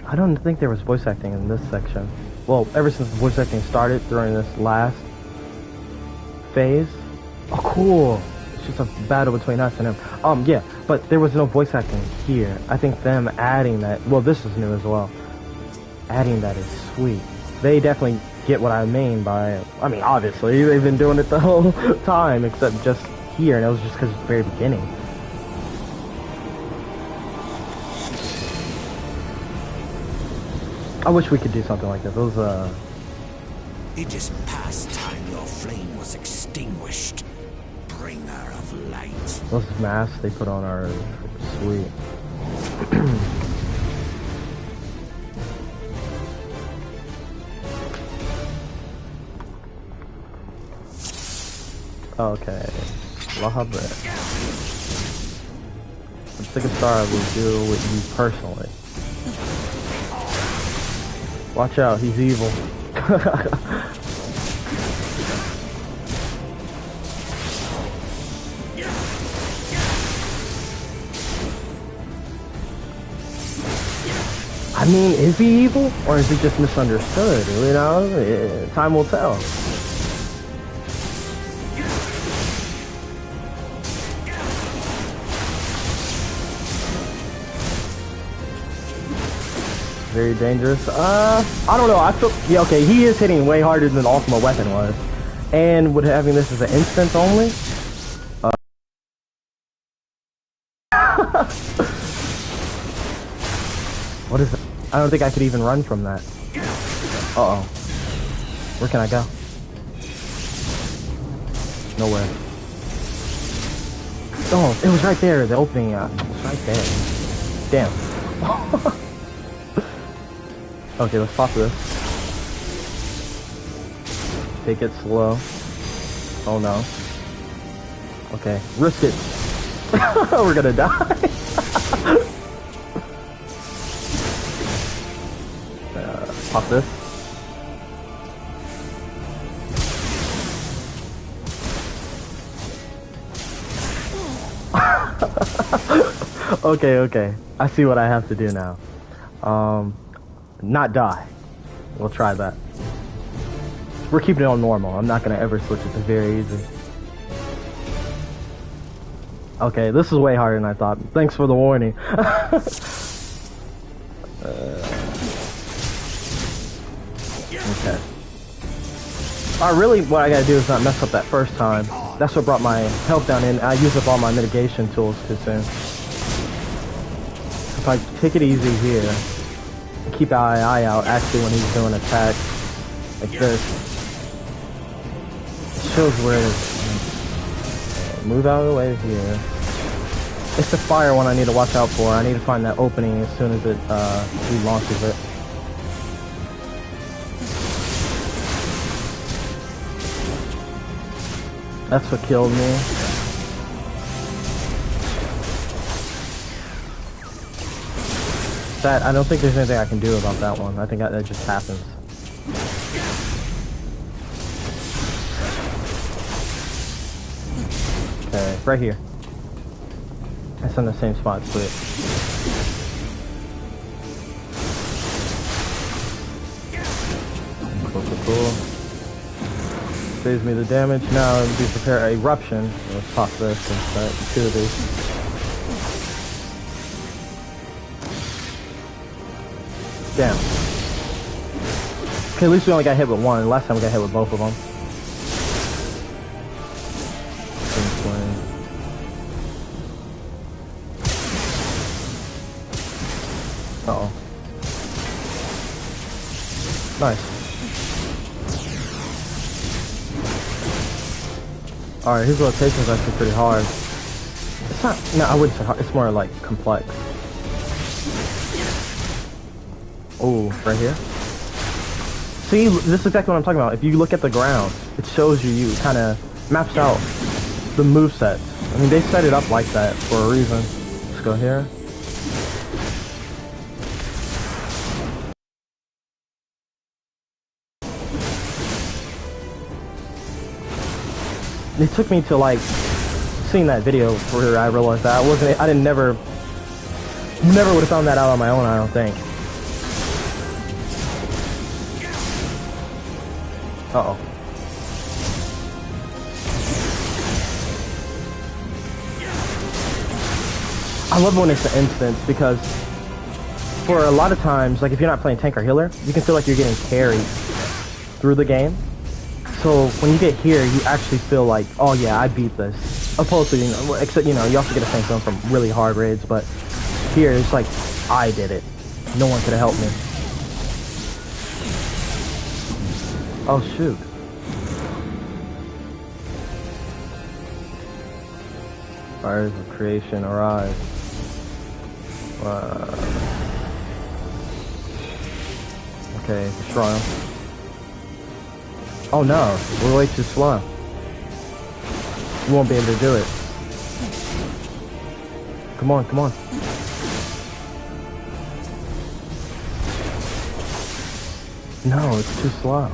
I don't think there was voice acting in this section. Well, ever since the voice acting started during this last phase. Oh, cool. It's just a battle between us and him. Yeah, but there was no voice acting here. I think them adding that, well, this is new as well. Adding that is sweet. They definitely get what I mean by, I mean, obviously, they've been doing it the whole time, except just here, and it was just because it's the very beginning. I wish we could do something like that. Those, It is past time your flame was extinguished, bringer of light. those masks they put on are sweet. Okay. Love it. I'm sick of Star will deal with you personally. Watch out, he's evil. I mean, is he evil? Or is he just misunderstood? You know, time will tell. Very dangerous. I don't know. I feel, yeah, okay, he is hitting way harder than the ultimate weapon was. And with having this as an instance only, what is it? I don't think I could even run from that. Uh-oh. Where can I go? Nowhere. Oh, it was right there, the opening, it was right there. Damn. Okay, let's pop this. Take it slow. Oh no. Okay, risk it. We're gonna die. Pop this. Okay. I see what I have to do now. Not die. We'll try that. We're keeping it on normal. I'm not gonna ever switch it to very easy. Okay, this is way harder than I thought. Thanks for the warning. Okay. Really, what I gotta do is not mess up that first time. That's what brought my health down in. I used up all my mitigation tools too soon. If I take it easy here, keep an eye out actually when he's doing attacks like this. It shows where it is. Move out of the way here. It's the fire one I need to watch out for. I need to find that opening as soon as it he launches it. That's what killed me. That, I don't think there's anything I can do about that one. I think that just happens. Okay, right here. It's in the same spot, sweet. Cool. Saves me the damage. Now we prepare a eruption. Let's pop this and start two of these. Damn. Okay, at least we only got hit with one. Last time we got hit with both of them. Uh-oh. Nice. Alright, his rotation is actually pretty hard. It's not, no, I wouldn't say hard. It's more like complex. Oh, right here. See, this is exactly what I'm talking about. If you look at the ground, it shows you kind of maps out the movesets. I mean, they set it up like that for a reason. Let's go here. It took me to like seeing that video where I realized that I never would have found that out on my own, I don't think. Uh-oh. I love when it's an instance because for a lot of times, like if you're not playing tank or healer, you can feel like you're getting carried through the game. So when you get here, you actually feel like, oh yeah, I beat this. Opposed to, except, you also get a sense of them from really hard raids, but here it's like, I did it. No one could have helped me. Oh shoot. Fires of creation arise. Okay, destroy him. Oh no, we're way too slow. We won't be able to do it. Come on, come on. No, it's too slow.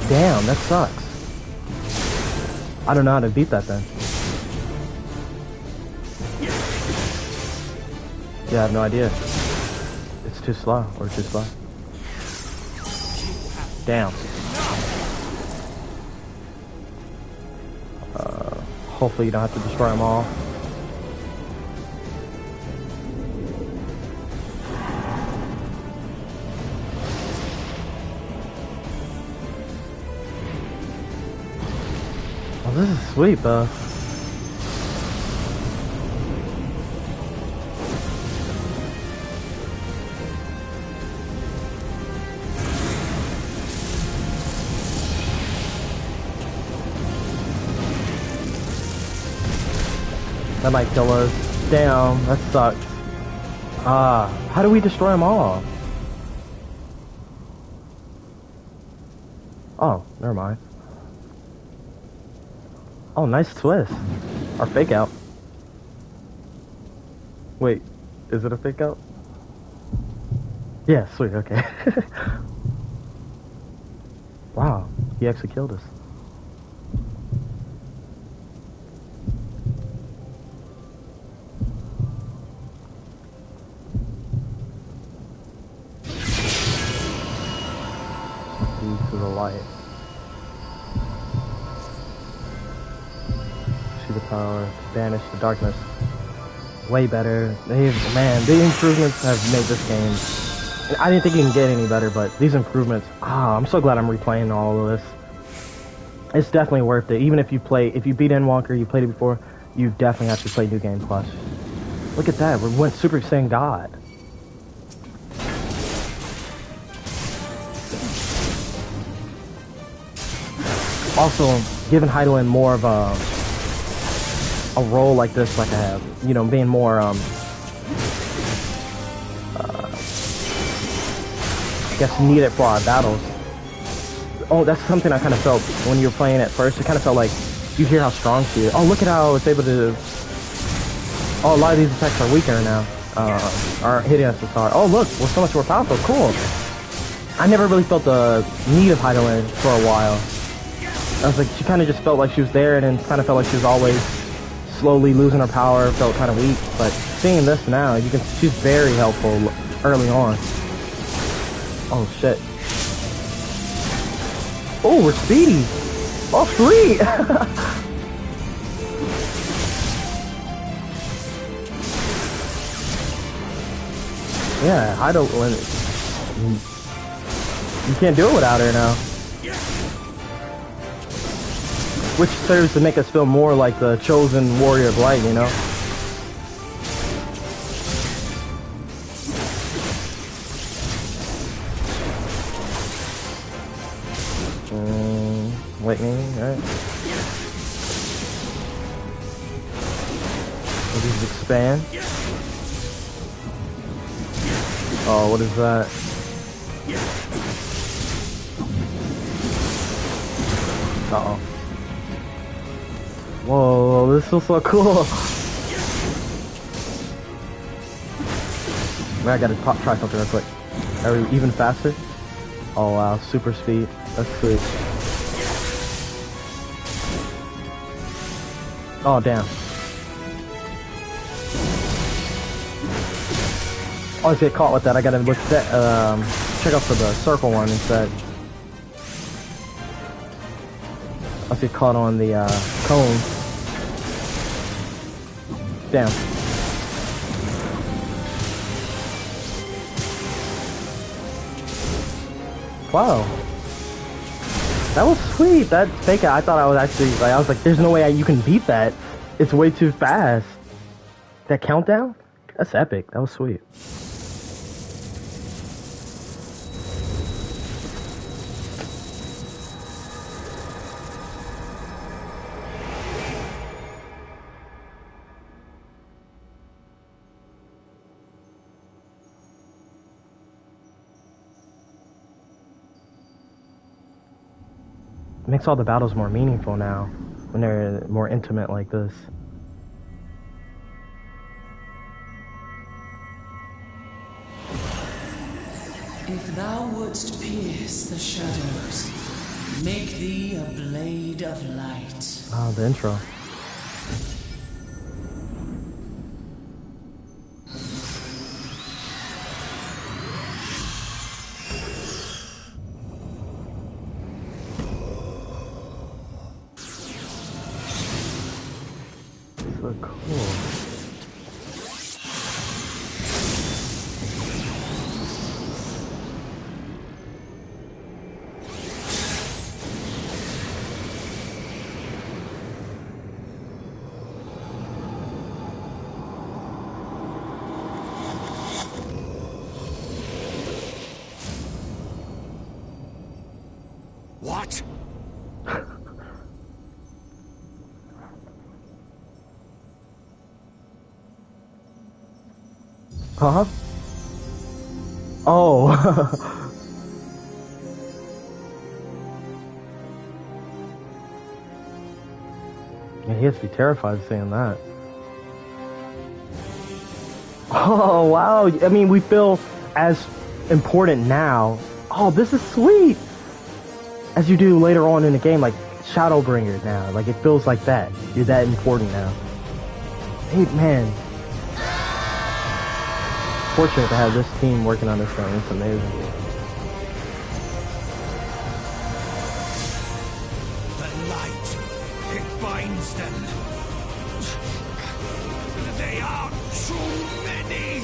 Damn, that sucks. I don't know how to beat that then. Yeah, I have no idea. It's too slow, or too slow. Damn. Hopefully you don't have to destroy them all. Oh, this is sweet, though. That might kill us. Damn, that sucks. How do we destroy them all? Oh, never mind. Oh, nice twist. Or fake out. Wait, is it a fake out? Yeah, sweet, okay. Wow, he actually killed us. To the light. See the power, banish the darkness. Way better. Man, the improvements have made this game. And I didn't think it can get any better, but these improvements. I'm so glad I'm replaying all of this. It's definitely worth it. Even if you beat EndWalker, you played it before, you definitely have to play New Game Plus. Look at that, we went Super Saiyan God. Also, giving Heidelin more of a role like this, like I have, being more, I guess needed for our battles. Oh, that's something I kind of felt when you were playing at first. It kind of felt like you hear how strong she is. Oh, look at how it's able to. Oh, a lot of these attacks are weaker now. Are hitting us as hard. Oh, look, we're so much more powerful. Cool. I never really felt the need of Heidelin for a while. I was like, she kind of just felt like she was there, and then kind of felt like she was always slowly losing her power, felt kind of weak. But seeing this now, she's very helpful early on. Oh shit. Oh, we're speedy. Oh, sweet. Yeah, I don't. You can't do it without her now. Which serves to make us feel more like the chosen warrior of light, you know? Lightning, right? We'll just expand. Oh, what is that? Uh-oh. Whoa, this feels so cool. Man, I gotta try something real quick. Are we even faster? Oh wow, super speed. That's sweet. Oh damn. I always get caught with that. I gotta look at check out for the circle one instead. I get caught on the cone. Damn. Wow. That was sweet. That fake out. I thought I was actually like, I was like, there's no way you can beat that. It's way too fast. That countdown? That's epic. That was sweet. It makes all the battles more meaningful now, when they're more intimate like this. If thou wouldst pierce the shadows, make thee a blade of light. Oh, the intro. So cool. What? Huh? Oh. Yeah, he has to be terrified saying that. Oh, wow. I mean, we feel as important now. Oh, this is sweet. As you do later on in the game, like Shadowbringer now. Like, it feels like that. You're that important now. Hey, man. Fortunate to have this team working on this game. It's amazing. The light, it binds them. They are too many.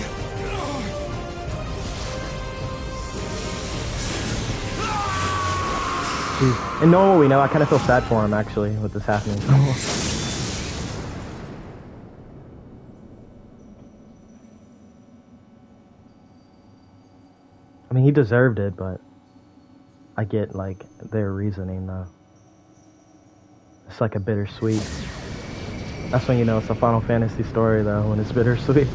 Jeez. And knowing what we know, I kind of feel sad for him, actually, with this happening. I mean, he deserved it, but I get, like, their reasoning, though. It's like a bittersweet. That's when you know it's a Final Fantasy story, though, when it's bittersweet.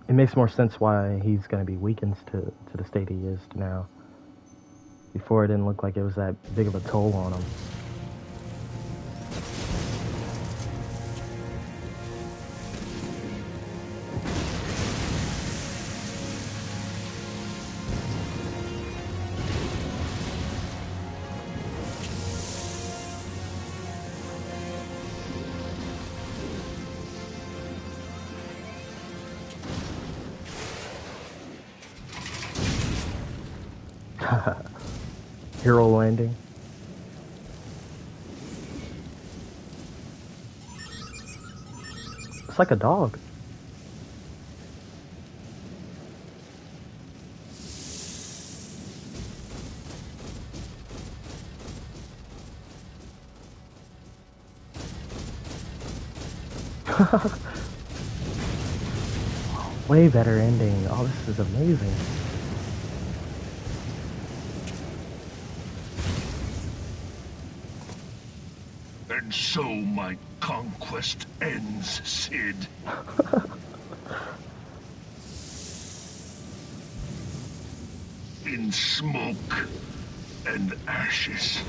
It makes more sense why he's going to be weakened to the state he is now. Before, it didn't look like it was that big of a toll on him. Hero landing. just like a dog. Way better ending. Oh, this is amazing. And so my conquest ends, Sid. In smoke and ashes.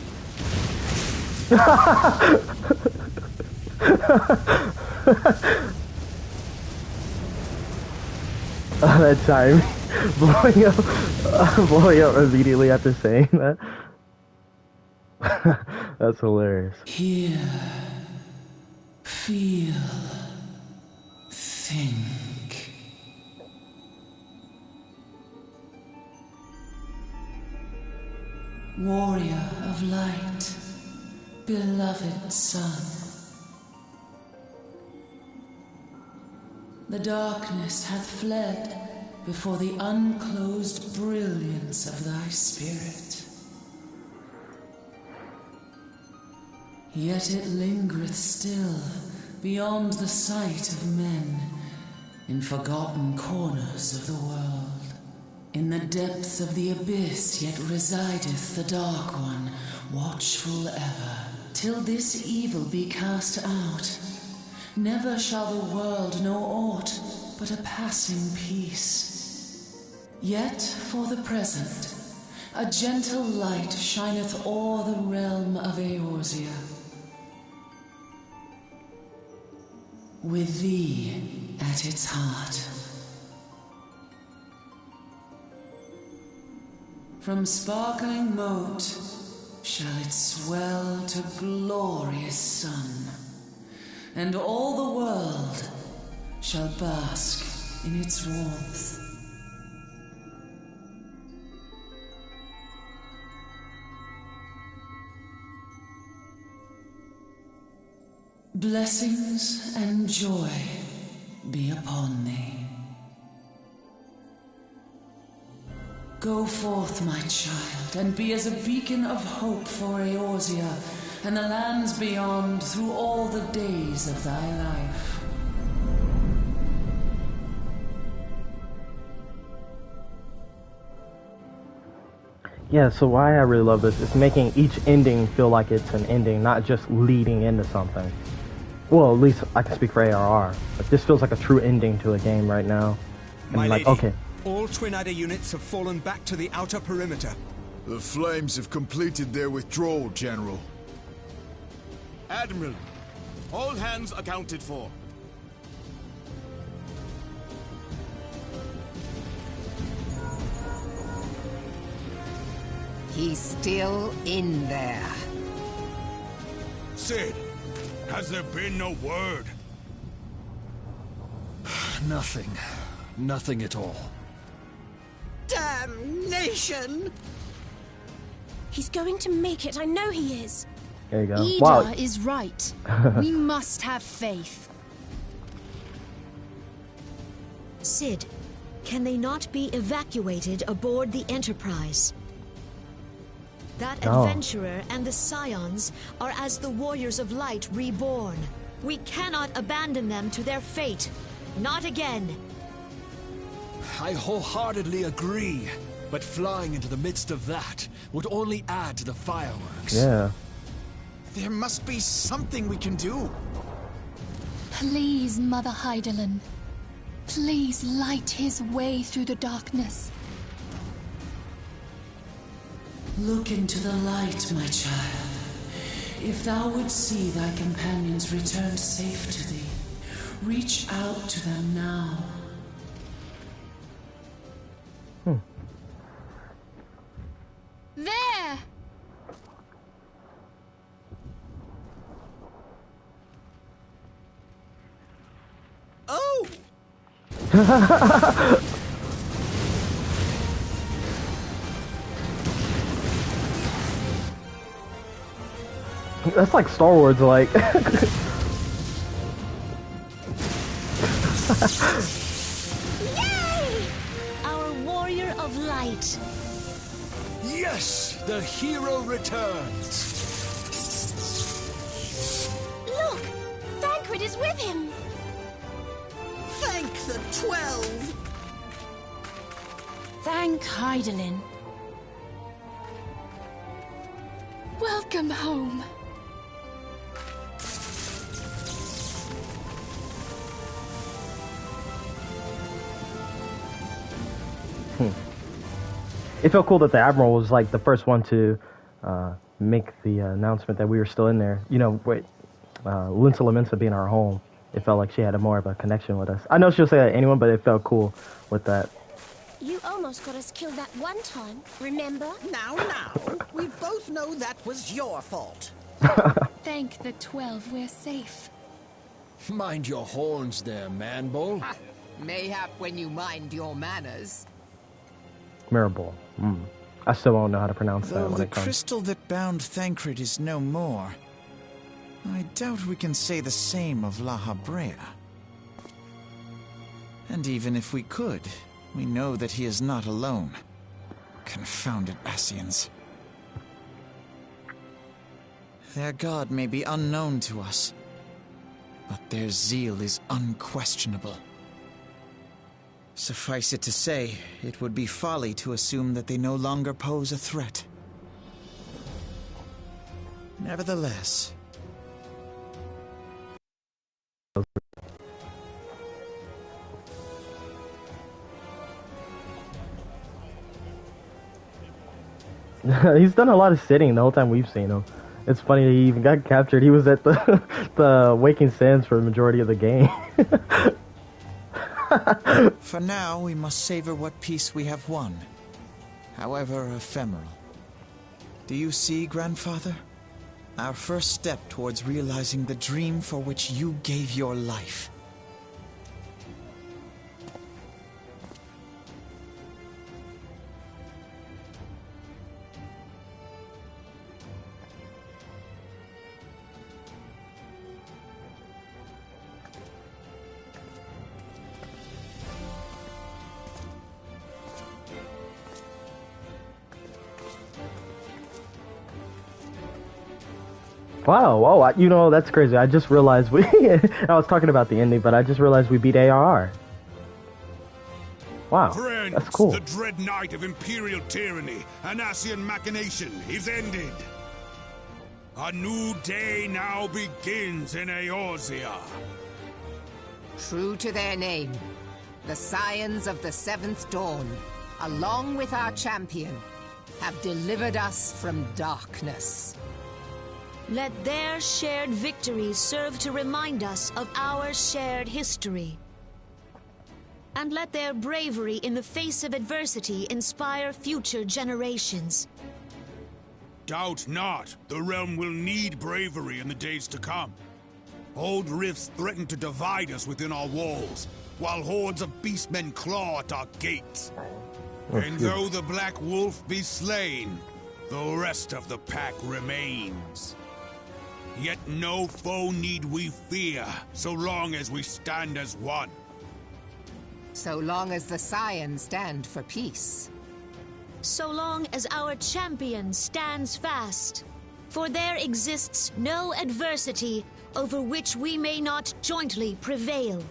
That time blowing up immediately after saying that. That's hilarious. Hear, feel, think. Warrior of light, beloved son. The darkness hath fled before the unclosed brilliance of thy spirit. Yet it lingereth still beyond the sight of men, in forgotten corners of the world. In the depths of the abyss yet resideth the Dark One, watchful ever, till this evil be cast out. Never shall the world know aught but a passing peace. Yet for the present, a gentle light shineth o'er the realm of Eorzea. With thee at its heart. From sparkling moat shall it swell to glorious sun, and all the world shall bask in its warmth. Blessings and joy be upon thee. Go forth, my child, and be as a beacon of hope for Eorzea and the lands beyond through all the days of thy life. Yeah, so why I really love this is making each ending feel like it's an ending, not just leading into something. Well, at least I can speak for ARR. But this feels like a true ending to a game right now. And My like, lady, okay. all Twin Adder units have fallen back to the outer perimeter. The Flames have completed their withdrawal, General. Admiral, all hands accounted for. He's still in there. Sid, has there been no word? Nothing. Nothing at all. Damnation! He's going to make it, I know he is. There you go. Ida Wow. is right. We must have faith. Sid, can they not be evacuated aboard the Enterprise? That No. adventurer and the Scions are as the Warriors of Light reborn. We cannot abandon them to their fate. Not again. I wholeheartedly agree, but flying into the midst of that would only add to the fireworks. Yeah. There must be something we can do. Please, Mother Hydaelyn. Please light his way through the darkness. Look into the light, my child. If thou would see thy companions returned safe to thee, reach out to them now. There! Oh! That's like Star Wars, like. Yay! Our warrior of light. Yes! The hero returns! Look! Thancred is with him! Thank the 12! Thank Hydaelyn. Welcome home. It felt cool that the Admiral was like the first one to make the announcement that we were still in there. You know, Linsa Lamenta being our home, it felt like she had more of a connection with us. I know she'll say that to anyone, but it felt cool with that. You almost got us killed that one time, remember? Now, we both know that was your fault. Thank the 12 we're safe. Mind your horns there, Manbull. Mayhap when you mind your manners. Mirabel. I still won't know how to pronounce Though that when the it comes. crystal that bound Thancred is no more, I doubt we can say the same of La Habrea. And even if we could, we know that he is not alone. Confounded Ascians. Their god may be unknown to us, but their zeal is unquestionable. Suffice it to say, it would be folly to assume that they no longer pose a threat. Nevertheless... He's done a lot of sitting the whole time we've seen him. It's funny he even got captured. He was at the Waking Sands for the majority of the game. For now, we must savor what peace we have won, however ephemeral. Do you see, Grandfather? Our first step towards realizing the dream for which you gave your life. Wow, you know, that's crazy. I just realized I was talking about the ending, but I just realized we beat ARR. Wow, Friends, that's cool. the dread night of Imperial tyranny and Ascian machination is ended. A new day now begins in Eorzea. True to their name, the Scions of the Seventh Dawn, along with our champion, have delivered us from darkness. Let their shared victory serve to remind us of our shared history. And let their bravery in the face of adversity inspire future generations. Doubt not, the realm will need bravery in the days to come. Old rifts threaten to divide us within our walls, while hordes of beastmen claw at our gates. And though the Black Wolf be slain, the rest of the pack remains. Yet no foe need we fear, so long as we stand as one. So long as the Scions stand for peace. So long as our champion stands fast. For there exists no adversity over which we may not jointly prevail.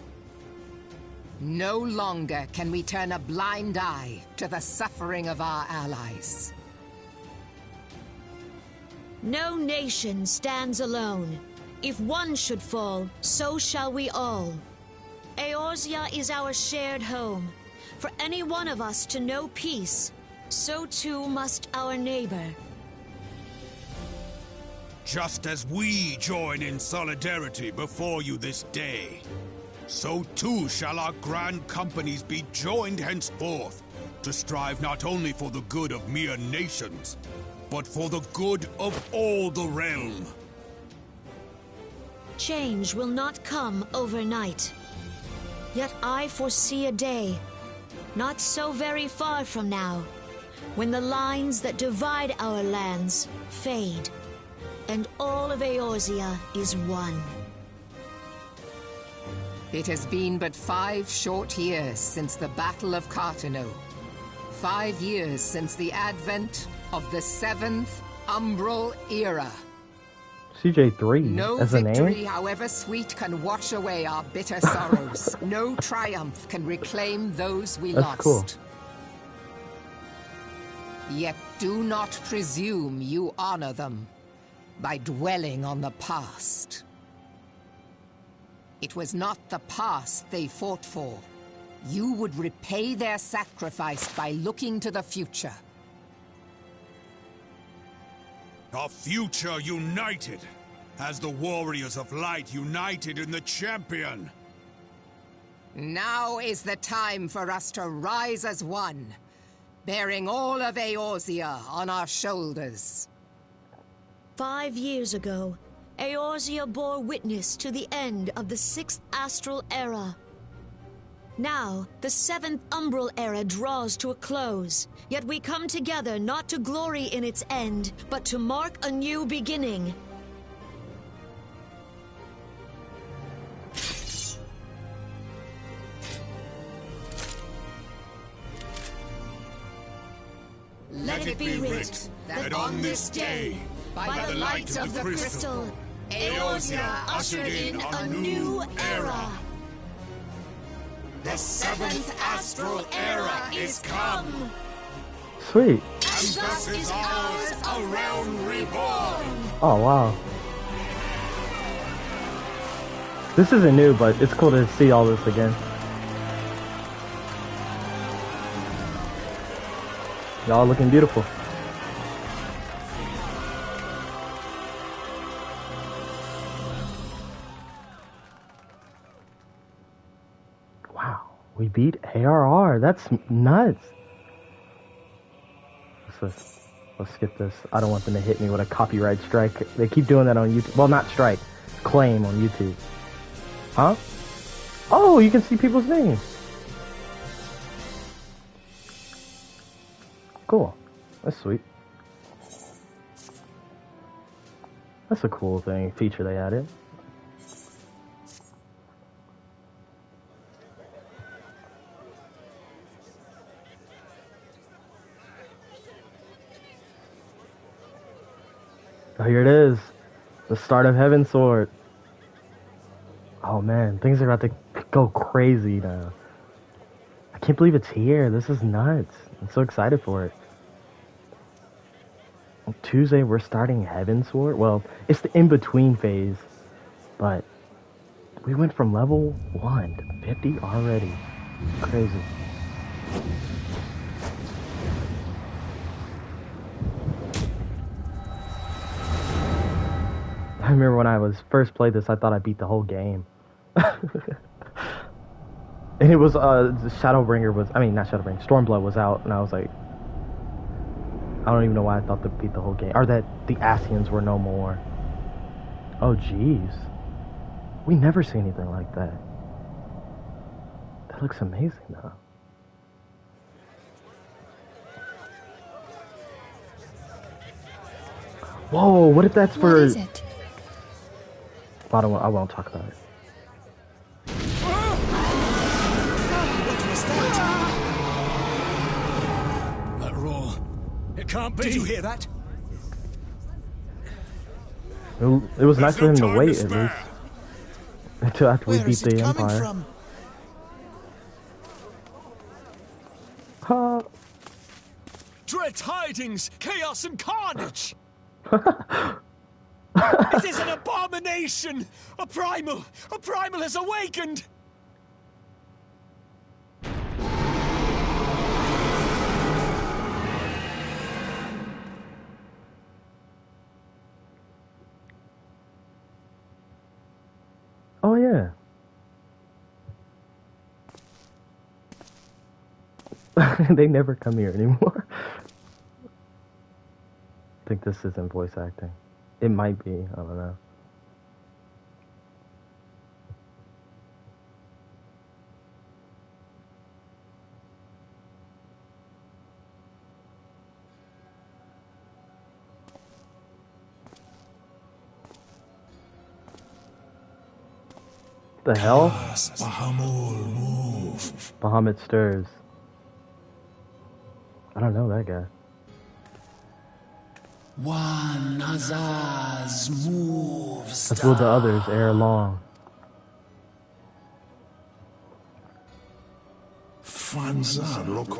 No longer can we turn a blind eye to the suffering of our allies. No nation stands alone. If one should fall, so shall we all. Eorzea is our shared home. For any one of us to know peace, so too must our neighbor. Just as we join in solidarity before you this day, so too shall our grand companies be joined henceforth to strive not only for the good of mere nations, but for the good of all the realm. Change will not come overnight. Yet I foresee a day, not so very far from now, when the lines that divide our lands fade, and all of Eorzea is one. It has been but 5 short years since the Battle of Cartano. 5 years since the advent of the 7th Umbral Era. CJ3 No as a victory, name? however sweet, can wash away our bitter sorrows. No triumph can reclaim those we That's lost. cool. Yet do not presume you honor them by dwelling on the past. It was not the past they fought for. You would repay their sacrifice by looking to the future. A future united, as the warriors of light united in the champion. Now is the time for us to rise as one, bearing all of Eorzea on our shoulders. 5 years ago, Eorzea bore witness to the end of the 6th Astral Era. Now, the 7th Umbral Era draws to a close, yet we come together not to glory in its end, but to mark a new beginning. Let it be writ that on this day, by the light of the crystal, Eorzea ushered in a new era. The 7th Astral Era is come. Sweet. And thus is ours a realm reborn. Oh, wow. This isn't new, but it's cool to see all this again. Y'all looking beautiful. Wow, we beat ARR. That's nuts. Let's skip this. I don't want them to hit me with a copyright strike. They keep doing that on YouTube. Well, not strike, claim on YouTube. Huh? Oh, you can see people's names. Cool. That's sweet. That's a cool thing, feature they added. Oh, here it is. The start of Heaven Sword. Oh man, things are about to go crazy now. I can't believe it's here. This is nuts. I'm so excited for it. On Tuesday, we're starting Heaven Sword. Well, it's the in-between phase, but we went from level 1 to 50 already. Crazy. I remember when I was first played this, I thought I beat the whole game. And it was, Shadowbringer was, I mean, not Shadowbringer, Stormblood was out, and I was like, I don't even know why I thought to beat the whole game. Or that the Ascians were no more. Oh, jeez. We never see anything like that. That looks amazing, though. Whoa, what if that's for... What is it? I won't talk about it. That roar. It can't be. Did you hear that? It was nice for him to wait, at least. Until after we beat the Empire. From? Dread tidings, chaos and carnage! It is an abomination! A primal has awakened! Oh, yeah. They never come here anymore. I think this isn't voice acting. It might be. I don't know. The hell? Bahamul, move. Bahamut stirs. I don't know that guy. One Azaz moves. As will the others ere long.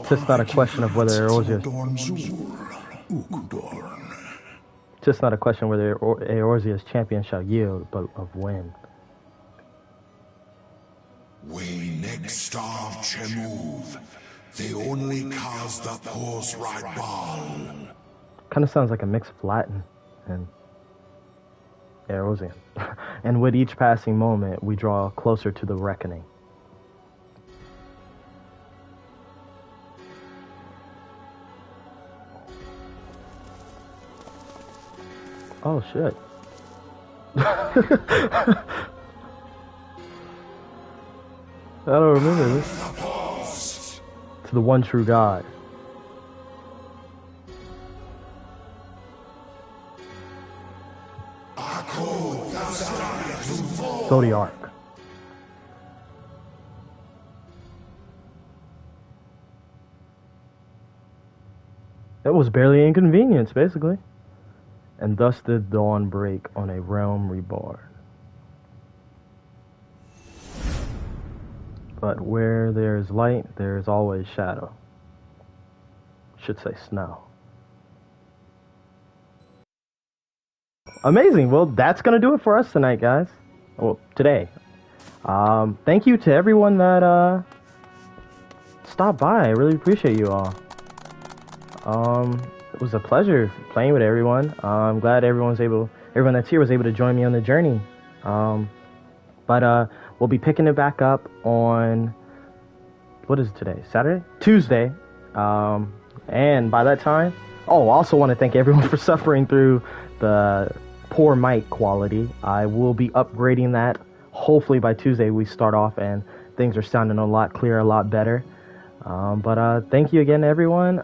Just not a question of whether Eorzea. Just not a question whether Eorzea's champion shall yield, but of when. We next starve Chemuv. They only cause the pulse right ball. Kind of sounds like a mix of Latin and Eorzean. And with each passing moment, we draw closer to the reckoning. Oh shit. I don't remember this. To the one true God. Zodiac. It was barely inconvenience, basically. And thus did dawn break on a realm reborn. But where there is light, there is always shadow. Should say snow. Amazing. Well, that's going to do it for us tonight, guys. Well, today. Thank you to everyone that stopped by. I really appreciate you all. It was a pleasure playing with everyone. I'm glad everyone that's here was able to join me on the journey. But we'll be picking it back up on, what is it today? Saturday? Tuesday. And by that time, I also want to thank everyone for suffering through the poor mic quality. I will be upgrading that. Hopefully by Tuesday we start off and things are sounding a lot clearer, a lot better. But thank you again, everyone.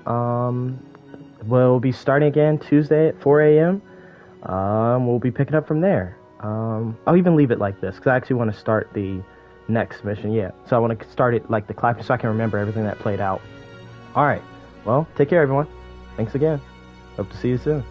We'll be starting again Tuesday at 4 a.m. We'll be picking up from there. I'll even leave it like this because I actually want to start the next mission. Yeah, so I want to start it like the clapping so I can remember everything that played out. All right. Well, take care, everyone. Thanks again. Hope to see you soon.